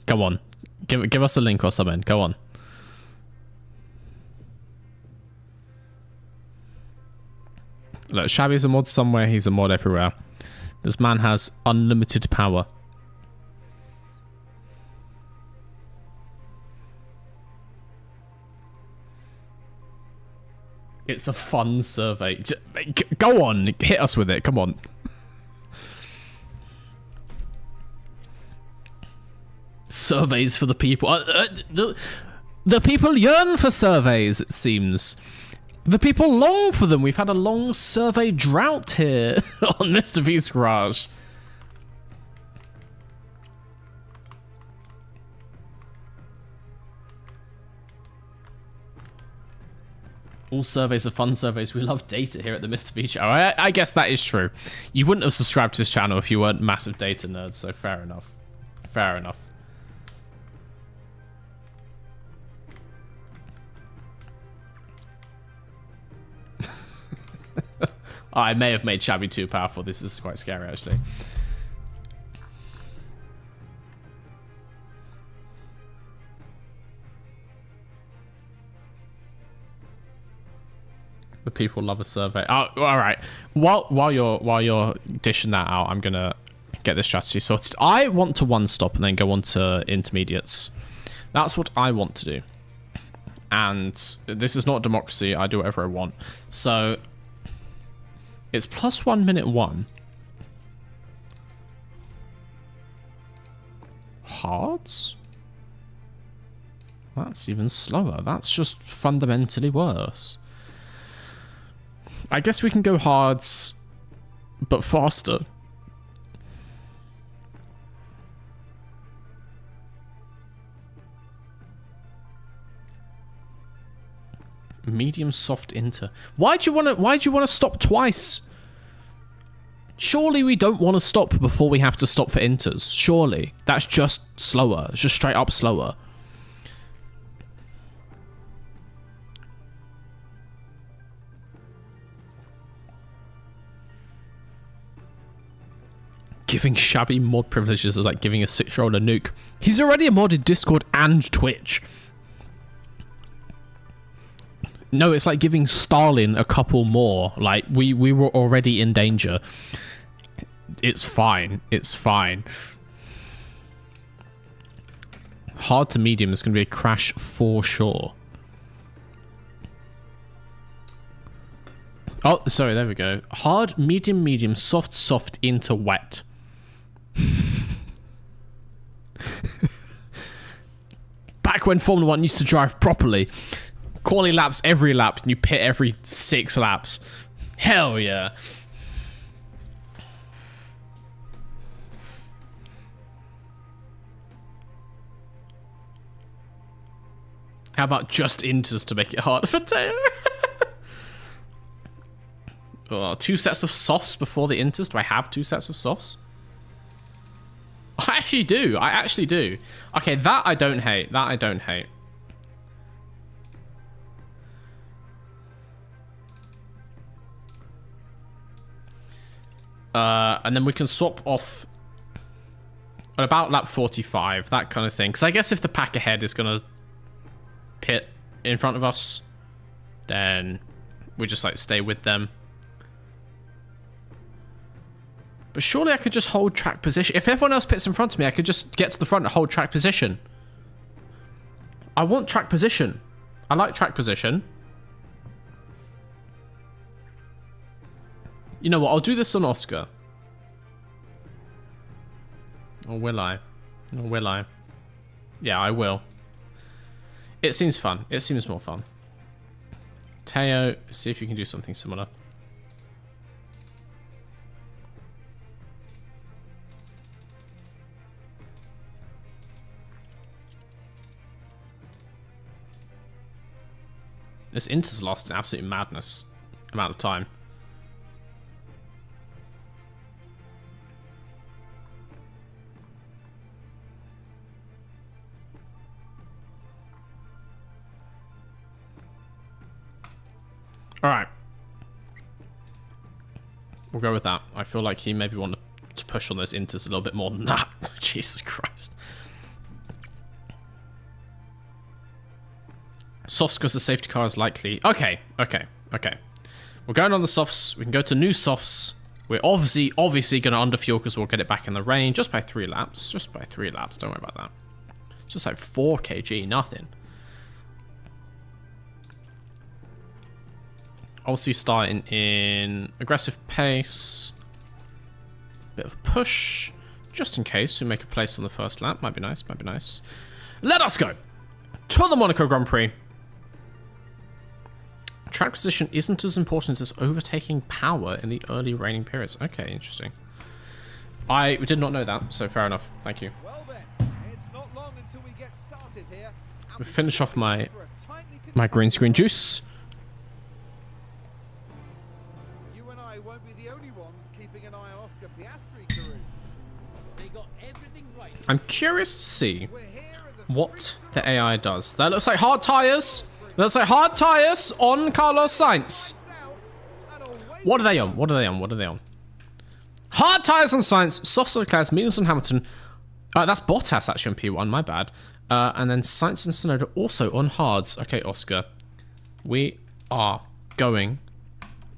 Go on. Give us a link or something. Go on. Look, Shabby's a mod somewhere. He's a mod everywhere. This man has unlimited power. It's a fun survey. Go on. Hit us with it. Come on. Surveys for the people. The people yearn for surveys, it seems. The people long for them. We've had a long survey drought here on Mr. V's Garage. All surveys are fun surveys. We love data here at the Mr. V show. I guess that is true. You wouldn't have subscribed to this channel if you weren't massive data nerds, so fair enough. Fair enough. I may have made Shabby too powerful. This is quite scary, actually. The people love a survey. Oh, all right. While you're dishing that out, I'm gonna get this strategy sorted. I want to one stop and then go on to intermediates. That's what I want to do. And this is not democracy. I do whatever I want. So it's +1 minute 1. Hards? That's even slower. That's just fundamentally worse. I guess we can go hards, but faster. Medium soft inter. Why'd you want to stop twice? Surely we don't want to stop before we have to stop for inters. Surely. That's just slower. It's just straight up slower. Giving Shabby mod privileges is like giving a 6-year-old a nuke. He's already a mod in Discord and Twitch. No, it's like giving Stalin a couple more. Like, we were already in danger. It's fine. It's fine. Hard to medium is going to be a crash for sure. Oh, sorry, there we go. Hard, medium, medium, soft, soft into wet. Back when Formula 1 used to drive properly. Quality laps every lap, and you pit every 6 laps. Hell yeah. How about just inters to make it harder for Teo? Oh, 2 sets of softs before the inters? Do I have 2 sets of softs? I actually do. I actually do. Okay, that I don't hate. That I don't hate. And then we can swap off at about lap 45, that kind of thing. Because I guess if the pack ahead is going to pit in front of us, then we just like stay with them. But surely I could just hold track position. If everyone else pits in front of me, I could just get to the front and hold track position. I want track position. I like track position. You know what? I'll do this on Oscar. Or will I? Or will I? Yeah, I will. It seems fun. It seems more fun. Teo, see if you can do something similar. This inter's lost an absolute madness amount of time. All right. We'll go with that. I feel like he maybe wanted to push on those inters a little bit more than that. Jesus Christ. Softs because the safety car is likely. Okay. We're going on the softs. We can go to new softs. We're obviously going to underfuel because we'll get it back in the rain just by 3 laps. Just by 3 laps. Don't worry about that. Just like 4 kg, nothing. Also starting in aggressive pace. Bit of a push. Just in case we make a place on the first lap. Might be nice, might be nice. Let us go to the Monaco Grand Prix. Track position isn't as important as overtaking power in the early raining periods. Okay, interesting. I did not know that, so fair enough. Thank you. Well then, it's not long until we get started here. We'll finish off my green screen juice. You and I won't be the only ones keeping an eye on Oscar Piastri, Karoo. They got everything right. I'm curious to see what the AI does. That looks like hard tires. Looks like hard tires on Carlos Sainz. What are they on? What are they on? What are they on? Hard tires on Sainz, softs on Leclerc, mediums on Hamilton. That's Bottas actually on P1, my bad. And then Sainz and Tsunoda also on hards. Okay, Oscar. We are going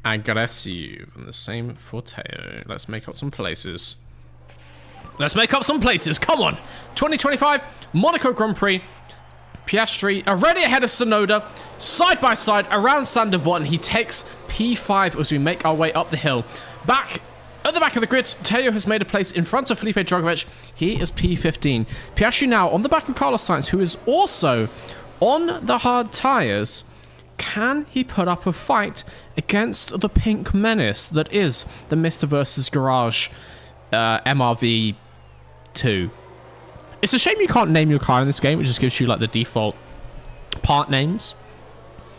aggressive. And the same for Teo. Let's make up some places. Let's make up some places. Come on. 2025 Monaco Grand Prix. Piastri already ahead of Tsunoda. Side by side around Sander Vaughn. He takes P5 as we make our way up the hill. Back at the back of the grid, Teo has made a place in front of Felipe Drugovich. He is P15. Piastri now on the back of Carlos Sainz, who is also on the hard tyres. Can he put up a fight against the pink menace that is the Mr. vs. Garage MRV 2? It's a shame you can't name your car in this game. It just gives you like the default part names.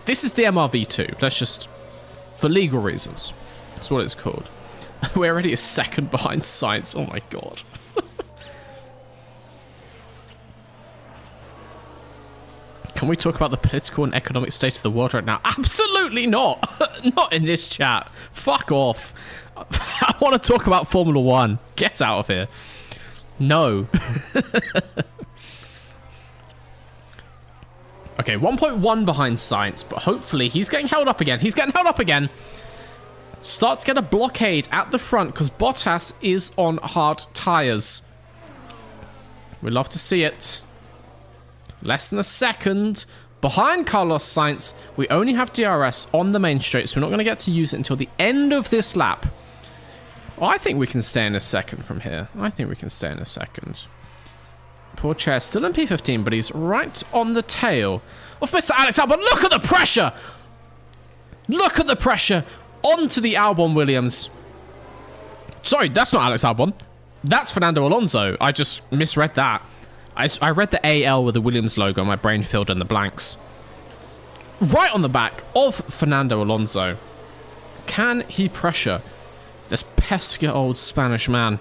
This is the MRV2. Let's just, for legal reasons, that's what it's called. We're already a second behind Sainz. Oh my god. Can we talk about the political and economic state of the world right now? Absolutely not. Not in this chat. Fuck off. I want to talk about Formula 1. Get out of here. No. Okay, 1.1 behind Sainz, but hopefully he's getting held up again. He's getting held up again. Starts to get a blockade at the front because Bottas is on hard tyres. We love to see it. Less than a second Behind Carlos Sainz, we only have DRS on the main straight, so we're not going to get to use it until the end of this lap. I think we can stay in a second from here. I think we can stay in a second. Poor Chair, still in P15, but he's right on the tail of Mr. Alex Albon. Look at the pressure! Look at the pressure onto the Albon Williams. Sorry, that's not Alex Albon. That's Fernando Alonso. I just misread that. I read the AL with the Williams logo. My brain filled in the blanks. Right on the back of Fernando Alonso. Can he pressure this pesky old Spanish man?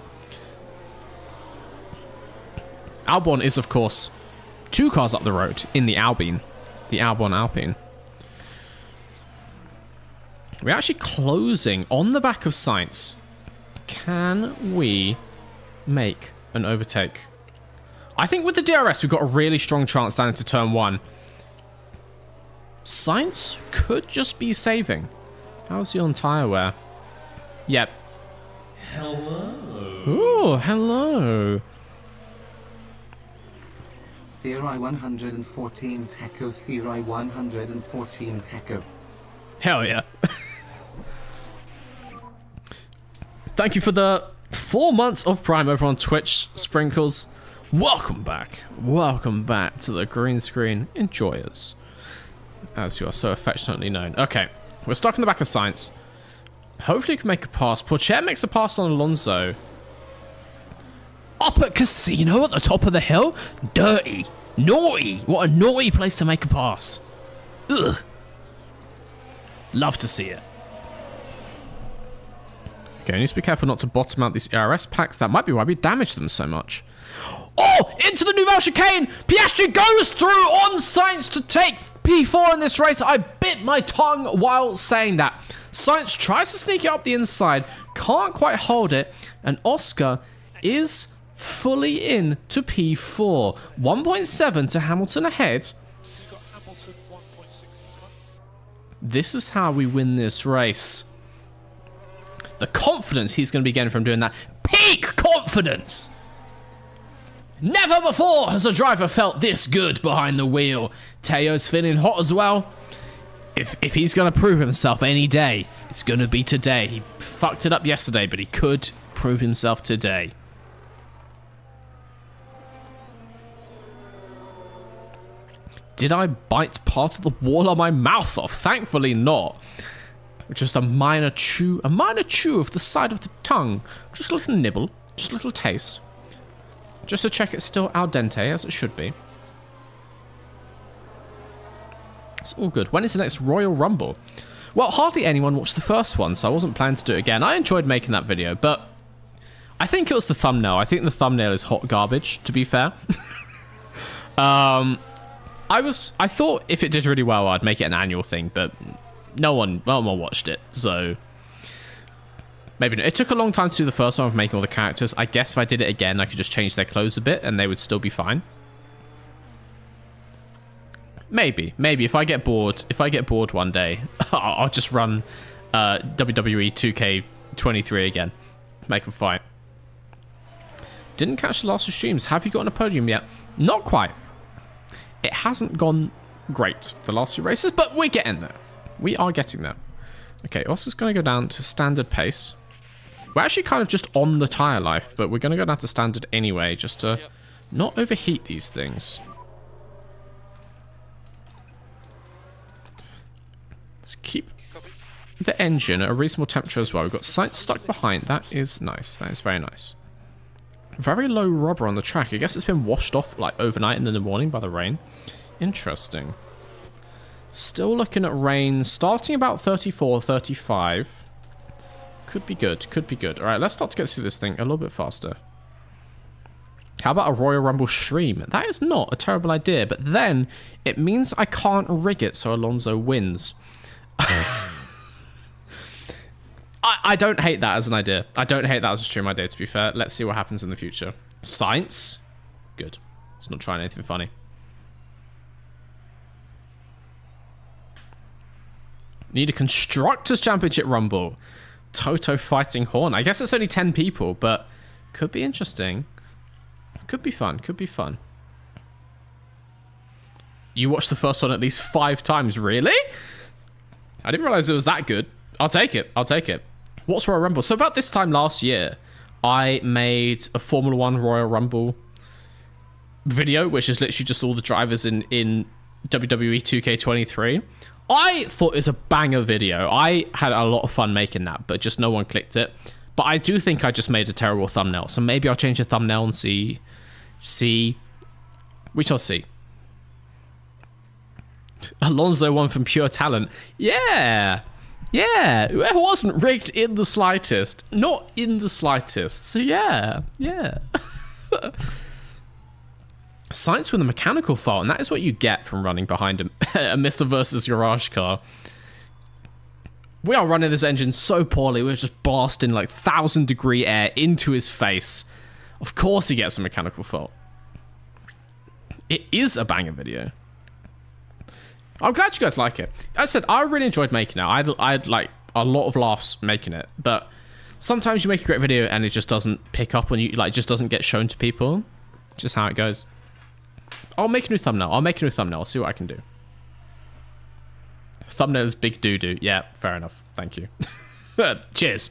Albon is, of course, 2 cars up the road in the Albine. The Albon Alpine. We're actually closing on the back of Sainz. Can we make an overtake? I think with the DRS, we've got a really strong chance down into turn 1. Sainz could just be saving. How's he on tyre wear? Yep. Hello. Ooh, hello. Theory 114th Echo, Theory 114th Echo. Hell yeah. Thank you for the 4 months of Prime over on Twitch, Sprinkles. Welcome back. Welcome back to the green screen enjoyers, as you are so affectionately known. Okay, we're stuck in the back of Sainz. Hopefully we can make a pass. Pourchaire makes a pass on Alonso. Up at Casino at the top of the hill? Dirty. Naughty. What a naughty place to make a pass. Ugh. Love to see it. Okay, I need to be careful not to bottom out these ERS packs. That might be why we damage them so much. Oh, into the Nouvelle chicane. Piastri goes through on Sainz to take P4 in this race. I bit my tongue while saying that. Sainz tries to sneak it up the inside, can't quite hold it, and Oscar is fully in to P4. 1.7 to Hamilton ahead. You got Hamilton 1.6. This is how we win this race. The confidence he's going to be getting from doing that. Peak confidence! Never before has a driver felt this good behind the wheel. Teo's feeling hot as well. If he's going to prove himself any day, it's going to be today. He fucked it up yesterday, but he could prove himself today. Did I bite part of the wall on my mouth off? Thankfully not. Just a minor chew of the side of the tongue. Just a little nibble, just a little taste. Just to check it's still al dente, as it should be. It's all good. When is the next Royal Rumble? Well, hardly anyone watched the first one, so I wasn't planning to do it again. I enjoyed making that video, but I think it was the thumbnail. I think the thumbnail is hot garbage, to be fair. I thought if it did really well, I'd make it an annual thing, but no one watched it, so maybe not. It took a long time to do the first one of making all the characters. I guess if I did it again, I could just change their clothes a bit and they would still be fine. Maybe if I get bored one day, I'll just run WWE 2K23 again. Make them fight. Didn't catch the last of streams. Have you gotten a podium yet? Not quite. It hasn't gone great the last few races, but we're getting there. We are getting there. Okay, Oscar's going to go down to standard pace. We're actually kind of just on the tyre life, but we're going to go down to standard anyway, just to not overheat these things. Let's keep the engine at a reasonable temperature as well. We've got Sainz stuck behind. That is nice. That is very nice. Very low rubber on the track. I guess it's been washed off like overnight and in the morning by the rain. Interesting. Still looking at rain, starting about 34, 35. Could be good, could be good. All right, let's start to get through this thing a little bit faster. How about a Royal Rumble stream? That is not a terrible idea, but then it means I can't rig it so Alonso wins. I don't hate that as an idea. I don't hate that as a stream idea, to be fair. Let's see what happens in the future. Science? Good. It's not trying anything funny. Need a Constructors' Championship Rumble. Toto fighting Horn. I guess it's only 10 people, but could be interesting. Could be fun. Could be fun. You watched the first one at least 5 times. Really? I didn't realize it was that good. I'll take it. I'll take it. What's Royal Rumble? So about this time last year, I made a Formula 1 Royal Rumble video, which is literally just all the drivers in WWE 2K23. I thought it was a banger video. I had a lot of fun making that, but just no one clicked it. But I do think I just made a terrible thumbnail, so maybe I'll change the thumbnail and see. We shall see. Alonso won from pure talent. Yeah. Yeah. It wasn't rigged in the slightest. Not in the slightest. So yeah. Yeah. Science with a mechanical fault, and that is what you get from running behind a Mr. versus Garage car. We are running this engine so poorly, we're just blasting like 1,000-degree air into his face. Of course he gets a mechanical fault. It is a banger video. I'm glad you guys like it. As I said, I really enjoyed making it. I had like a lot of laughs making it, but sometimes you make a great video and it just doesn't pick up when you like, just doesn't get shown to people. Just how it goes. I'll make a new thumbnail. I'll see what I can do. Thumbnail is big doo-doo. Yeah, fair enough. Thank you. Cheers.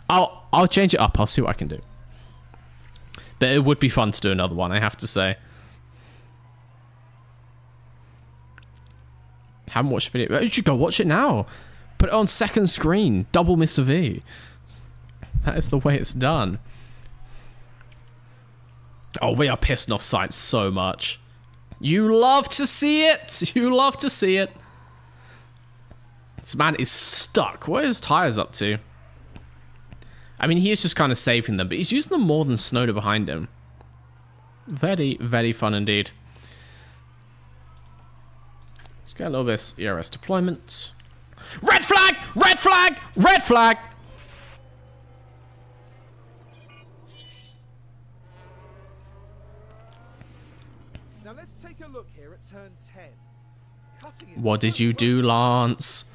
I'll change it up. I'll see what I can do. But it would be fun to do another one, I have to say. Haven't watched the video. You should go watch it now. Put it on second screen. Double Mr. V. That is the way it's done. Oh, we are pissing off Science so much. You love to see it. You love to see it. This man is stuck. What are his tires up to? I mean, he is just kind of saving them, but he's using them more than Snowder behind him. Very, very fun indeed. Let's get a little bit of ERS deployment. Red flag! Red flag! Red flag! Now let's take a look here at turn 10. What did you do, Lance?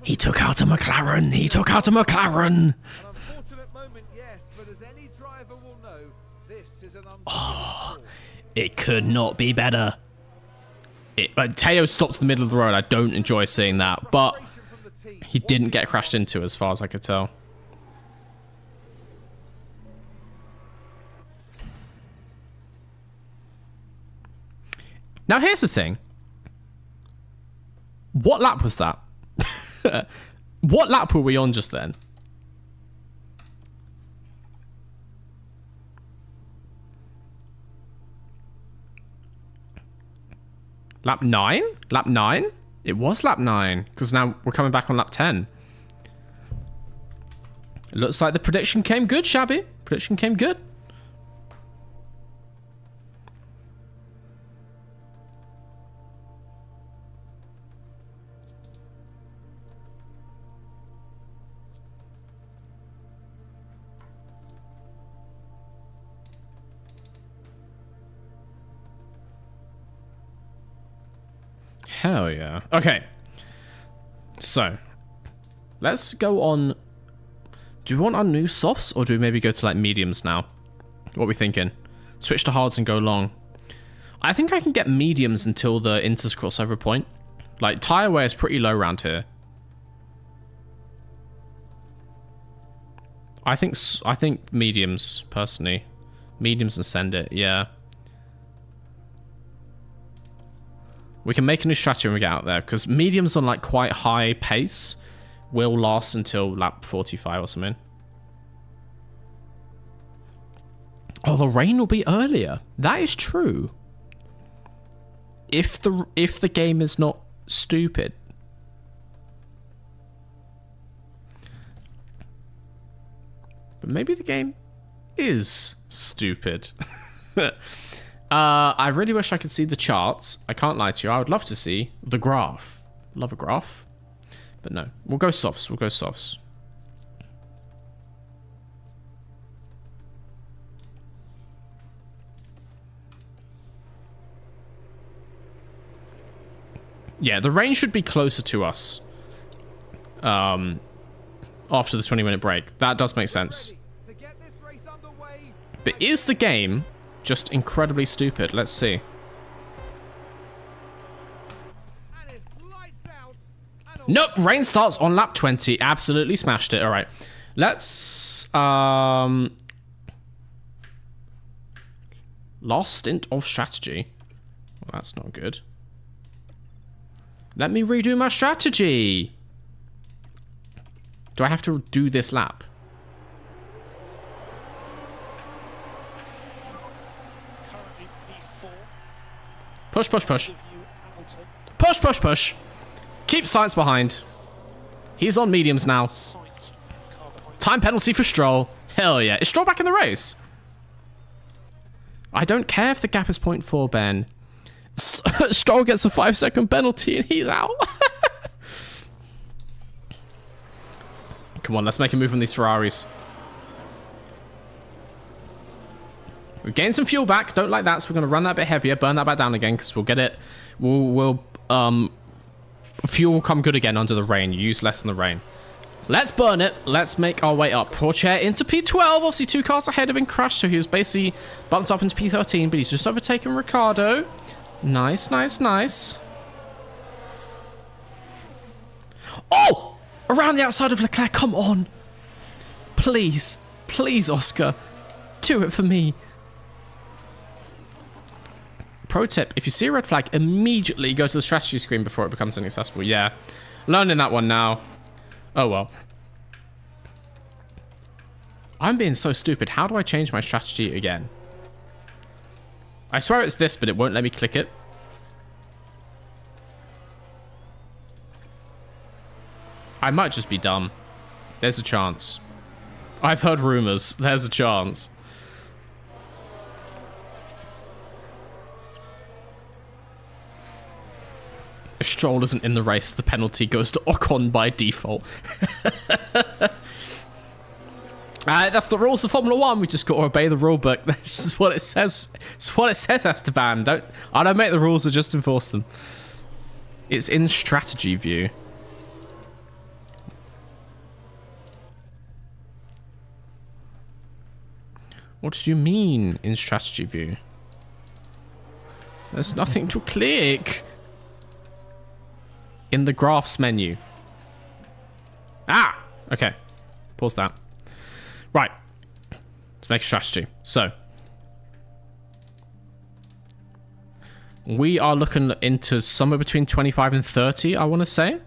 He took out a McLaren. He took out a McLaren. An unfortunate moment, yes, but as any driver will know, this is an It could not be better. Teo stopped in the middle of the road. I don't enjoy seeing that, but he didn't get crashed into as far as I could tell. Now here's the thing. What lap was that? What lap were we on just then? Lap 9? Lap 9? It was lap 9, because now we're coming back on lap 10. It looks like the prediction came good, Shabby. Prediction came good. Hell yeah. Okay. So, let's go on. Do we want our new softs, or do we maybe go to like mediums now? What are we thinking? Switch to hards and go long. I think I can get mediums until the Inters crossover point. Like, tire wear is pretty low around here. I think mediums, personally. Mediums and send it, yeah. We can make a new strategy when we get out there, because mediums on like quite high pace will last until lap 45 or something. Oh, the rain will be earlier. That is true. If the game is not stupid. But maybe the game is stupid. I really wish I could see the charts. I can't lie to you. I would love to see the graph. Love a graph. But no. We'll go softs. We'll go softs. Yeah, the rain should be closer to us. After the 20-minute break. That does make sense. But is the game just incredibly stupid? Let's see. Nope, rain starts on lap 20. Absolutely smashed it. All right. Let's... Last stint of strategy. Well, that's not good. Let me redo my strategy. Do I have to do this lap? Currently P4. Push, push, push. Give you Hamilton. Push, push, push. Keep Sainz behind. He's on mediums now. Sainz, car behind. Time penalty for Stroll. Hell yeah. Is Stroll back in the race? I don't care if the gap is 0.4, Ben. Stroll gets a 5-second penalty and he's out. Come on, let's make a move on these Ferraris. We've gained some fuel back. Don't like that, so we're going to run that bit heavier. Burn that back down again, because we'll get it. Fuel will come good again under the rain. You use less in the rain. Let's burn it. Let's make our way up. Poor Chair into P12. Obviously, 2 cars ahead have been crushed, so he was basically bumped up into P13, but he's just overtaken Ricardo. Nice, nice, nice. Oh! Around the outside of Leclerc. Come on. Please. Please, Oscar. Do it for me. Pro tip, if you see a red flag, immediately go to the strategy screen before it becomes inaccessible. Yeah. Learning that one now. Oh, well. I'm being so stupid. How do I change my strategy again? I swear it's this, but it won't let me click it. I might just be dumb. There's a chance. I've heard rumors. There's a chance. If Stroll isn't in the race, the penalty goes to Ocon by default. That's the rules of Formula 1. We just got to obey the rule book. That's just what it says. It's what it says, Esteban. I don't make the rules, I just enforce them. It's in strategy view. What do you mean in strategy view? There's nothing to click. In the graphs menu. Ah! Okay. Pause that. Right. Let's make a strategy. So. We are looking into somewhere between 25 and 30, I want to say.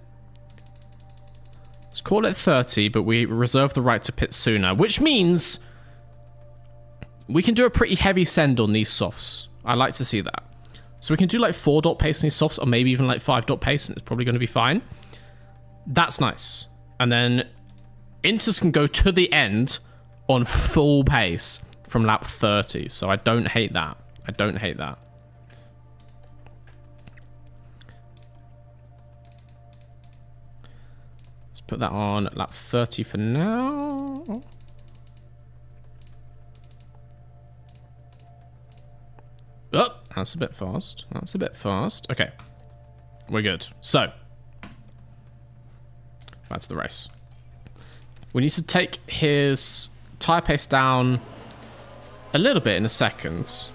Let's call it 30, but we reserve the right to pit sooner, which means we can do a pretty heavy send on these softs. I like to see that. So we can do like 4 dot pace on these softs, or maybe even like 5 dot pace, and it's probably going to be fine. That's nice. And then Inters can go to the end on full pace from lap 30. So I don't hate that. I don't hate that. Let's put that on lap 30 for now. Oh, that's a bit fast. That's a bit fast. Okay. We're good. So. Back to the race. We need to take his tyre pace down a little bit in a second.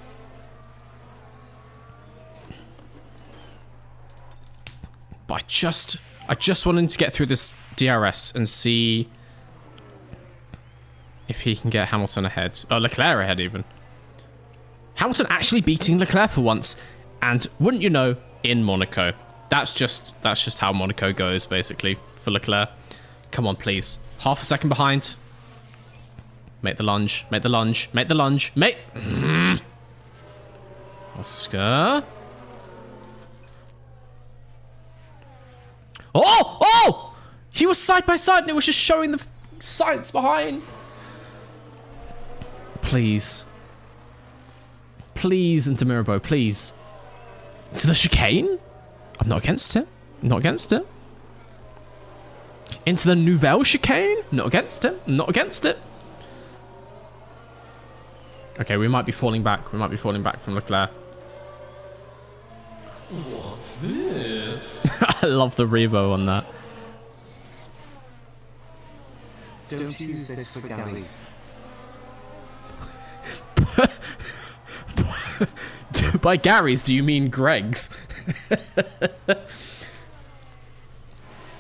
But I just wanted to get through this DRS and see if he can get Hamilton ahead. Oh, Leclerc ahead even. Hamilton actually beating Leclerc for once, and wouldn't you know, in Monaco. That's just how Monaco goes, basically, for Leclerc. Come on, please. Half a second behind. Make the lunge. Make the lunge. Make the lunge. Make... Oscar. Oh! Oh! He was side by side, and it was just showing the science behind. Please. Please into Mirabeau, please. To the chicane? I'm not against it. Not against it. Into the Nouvelle chicane? Not against it. Not against it. Okay, we might be falling back. We might be falling back from Leclerc. What's this? I love the Rebo on that. Don't use this for Gary's. By Gary's, do you mean Greg's?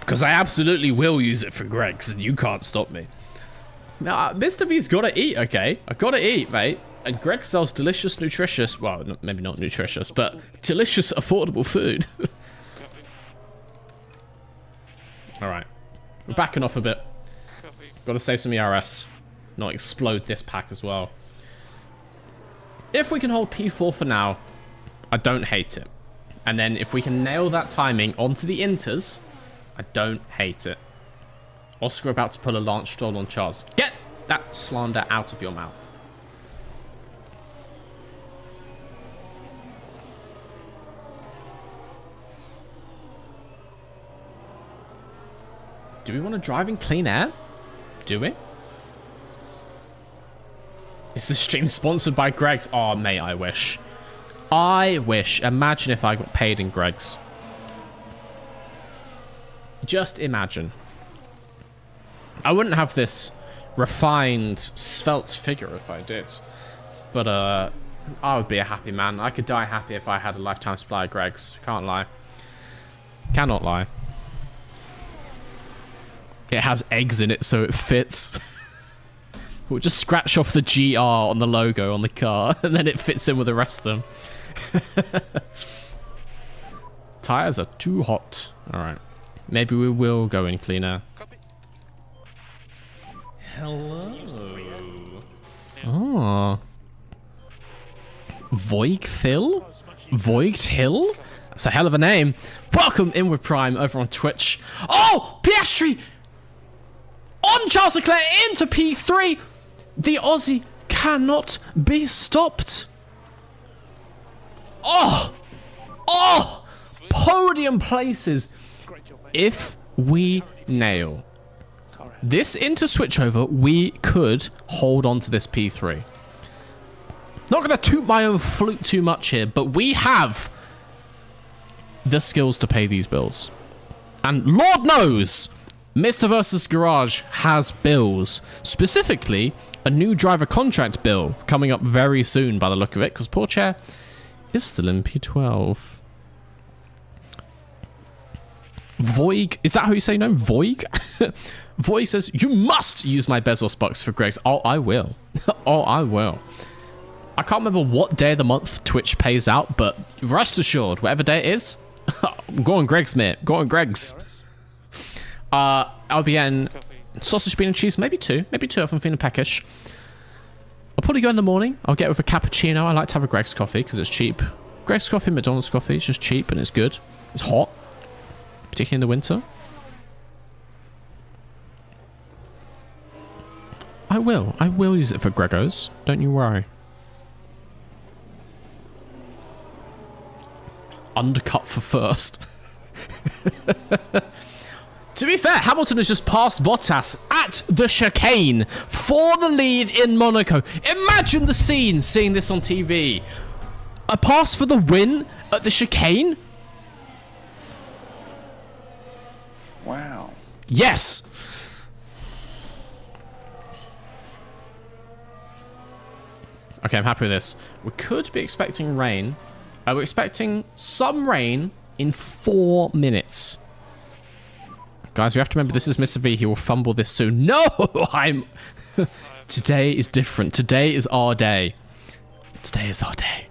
Because I absolutely will use it for Greg's, and you can't stop me. Mr. V's gotta eat, okay? I gotta eat, mate. And Greg sells delicious, nutritious, well, maybe not nutritious, but delicious, affordable food. Alright. We're backing off a bit. Gotta save some ERS. Not explode this pack as well. If we can hold P4 for now, I don't hate it. And then if we can nail that timing onto the inters, I don't hate it. Oscar about to pull a Lance Stroll on Charles. Get that slander out of your mouth. Do we want to drive in clean air? Do we? Is the stream sponsored by Greg's? Oh, mate, I wish. I wish. Imagine if I got paid in Greg's. Just imagine. I wouldn't have this refined, svelte figure if I did. But, I would be a happy man. I could die happy if I had a lifetime supply of Greg's. Can't lie. Cannot lie. It has eggs in it, so it fits. We'll just scratch off the GR on the logo on the car, and then it fits in with the rest of them. Tires are too hot. Alright. Maybe we will go in cleaner. Hello. Oh. Voigthill? Voigthill? That's a hell of a name. Welcome in with Prime over on Twitch. Oh! Piastri! On Charles Leclerc into P3! The Aussie cannot be stopped. Oh! Oh! Podium places. If we nail this into switchover, we could hold on to this P3. Not going to toot my own flute too much here, but we have the skills to pay these bills. And Lord knows, Mr. Versus Garage has bills. Specifically, a new driver contract bill coming up very soon by the look of it, because Porsche is still in P12. Voig, is that how you say no? Voig? Voig says, you must use my Bezos bucks for Greg's. Oh, I will. Oh, I will. I can't remember what day of the month Twitch pays out, but rest assured, whatever day it is, go on Greg's, mate. Go on Greg's. I'll be getting sausage, bean and cheese, maybe two if I'm feeling peckish. I'll probably go in the morning. I'll get with a cappuccino. I like to have a Greg's coffee because it's cheap. Greg's coffee, McDonald's coffee, it's just cheap and it's good. It's hot, particularly in the winter. I will use it for Gregos. Don't you worry. Undercut for first. To be fair, Hamilton has just passed Bottas at the chicane for the lead in Monaco. Imagine the scene seeing this on TV. A pass for the win at the chicane? Wow. Yes! Okay, I'm happy with this. We could be expecting rain. We're expecting some rain in 4 minutes. Guys, we have to remember this is Mr. V. He will fumble this soon. No! Today is different. Today is our day. Today is our day.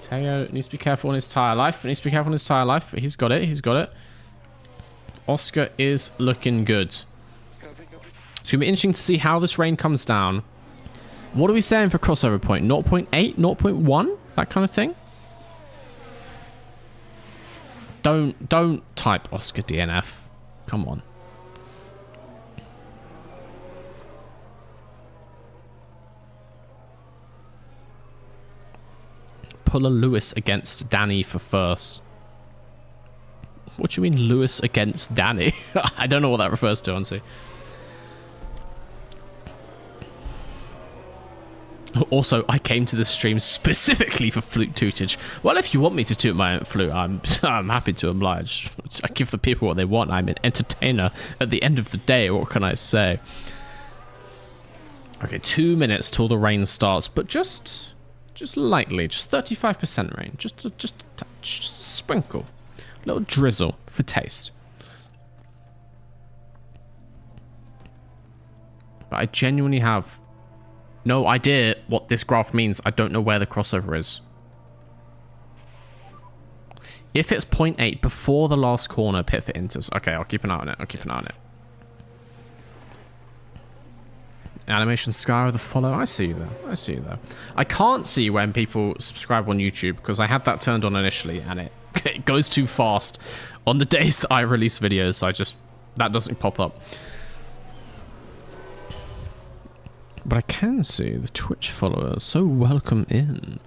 Teo needs to be careful on his tyre life. Needs to be careful on his tyre life, but he's got it. He's got it. Oscar is looking good. It's going to be interesting to see how this rain comes down. What are we saying for crossover point? 0.8? 0.1? That kind of thing? Don't type Oscar DNF. Come on. Pull a Lewis against Danny for first. What do you mean Lewis against Danny? I don't know what that refers to, honestly. Also, I came to this stream specifically for flute tootage. Well, if you want me to toot my own flute, I'm happy to oblige. I give the people what they want. I'm an entertainer at the end of the day. What can I say? Okay, 2 minutes till the rain starts, but just lightly, just 35% rain, just a touch, just a sprinkle. Little drizzle for taste. But I genuinely have no idea what this graph means. I don't know where the crossover is. If it's 0.8 before the last corner, pit for inters. Okay, I'll keep an eye on it. I'll keep an eye on it. Animation Sky with a follow. I see you there. I see you there. I can't see when people subscribe on YouTube because I had that turned on initially and it goes too fast on the days that I release videos. So that doesn't pop up. But I can see the Twitch followers. So welcome in.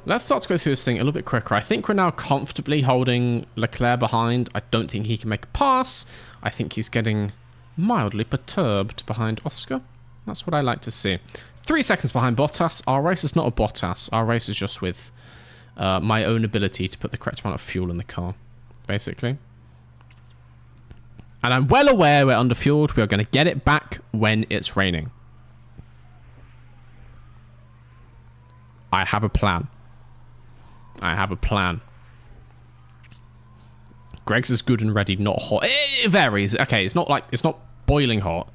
Let's start to go through this thing a little bit quicker. I think we're now comfortably holding Leclerc behind. I don't think he can make a pass. I think he's getting mildly perturbed behind Oscar. That's what I like to see. 3 seconds behind Bottas. Our race is not a Bottas. Our race is just with my own ability to put the correct amount of fuel in the car, basically. And I'm well aware we're underfueled. We are going to get it back when it's raining. I have a plan. I have a plan. Greg's is good and ready, not hot. It varies. Okay, it's not boiling hot.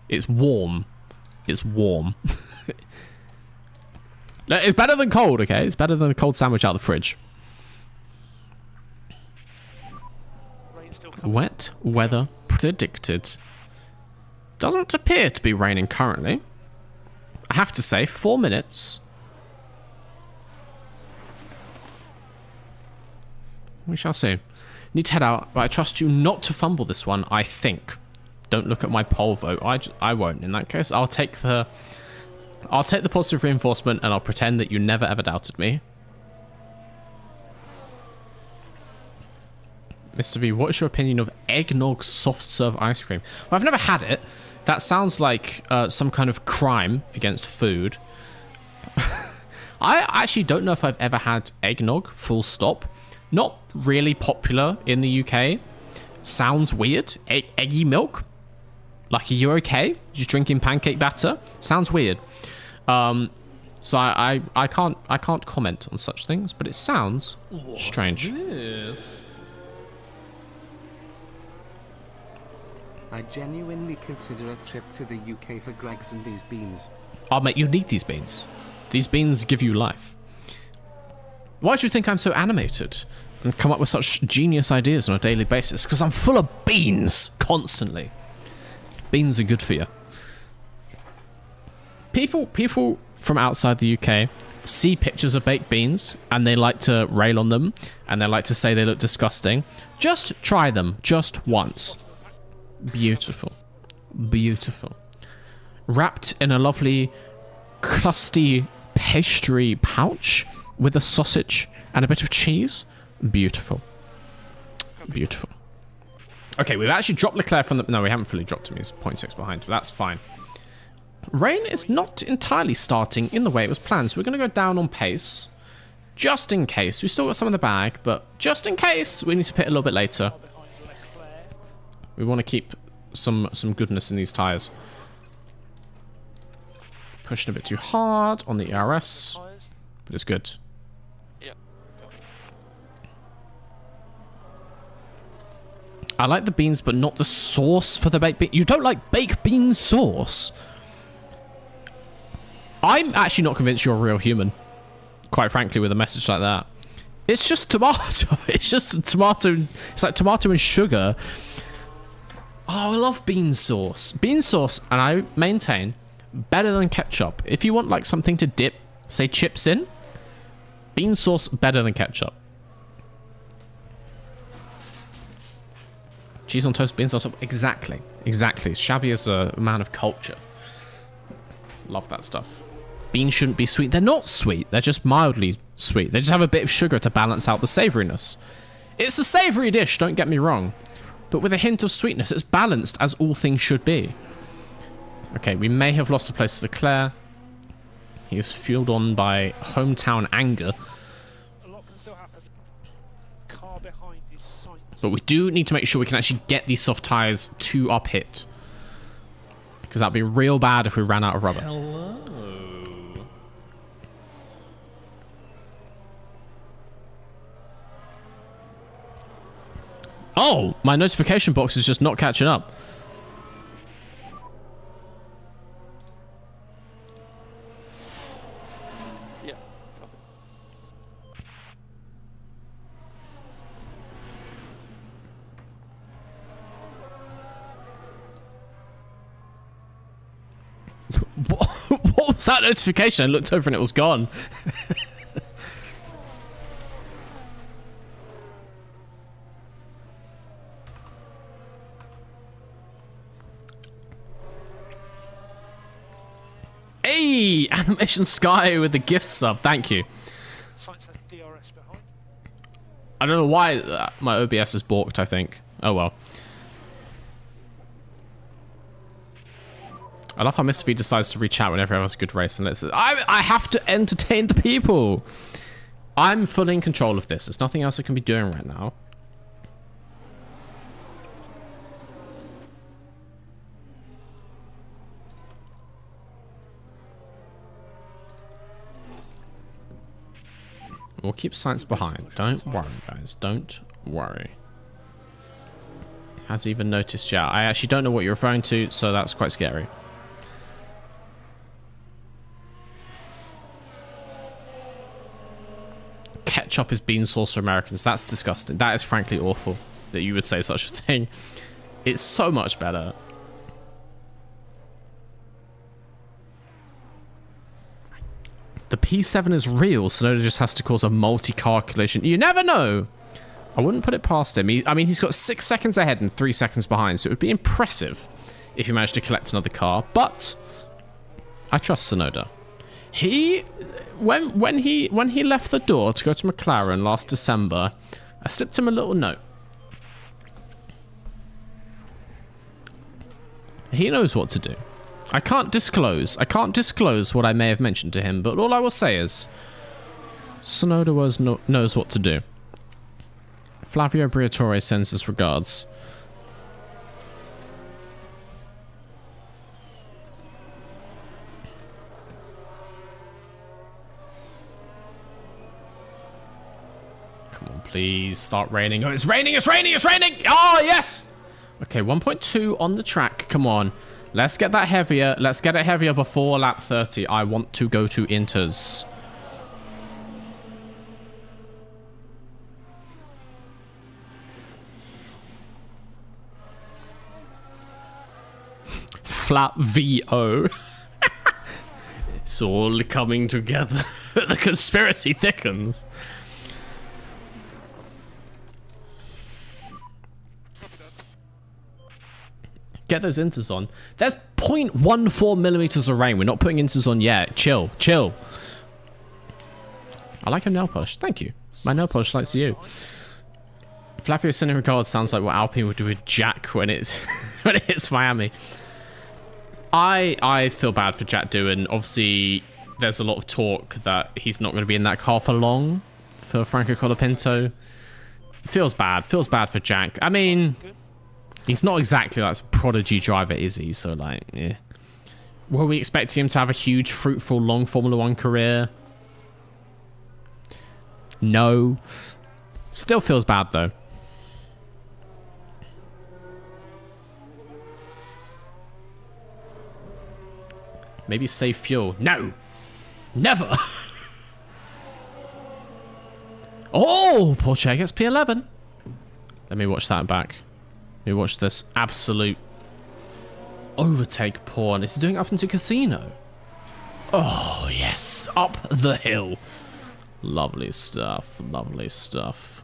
It's warm. It's warm. It's better than cold, okay? It's better than a cold sandwich out of the fridge. Wet weather predicted. Doesn't appear to be raining currently. I have to say, 4 minutes. We shall see. Need to head out, but I trust you not to fumble this one, I think. Don't look at my poll vote. I won't. In that case, I'll take the positive reinforcement and I'll pretend that you never ever doubted me. Mr. V, what is your opinion of eggnog soft serve ice cream? Well, I've never had it. That sounds like some kind of crime against food. I actually don't know if I've ever had eggnog, full stop. Not really popular in the UK. Sounds weird. Eggy milk? Like, are you okay? Just drinking pancake batter? Sounds weird. So I can't comment on such things, but it sounds strange. This? I genuinely consider a trip to the UK for Greg's and these beans. Oh, mate, you need these beans. These beans give you life. Why do you think I'm so animated and come up with such genius ideas on a daily basis? Because I'm full of beans constantly. Beans are good for you. People from outside the UK see pictures of baked beans and they like to rail on them and they like to say they look disgusting. Just try them just once. Beautiful. Beautiful. Wrapped in a lovely crusty pastry pouch with a sausage and a bit of cheese. Beautiful. Beautiful. Okay, we've actually dropped Leclerc from the... No, we haven't fully dropped him. He's 0.6 behind. But that's fine. Rain is not entirely starting in the way it was planned. So we're going to go down on pace. Just in case. We've still got some in the bag. But just in case, we need to pit a little bit later. We want to keep some goodness in these tyres. Pushing a bit too hard on the ERS. But it's good. I like the beans, but not the sauce for the baked beans. You don't like baked bean sauce? I'm actually not convinced you're a real human. Quite frankly, with a message like that. It's just tomato. It's just a tomato. It's like tomato and sugar. Oh, I love bean sauce. Bean sauce, and I maintain, better than ketchup. If you want like something to dip, say chips in, bean sauce better than ketchup. Cheese on toast, beans on top. Exactly. Exactly. Shabby is a man of culture. Love that stuff. Beans shouldn't be sweet. They're not sweet. They're just mildly sweet. They just have a bit of sugar to balance out the savouriness. It's a savoury dish, don't get me wrong. But with a hint of sweetness, it's balanced as all things should be. Okay, we may have lost a place to Leclerc. He is fueled on by hometown anger. A lot can still happen. Car behind is sight. But we do need to make sure we can actually get these soft tyres to our pit. Because that'd be real bad if we ran out of rubber. Hello. Oh, my notification box is just not catching up. Yeah. What was that notification? I looked over and it was gone. Hey, Animation Sky with the gift sub. Thank you. Science has DRS behind. I don't know why my OBS is balked, I think. Oh well. I love how Mr. V decides to reach out whenever he has a good race and let's. I have to entertain the people. I'm fully in control of this. There's nothing else I can be doing right now. We'll keep Science behind. Don't worry, guys. Don't worry. Hasn't even noticed yet. I actually don't know what you're referring to, so that's quite scary. Ketchup is bean sauce for Americans. That's disgusting. That is frankly awful that you would say such a thing. It's so much better. The P7 is real. Sonoda just has to cause a multi-car collision. You never know. I wouldn't put it past him. I mean, he's got 6 seconds ahead and 3 seconds behind, so it would be impressive if he managed to collect another car. But I trust Sonoda. When he left the door to go to McLaren last December, I slipped him a little note. He knows what to do. I can't disclose what I may have mentioned to him, but all I will say is Sonoda knows what to do. Flavio Briatore sends his regards. Come on, please start raining. Oh, it's raining, it's raining, it's raining! Oh, yes! Okay, 1.2 on the track. Come on. Let's get that heavier. Let's get it heavier before lap 30. I want to go to Inters. Flat VO. It's all coming together. The conspiracy thickens. Get those inters on. There's 0.14 millimeters of rain. We're not putting inters on yet. Chill, chill. I like your nail polish. Thank you. My nail polish likes you. Flavio sending regards sounds like what Alpine would do with Jack when it's when it hits Miami. I feel bad for Jack Doohan. Obviously, there's a lot of talk that he's not going to be in that car for long for Franco Colapinto. Feels bad. Feels bad for Jack. I mean, he's not exactly like a prodigy driver, is he? So, like, yeah. Were we expecting him to have a huge, fruitful, long Formula 1 career? No. Still feels bad, though. Maybe save fuel. No! Never! Oh! Porsche gets P11. Let me watch that back. Let me watch this absolute overtake porn. It's doing up into Casino. Oh, yes. Up the hill. Lovely stuff. Lovely stuff.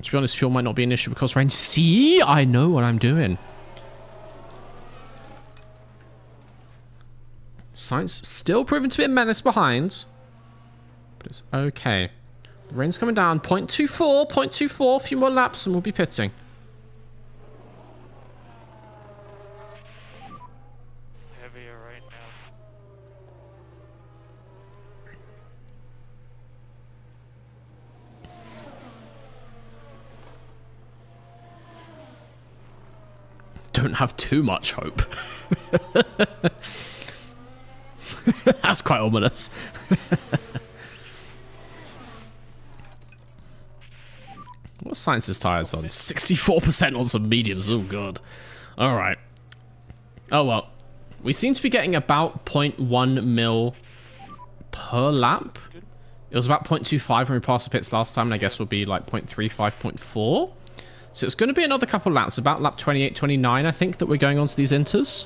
To be honest, fuel might not be an issue because rain. See? I know what I'm doing. Science still proven to be a menace behind. But it's okay. The rain's coming down. 0.24. 0.24. A few more laps and we'll be pitting. Heavier right now. Don't have too much hope. That's quite ominous. What's Science's tyres on? 64% on some mediums. Oh, God. All right. Oh, well. We seem to be getting about 0.1 mil per lap. It was about 0.25 when we passed the pits last time, and I guess will be like 0.35, 0.4. So it's going to be another couple laps, about lap 28, 29, I think, that we're going on to these inters.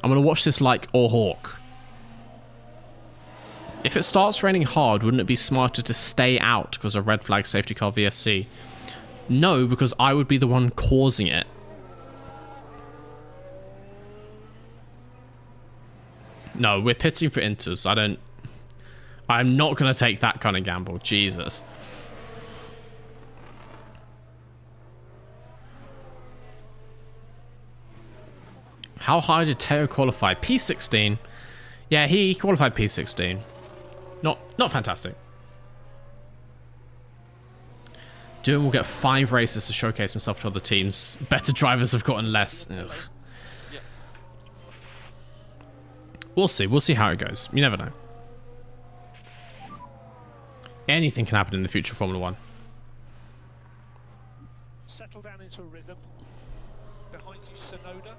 I'm going to watch this like a hawk. If it starts raining hard, wouldn't it be smarter to stay out because of red flag safety car VSC? No, because I would be the one causing it. No, we're pitting for inters. I'm not going to take that kind of gamble. Jesus. How high did Teo qualify? P16. Yeah, he qualified P16. Not fantastic. Doom will get 5 races to showcase himself to other teams. Better drivers have gotten less. Ugh. We'll see. We'll see how it goes. You never know. Anything can happen in the future of Formula 1. Settle down into a rhythm. Behind you, Sonoda.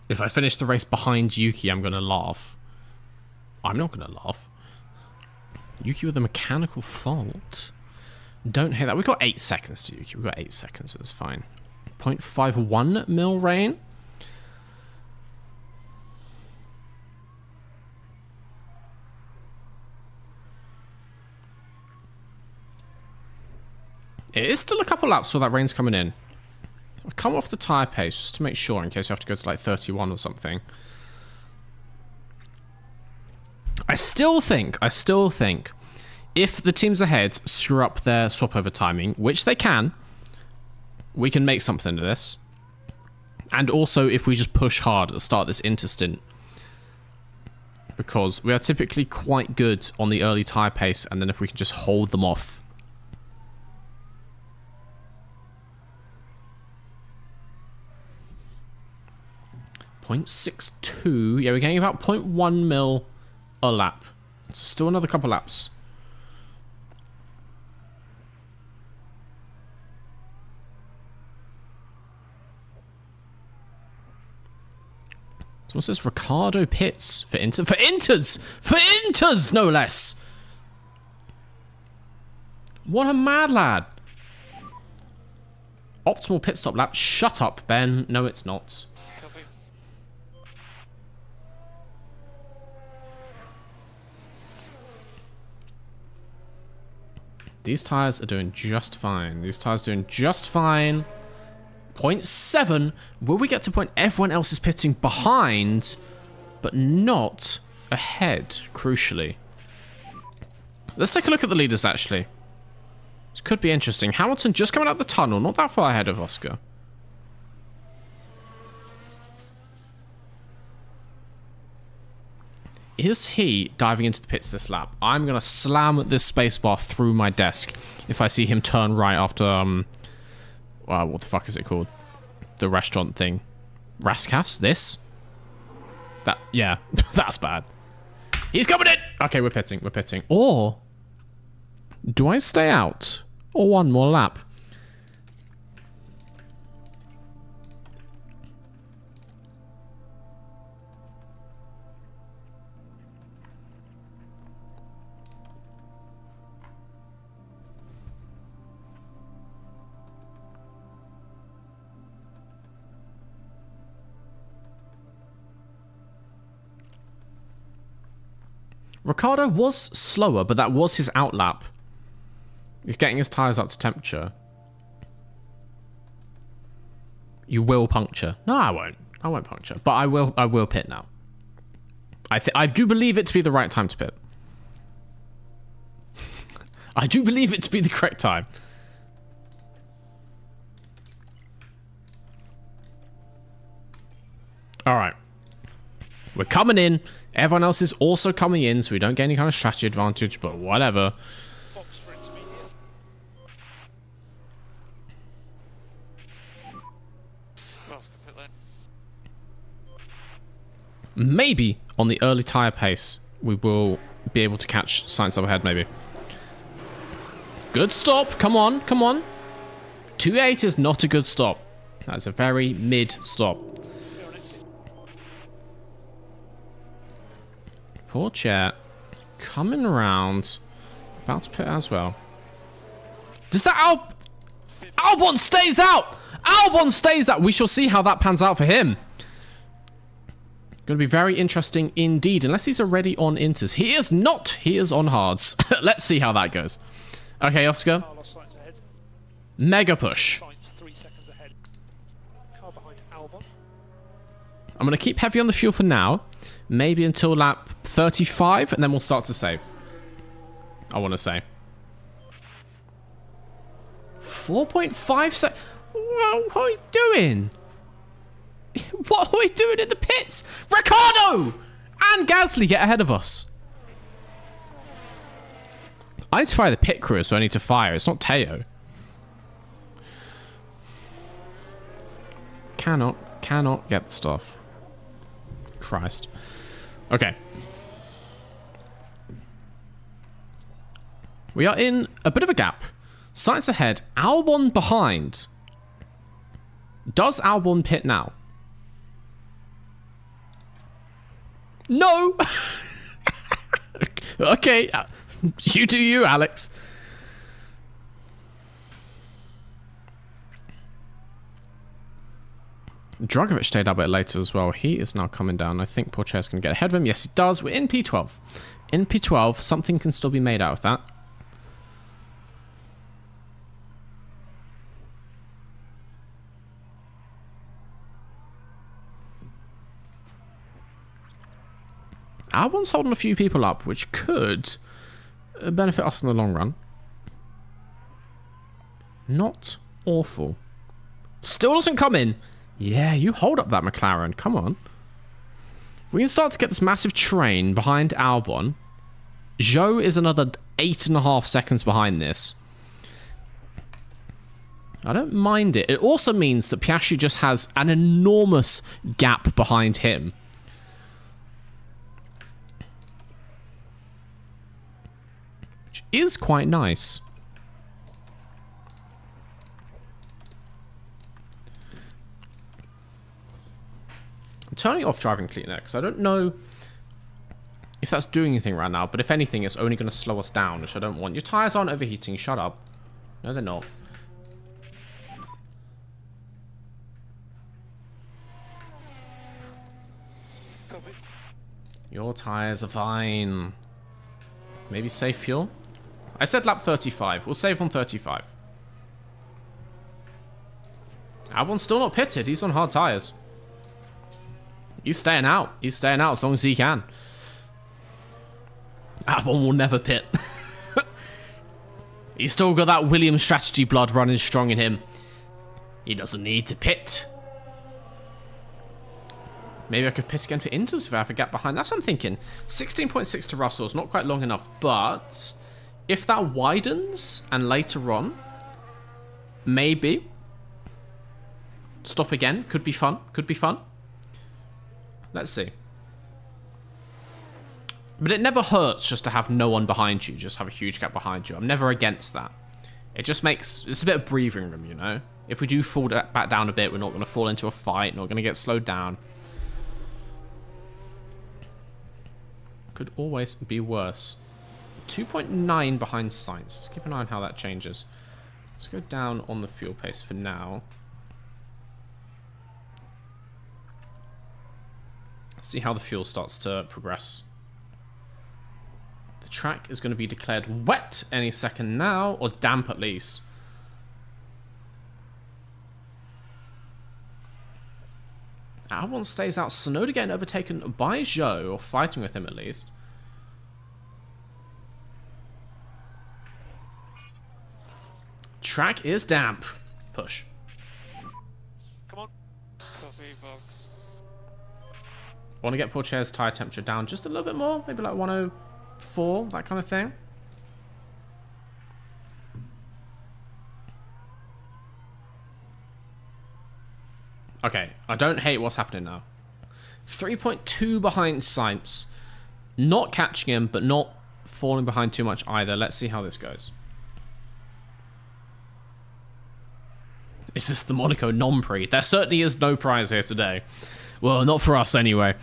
If I finish the race behind Yuki, I'm going to laugh. I'm not going to laugh. Yuki with a mechanical fault. Don't hate that. We've got 8 seconds to Yuki. We've got 8 seconds. That's fine. 0.51 mil rain. It is still a couple laps till that rain's coming in. I've come off the tyre pace just to make sure in case you have to go to like 31 or something. I still think if the teams ahead screw up their swap over timing, which they can, we can make something of this. And also if we just push hard at the start of this interstint. Because we are typically quite good on the early tyre pace, and then if we can just hold them off. 0.62. Yeah, we're getting about 0.1 mil a lap. It's still another couple laps. So what's this? Ricardo pits for Inters, no less. What a mad lad. Optimal pit stop lap. Shut up, Ben. No, it's not. These tyres are doing just fine. These tyres doing just fine. 0.7. Will we get to point everyone else is pitting behind, but not ahead, crucially? Let's take a look at the leaders, actually. This could be interesting. Hamilton just coming out the tunnel, not that far ahead of Oscar. Is he diving into the pits this lap? I'm going to slam this spacebar through my desk if I see him turn right after, what the fuck is it called? The restaurant thing. Raskas? This? That, yeah, that's bad. He's coming in! Okay, we're pitting. Or, do I stay out? Or one more lap? Ricardo was slower, but that was his outlap. He's getting his tyres up to temperature. You will puncture. No, I won't. I won't puncture. But I will pit now. I do believe it to be the right time to pit. I do believe it to be the correct time. All right. We're coming in. Everyone else is also coming in, so we don't get any kind of strategy advantage, but whatever. Box for intermediate. Maybe on the early tire pace, we will be able to catch Science up ahead, maybe. Good stop. Come on, come on. 2.8 is not a good stop. That's a very mid stop. Clear on exit. Poor chair. Coming around. About to pit as well. Does that Albon stays out! Albon stays out! We shall see how that pans out for him. Going to be very interesting indeed. Unless he's already on inters. He is not. He is on hards. Let's see how that goes. Okay, Oscar. Carlos Sainz ahead. Mega push. Sainz 3 seconds ahead. Car behind Albon. I'm going to keep heavy on the fuel for now. Maybe until lap 35, and then we'll start to save. I want to say. 4.5 sec. What are we doing? What are we doing in the pits? Ricciardo and Gasly get ahead of us. I need to fire the pit crew, so I need to fire. It's not Teo. Cannot get the stuff. Christ. Okay. We are in a bit of a gap. Sainz ahead. Albon behind. Does Albon pit now? No! Okay. You do you, Alex. Dragovic stayed out a bit later as well. He is now coming down. I think Porcher's going to get ahead of him. Yes, he does. We're in P12. In P12, something can still be made out of that. Albon's holding a few people up, which could benefit us in the long run. Not awful. Still doesn't come in. Yeah, you hold up that McLaren. Come on. We can start to get this massive train behind Albon. Zhou is another 8.5 seconds behind this. I don't mind it. It also means that Piastri just has an enormous gap behind him. Which is quite nice. I'm turning off driving cleaner because I don't know if that's doing anything right now, but if anything, it's only going to slow us down, which I don't want. Your tyres aren't overheating. Shut up. No, they're not. Your tyres are fine. Maybe save fuel? I said lap 35. We'll save on 35. Albon's still not pitted. He's on hard tyres. He's staying out. He's staying out as long as he can. Albon will never pit. He's still got that Williams strategy blood running strong in him. He doesn't need to pit. Maybe I could pit again for Inters if I have a gap behind. That's what I'm thinking. 16.6 to Russell is not quite long enough, but if that widens and later on, maybe stop again. Could be fun. Could be fun. Let's see. But it never hurts just to have no one behind you, just have a huge gap behind you. I'm never against that. It just makes, it's a bit of breathing room, you know? If we do fall back down a bit, we're not going to fall into a fight, not going to get slowed down. Could always be worse. 2.9 behind Sainz. Let's keep an eye on how that changes. Let's go down on the fuel pace for now. See how the fuel starts to progress. The track is going to be declared wet any second now, or damp at least. Albon stays out. Tsunoda getting overtaken by Zhou, or fighting with him at least. Track is damp. Push. Come on. Copy, box. I want to get Pourchaire's tyre temperature down just a little bit more. Maybe like 104, that kind of thing. Okay, I don't hate what's happening now. 3.2 behind Sainz. Not catching him, but not falling behind too much either. Let's see how this goes. Is this the Monaco non-prix? There certainly is no prize here today. Well, not for us anyway.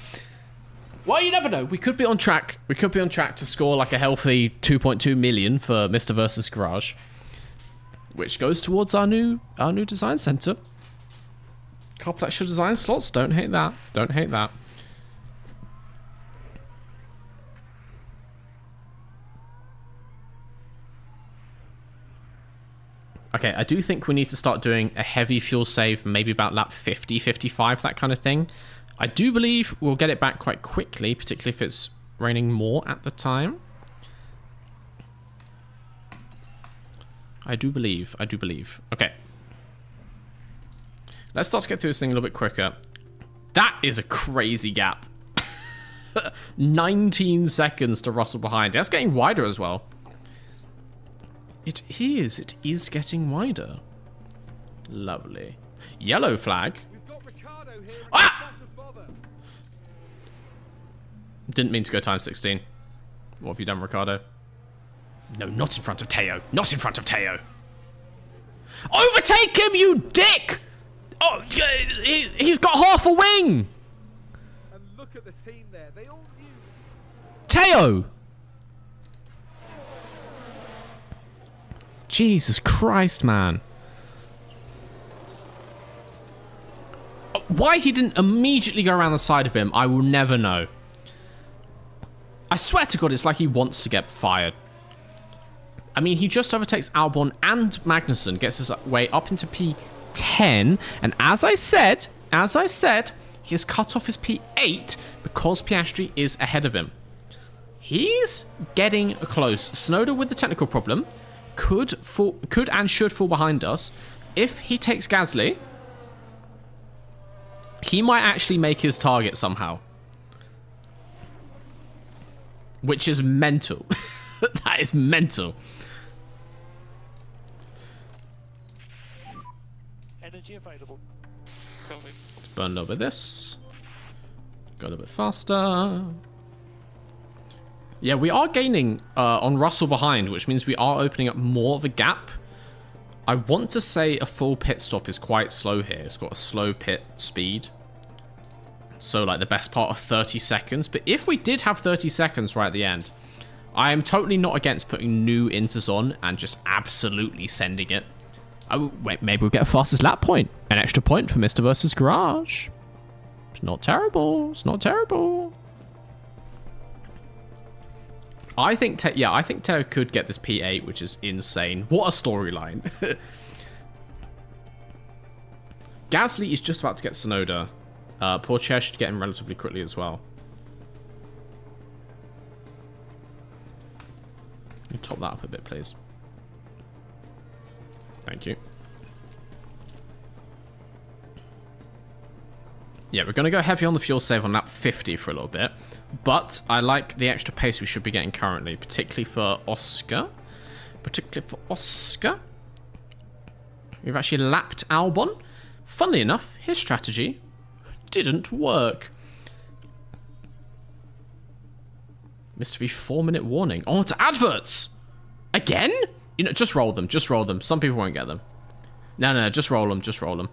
Well, you never know. We could be on track. We could be on track to score like a healthy 2.2 million for Mr. versus Garage, which goes towards our new design center. Couple extra design slots. Don't hate that. Don't hate that. Okay, I do think we need to start doing a heavy fuel save, maybe about lap 50, 55, that kind of thing. I do believe we'll get it back quite quickly, particularly if it's raining more at the time. I do believe. Okay. Let's start to get through this thing a little bit quicker. That is a crazy gap. 19 seconds to Russell behind. That's getting wider as well. It is getting wider. Lovely. Yellow flag. We've got Ricardo here. Ah! Lots of bother. Didn't mean to go time 16. What have you done, Ricardo? No, not in front of Teo. Not in front of Teo. Overtake him, you dick! Oh, he's got half a wing! And look at the team there. They all knew. Teo! Jesus Christ, man. Why he didn't immediately go around the side of him, I will never know. I swear to God, it's like he wants to get fired. I mean, he just overtakes Albon and Magnussen, gets his way up into P10, and as I said, he has cut off his P8 because Piastri is ahead of him. He's getting close. Tsunoda with the technical problem could and should fall behind us. If he takes Gasly, he might actually make his target somehow. Which is mental. That is mental. Energy available. Let's burn a little bit of this. Go a little bit faster. Yeah, we are gaining on Russell behind, which means we are opening up more of a gap. I want to say a full pit stop is quite slow here. It's got a slow pit speed. So, like, the best part of 30 seconds. But if we did have 30 seconds right at the end, I am totally not against putting new inters on and just absolutely sending it. Oh, wait, maybe we'll get a fastest lap point. An extra point for Mr. versus Garage. It's not terrible. It's not terrible. I think Teo could get this P8, which is insane. What a storyline. Gasly is just about to get Tsunoda. Pourchaire should get him relatively quickly as well. Can you top that up a bit, please? Thank you. Yeah, we're going to go heavy on the fuel save on lap 50 for a little bit. But I like the extra pace we should be getting currently, particularly for Oscar. We've actually lapped Albon. Funnily enough, his strategy didn't work. Mr. V 4-minute warning. Oh, to adverts! Again? You know, just roll them. Just roll them. Some people won't get them. No, just roll them. Just roll them.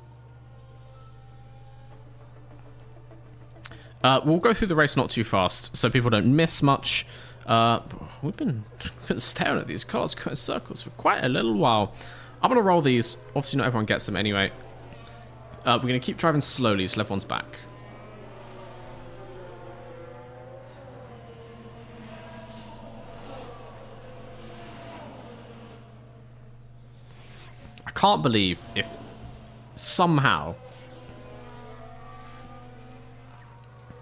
We'll go through the race not too fast, so people don't miss much. We've been staring at these cars in circles for quite a little while. I'm going to roll these. Obviously, not everyone gets them anyway. We're going to keep driving slowly so everyone's back. I can't believe if somehow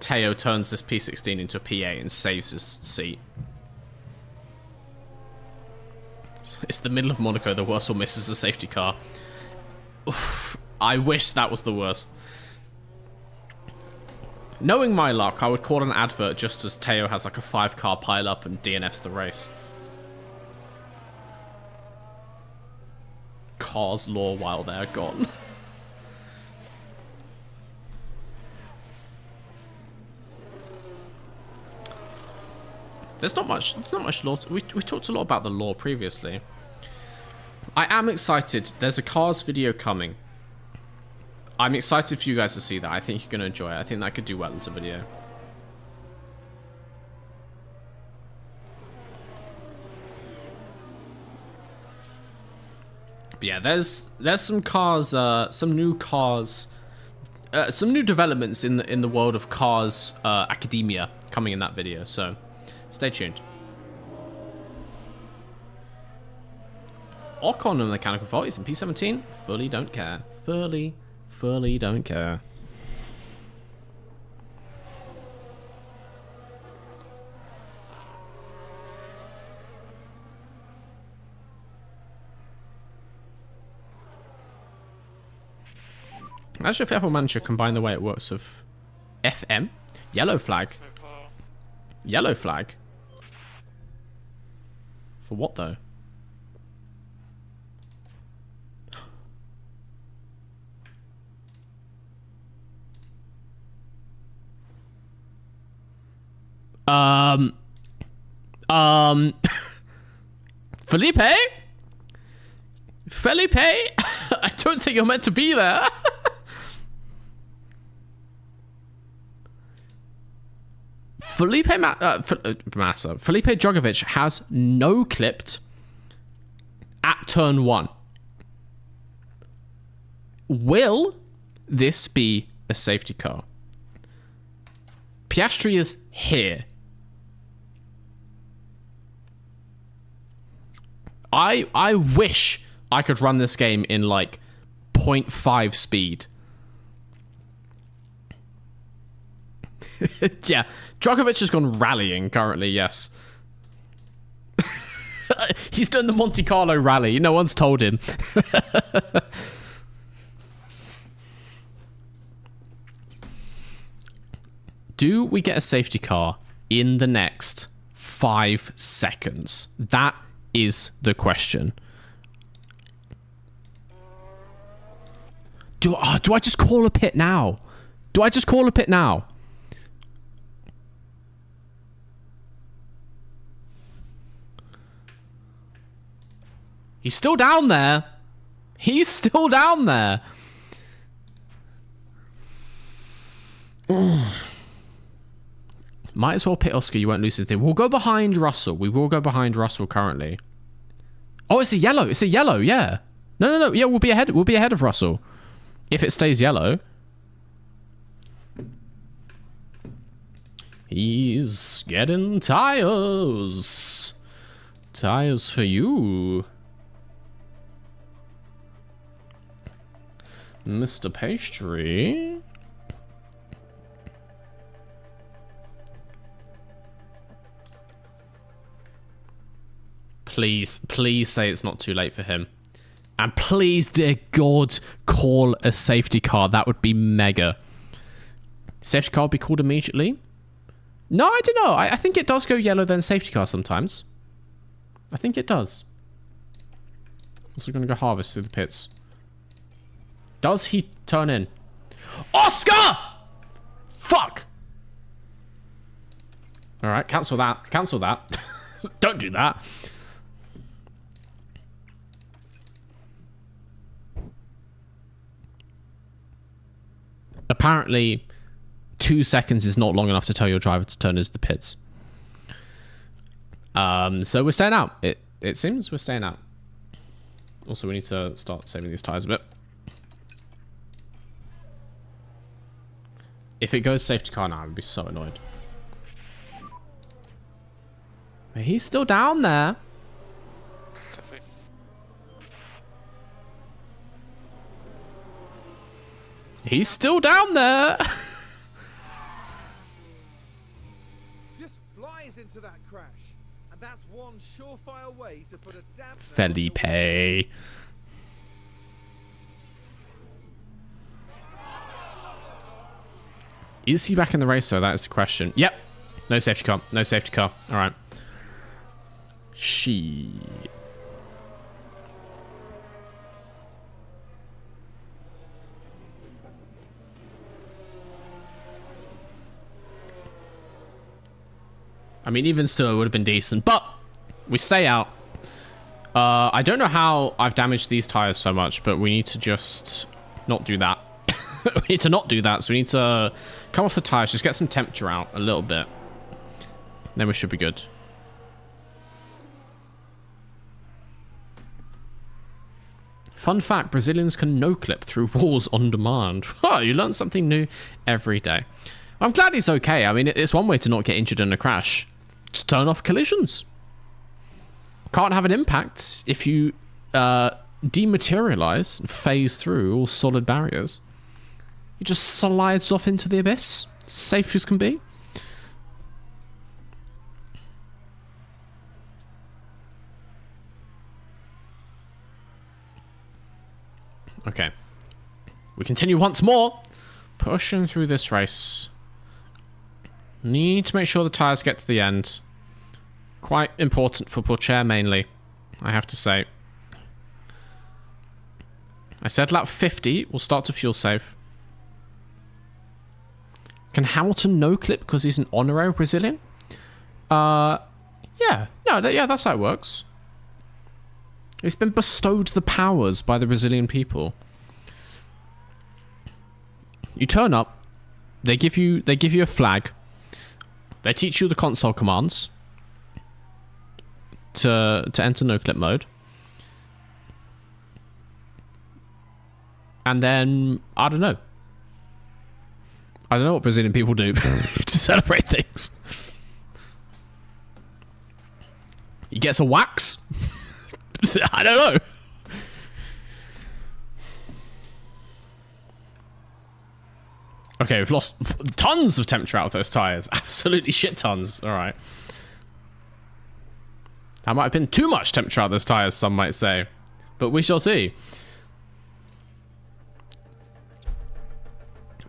Teo turns this P16 into a P8 and saves his seat. It's the middle of Monaco. The worst one misses a safety car. Oof, I wish that was the worst. Knowing my luck, I would call an advert just as Teo has like a 5-car pile-up and DNFs the race. Cars law while they're gone. There's not much law. We talked a lot about the law previously. I am excited. There's a Cars video coming. I'm excited for you guys to see that. I think you're going to enjoy it. I think that could do well as a video. But yeah, there's some cars, some new cars, some new developments in the world of cars academia coming in that video. So stay tuned. Ocon and mechanical faults in P17. Fully don't care. Fully don't care. Imagine if Apple Manager combined the way it works with FM. Yellow flag. Yellow flag. For what though? Felipe? I don't think you're meant to be there. Felipe Drogovic has no clipped at turn 1. Will this be a safety car? Piastri is here. I wish I could run this game in like 0.5 speed. Yeah, Drogovic has gone rallying currently, yes. He's done the Monte Carlo rally. No one's told him. Do we get a safety car in the next 5 seconds? That is the question. Do I just call a pit now? Do I just call a pit now? He's still down there. He's still down there. Might as well pit Oscar. You won't lose anything. We'll go behind Russell. We will go behind Russell currently. Oh, it's a yellow. It's a yellow. Yeah. No. Yeah, we'll be ahead. We'll be ahead of Russell if it stays yellow. He's getting tires. Tires for you, Mr. Pastry. Please say it's not too late for him. And please, dear God, call a safety car. That would be mega. Safety car would be called immediately? No, I don't know. I think it does go yellow then safety car sometimes. I think it does. Also going to go harvest through the pits. Does he turn in? Oscar! Fuck! Alright, cancel that. Cancel that. Don't do that. Apparently, 2 seconds is not long enough to tell your driver to turn into the pits. So we're staying out. It seems we're staying out. Also, we need to start saving these tires a bit. If it goes safety car now, I would be so annoyed. He's still down there. He's still down there. Just flies into that crash. And that's one surefire way to put a damper. Felipe. Is he back in the race, though? That is the question. Yep. No safety car. No safety car. All right. I mean, even still, it would have been decent. But we stay out. I don't know how I've damaged these tires so much, but we need to just not do that. We need to not do that, so we need to come off the tires, just get some temperature out a little bit. Then we should be good. Fun fact, Brazilians can no-clip through walls on demand. Oh, you learn something new every day. I'm glad he's okay. I mean, it's one way to not get injured in a crash. Just turn off collisions. Can't have an impact if you dematerialize and phase through all solid barriers. He just slides off into the abyss. Safe as can be. Okay. We continue once more. Pushing through this race. Need to make sure the tyres get to the end. Quite important for Pourchaire mainly, I have to say. I said lap 50, we'll start to fuel save. Can Hamilton no-clip because he's an honorary Brazilian? Yeah. No, yeah, that's how it works. He's been bestowed the powers by the Brazilian people. You turn up, they give you a flag. They teach you the console commands to enter no-clip mode. And then, I don't know. I don't know what Brazilian people do to celebrate things. He gets a wax? I don't know. Okay, we've lost tons of temperature out of those tires. Absolutely shit tons. All right. That might have been too much temperature out of those tires, some might say. But we shall see.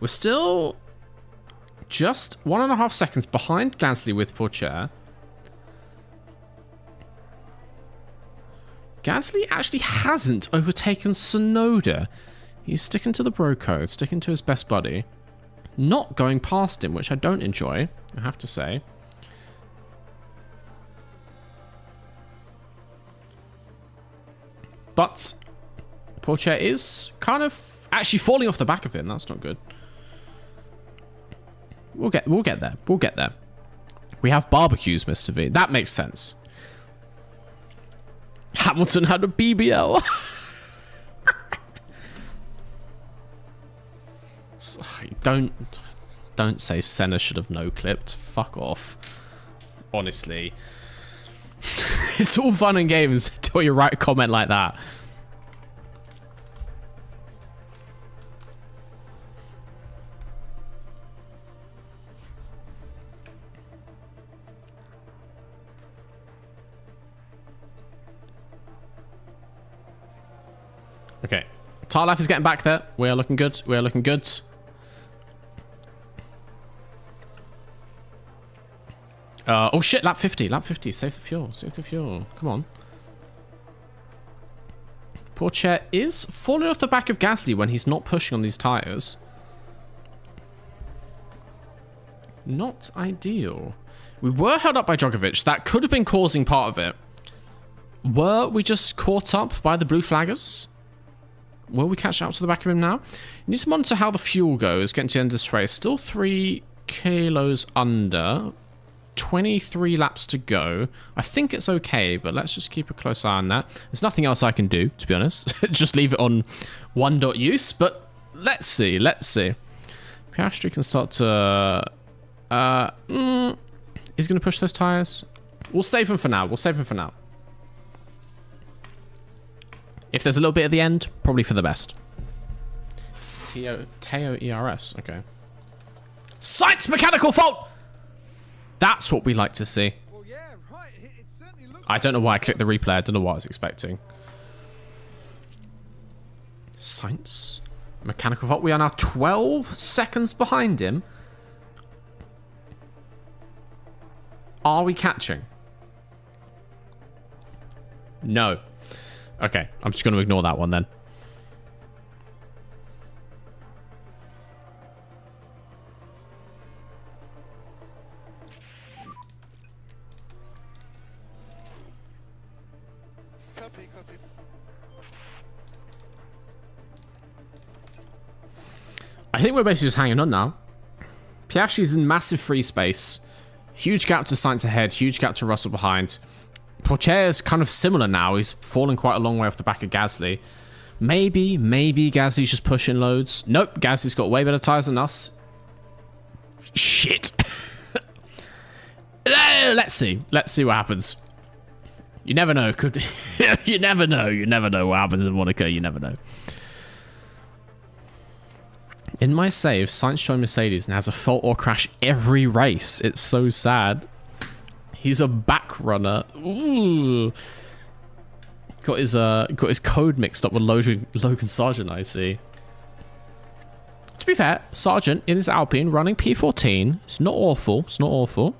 We're still just 1.5 seconds behind Gasly with Pourchaire. Gasly actually hasn't overtaken Tsunoda. He's sticking to the bro code, sticking to his best buddy. Not going past him, which I don't enjoy, I have to say. But Pourchaire is kind of actually falling off the back of him. That's not good. We'll get there. We'll get there. We have barbecues, Mr. V. That makes sense. Hamilton had a BBL. Don't say Senna should have no-clipped. Fuck off. Honestly. It's all fun and games until you write a comment like that. Okay. Tire life is getting back there. We are looking good. We are looking good. Oh shit, lap 50. Lap 50. Save the fuel. Save the fuel. Come on. Pourchaire is falling off the back of Gasly when he's not pushing on these tires. Not ideal. We were held up by Djokovic. That could have been causing part of it. Were we just caught up by the blue flaggers? Will we catch up to the back of him now? You need to monitor how the fuel goes getting to the end of this race. Still 3 kilos under. 23 laps to go. I think it's okay, but let's just keep a close eye on that. There's nothing else I can do, to be honest. Just leave it on one.use, but let's see. Let's see. Piastri can start to... He's going to push those tyres. We'll save him for now. We'll save him for now. If there's a little bit at the end, probably for the best. Teo ERS. Okay. Site's mechanical fault! That's what we like to see. Well, yeah, right. It certainly looks I don't know why I clicked the replay. I don't know what I was expecting. Science. Mechanical fault. We are now 12 seconds behind him. Are we catching? No. Okay, I'm just going to ignore that one then. Copy, copy. I think we're basically just hanging on now. Piastri's in massive free space. Huge gap to Sainz ahead. Huge gap to Russell behind. Pourchaire is kind of similar now. He's fallen quite a long way off the back of Gasly. Maybe Gasly's just pushing loads. Nope, Gasly's got way better tyres than us. Shit. Let's see. Let's see what happens. You never know. Could you never know. You never know what happens in Monaco. You never know. In my save, Sainz joined Mercedes and has a fault or crash every race. It's so sad. He's a back runner. Ooh. Got his code mixed up with Logan Sargent, I see. To be fair, Sargent in his Alpine running P14. It's not awful. It's not awful.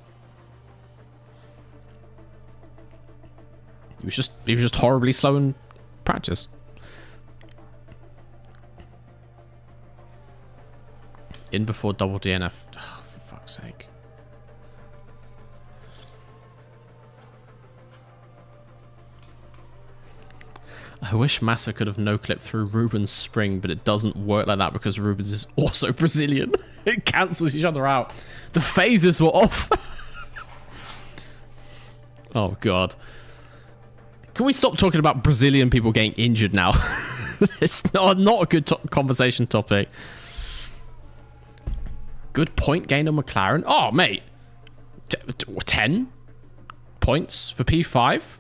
He was just horribly slow in practice. In before double DNF. Oh, for fuck's sake. I wish Massa could have no-clipped through Rubens' spring, but it doesn't work like that because Rubens is also Brazilian. It cancels each other out. The phases were off. Oh, God. Can we stop talking about Brazilian people getting injured now? It's not a good conversation topic. Good point gain on McLaren. Oh, mate. 10 points for P5.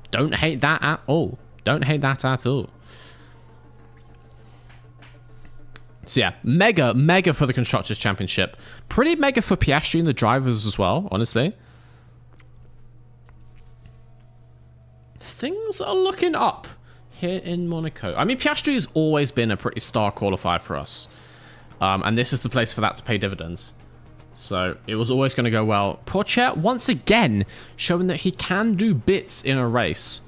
Don't hate that at all. Don't hate that at all. So yeah, mega for the Constructors' Championship. Pretty mega for Piastri and the drivers as well, honestly. Things are looking up here in Monaco. I mean, Piastri has always been a pretty star qualifier for us. And this is the place for that to pay dividends. So it was always going to go well. Pourchaire, once again, showing that he can do bits in a race.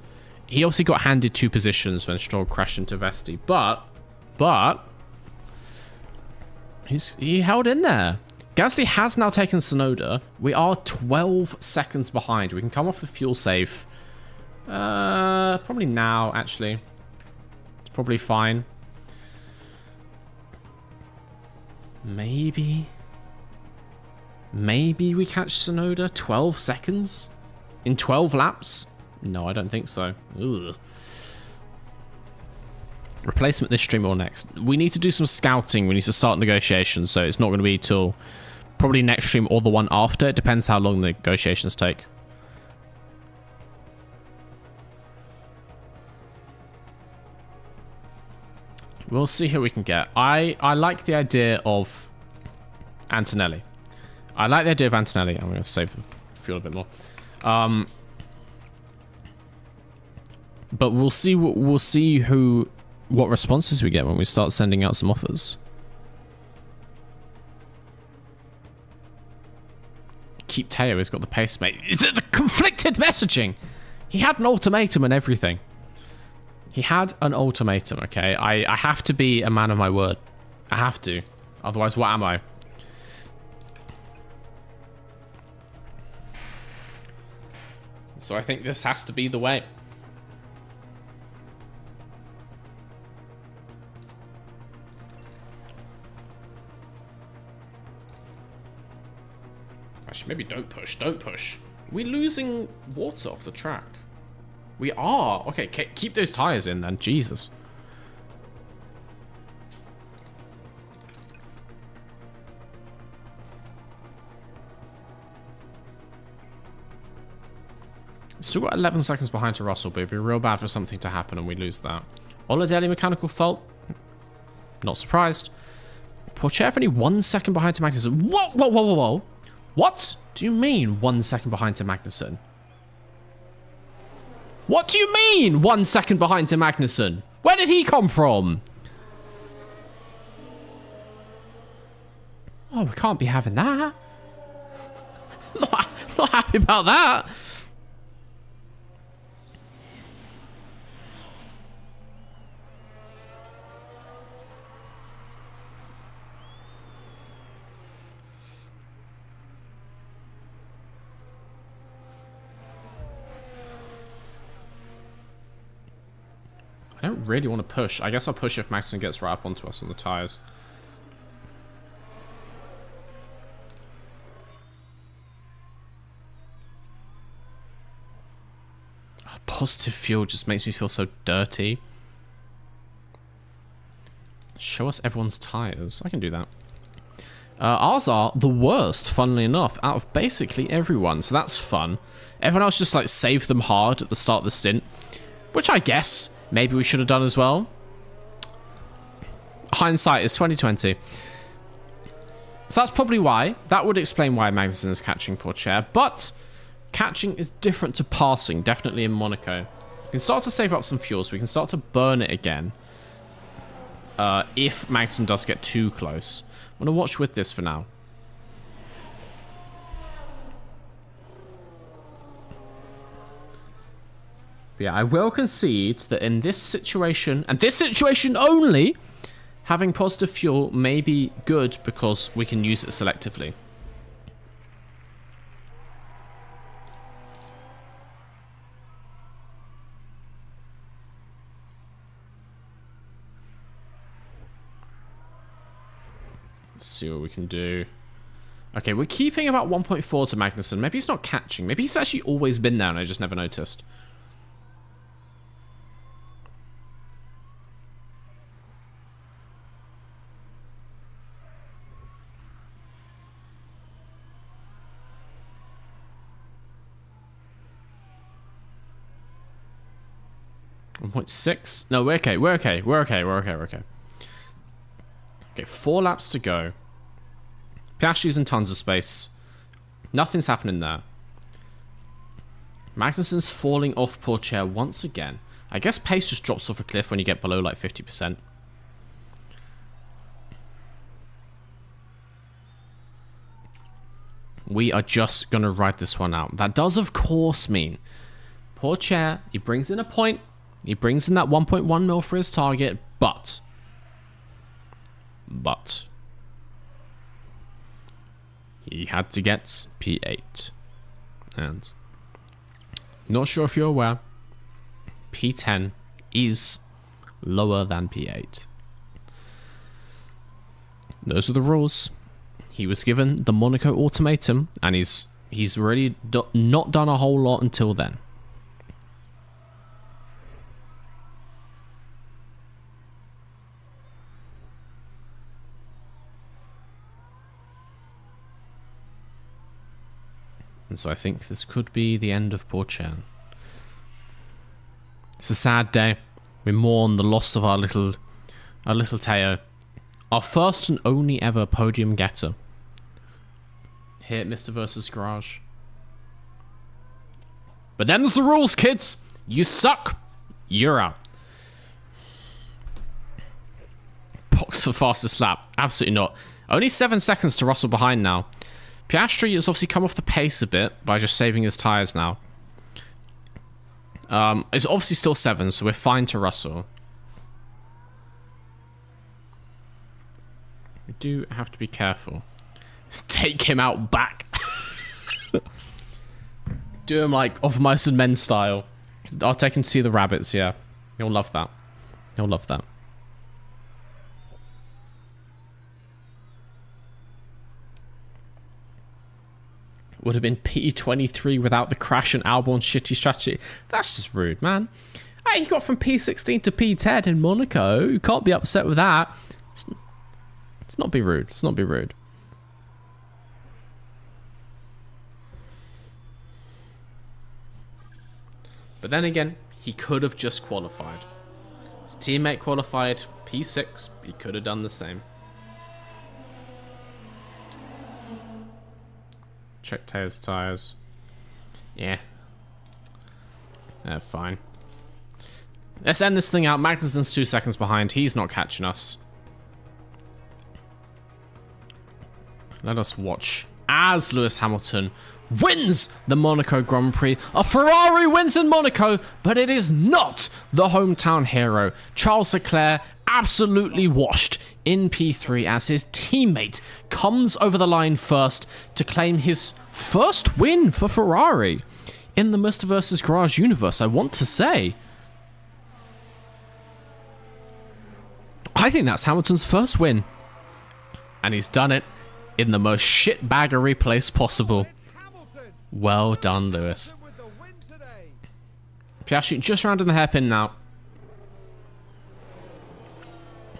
He obviously got handed 2 positions when Stroll crashed into Vesti. But he held in there. Gasly has now taken Tsunoda. We are 12 seconds behind. We can come off the fuel save. Probably now, actually. It's probably fine. Maybe we catch Tsunoda. 12 seconds? In 12 laps? No, I don't think so. Ugh. Replacement this stream or next. We need to do some scouting. We need to start negotiations, so it's not going to be till probably next stream or the one after. It depends how long the negotiations take. We'll see who we can get. I like the idea of Antonelli. I'm going to save the fuel a bit more. But we'll see what responses we get when we start sending out some offers. Keep Teo has got the pace, mate. Is it the conflicted messaging? He had an ultimatum and everything. He had an ultimatum, okay? I have to be a man of my word. I have to. Otherwise, what am I? So I think this has to be the way. Actually, maybe don't push. Don't push. We're losing water off the track. We are. Okay, keep those tires in then. Jesus. Still got 11 seconds behind to Russell, but it'd be real bad for something to happen and we lose that. Oladelli mechanical fault. Not surprised. Pourchaire only 1 second behind to Magnussen. Whoa. What do you mean 1 second behind to Magnussen? What do you mean 1 second behind to Magnussen? Where did he come from? Oh, we can't be having that. not happy about that. I don't really want to push. I guess I'll push if Maxton gets right up onto us on the tyres. Oh, positive fuel just makes me feel so dirty. Show us everyone's tyres. I can do that. Ours are the worst, funnily enough, out of basically everyone. So that's fun. Everyone else just like saved them hard at the start of the stint. Which I guess maybe we should have done as well. Hindsight is 2020. So that's probably why. That would explain why Magnussen is catching Pourchaire. But catching is different to passing, definitely in Monaco. We can start to save up some fuel, so we can start to burn it again. If Magnussen does get too close. I'm going to watch with this for now. But yeah, I will concede that in this situation, and this situation only, having positive fuel may be good because we can use it selectively. Let's see what we can do. Okay, we're keeping about 1.4 to Magnussen. Maybe he's not catching. Maybe he's actually always been there and I just never noticed. .6. No, we're okay. We're okay. We're okay. We're okay. We're okay. Okay, 4 laps to go. Piastri's in tons of space. Nothing's happening there. Magnussen's falling off Pourchaire once again. I guess pace just drops off a cliff when you get below like 50%. We are just going to ride this one out. That does, of course, mean Pourchaire, he brings in a point. He brings in that 1.1 mil for his target, but he had to get P8. And not sure if you're aware, P10 is lower than P8. Those are the rules. He was given the Monaco ultimatum, and he's really not done a whole lot until then. And so I think this could be the end of Pourchaire. It's a sad day. We mourn the loss of our little Teo. Our first and only ever podium getter. Here at Mr. Versus Garage. But them's the rules, kids. You suck. You're out. Box for fastest lap. Absolutely not. Only 7 seconds to Russell behind now. Piastri has obviously come off the pace a bit by just saving his tyres now. It's obviously still 7, so we're fine to Russell. We do have to be careful. Take him out back. Do him like Of Mice and Men style. I'll take him to see the rabbits, yeah. He'll love that. He'll love that. Would have been P23 without the crash and Albon's shitty strategy. That's just rude, man. Hey, he got from P16 to P10 in Monaco. You can't be upset with that. Let's not be rude. Let's not be rude. But then again, he could have just qualified. His teammate qualified P6. He could have done the same. Check Teo's tyres. Yeah. Fine. Let's end this thing out. Magnussen's 2 seconds behind. He's not catching us. Let us watch as Lewis Hamilton wins the Monaco Grand Prix. A Ferrari wins in Monaco, but it is not the hometown hero. Charles Leclerc absolutely washed in P3 as his teammate comes over the line first to claim his first win for Ferrari in the Mr. vs. Garage universe, I want to say. I think that's Hamilton's first win. And he's done it in the most shitbaggery place possible. Well done, Lewis. Piastri just rounding the hairpin now.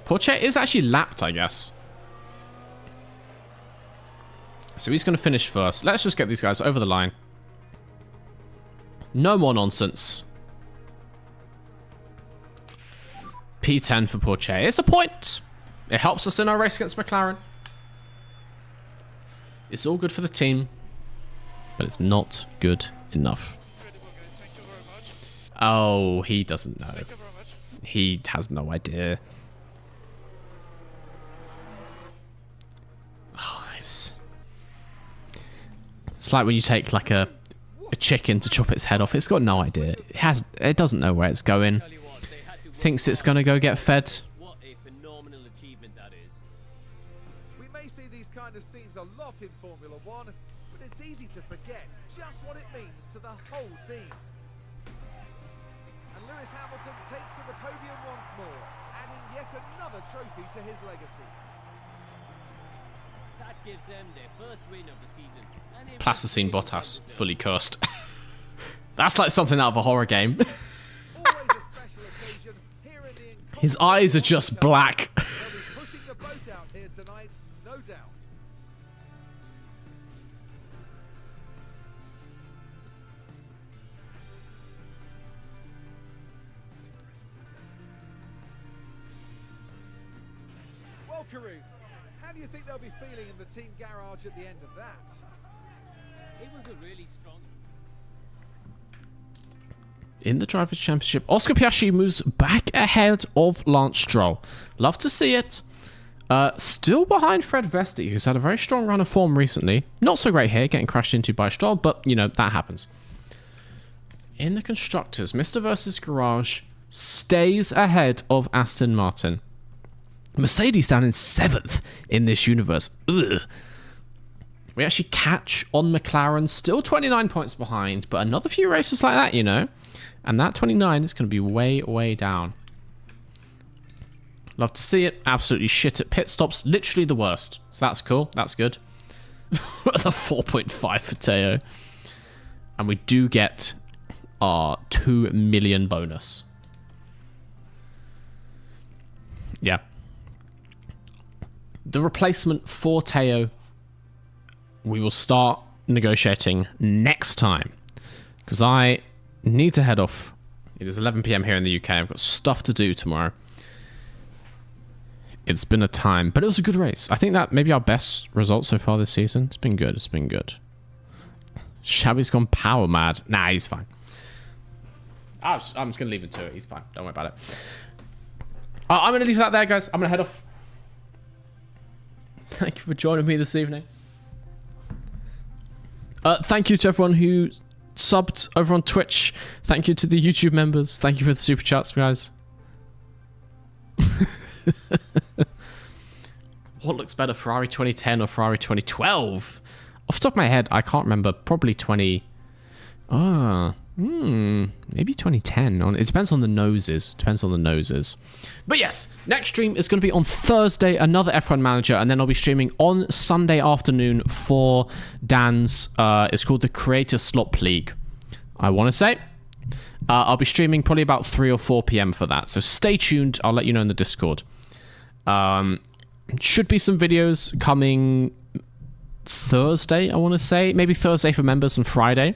Porsche is actually lapped, I guess. So he's going to finish first. Let's just get these guys over the line. No more nonsense. P10 for Porsche. It's a point. It helps us in our race against McLaren. It's all good for the team, but it's not good enough. Oh, he doesn't know. He has no idea. Oh, it's like when you take like a chicken to chop its head off. It's got no idea. It doesn't know where it's going. Thinks it's gonna go get fed. What a phenomenal achievement that is. We may see these kind of scenes a lot in Formula One, but it's easy to forget just what it means to the whole team. And Lewis Hamilton takes to the podium once more, adding yet another trophy to his legacy. That gives them their first win of the season. Plasticine Bottas fully cursed. That's like something out of a horror game. Always a special occasion here in the His eyes are just black. They'll be pushing the boat out here tonight, no doubt. Well, Karun, how do you think they'll be feeling in the team garage at the end of that? It was a really strong. In the Drivers' Championship, Oscar Piastri moves back ahead of Lance Stroll. Love to see it. Still behind Fred Vesti, who's had a very strong run of form recently. Not so great here, getting crashed into by Stroll, but, you know, that happens. In the Constructors, Mr. vs. Garage stays ahead of Aston Martin. Mercedes down in 7th in this universe. Ugh. We actually catch on McLaren, still 29 points behind, but another few races like that, you know. And that 29 is going to be way, way down. Love to see it. Absolutely shit at pit stops. Literally the worst. So that's cool. That's good. The 4.5 for Teo. And we do get our 2 million bonus. Yeah. The replacement for Teo, we will start negotiating next time. Because I need to head off. It is 11 PM here in the UK. I've got stuff to do tomorrow. It's been a time, but it was a good race. I think that maybe our best result so far this season. It's been good. It's been good. Shabby's gone power mad. Nah, he's fine. I'm just going to leave him to it. He's fine. Don't worry about it. I'm going to leave that there, guys. I'm going to head off. Thank you for joining me this evening. Thank you to everyone who subbed over on Twitch. Thank you to the YouTube members. Thank you for the super chats, guys. What looks better, Ferrari 2010 or Ferrari 2012? Off the top of my head, I can't remember. Probably 20... maybe 2010. It depends on the noses. Depends on the noses. But yes, next stream is going to be on Thursday, another F1 Manager, and then I'll be streaming on Sunday afternoon for Dan's. It's called the Creator Slop League, I want to say. I'll be streaming probably about 3 or 4 PM for that, so stay tuned. I'll let you know in the Discord. Should be some videos coming Thursday, I want to say. Maybe Thursday for members and Friday.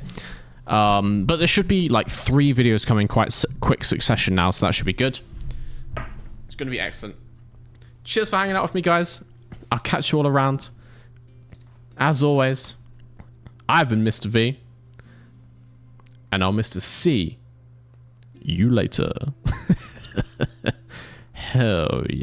But there should be like 3 videos coming quite quick succession now, so that should be good. It's going to be excellent. Cheers for hanging out with me, guys. I'll catch you all around. As always, I've been Mr. V. And I'll Mr. C you later. Hell yeah.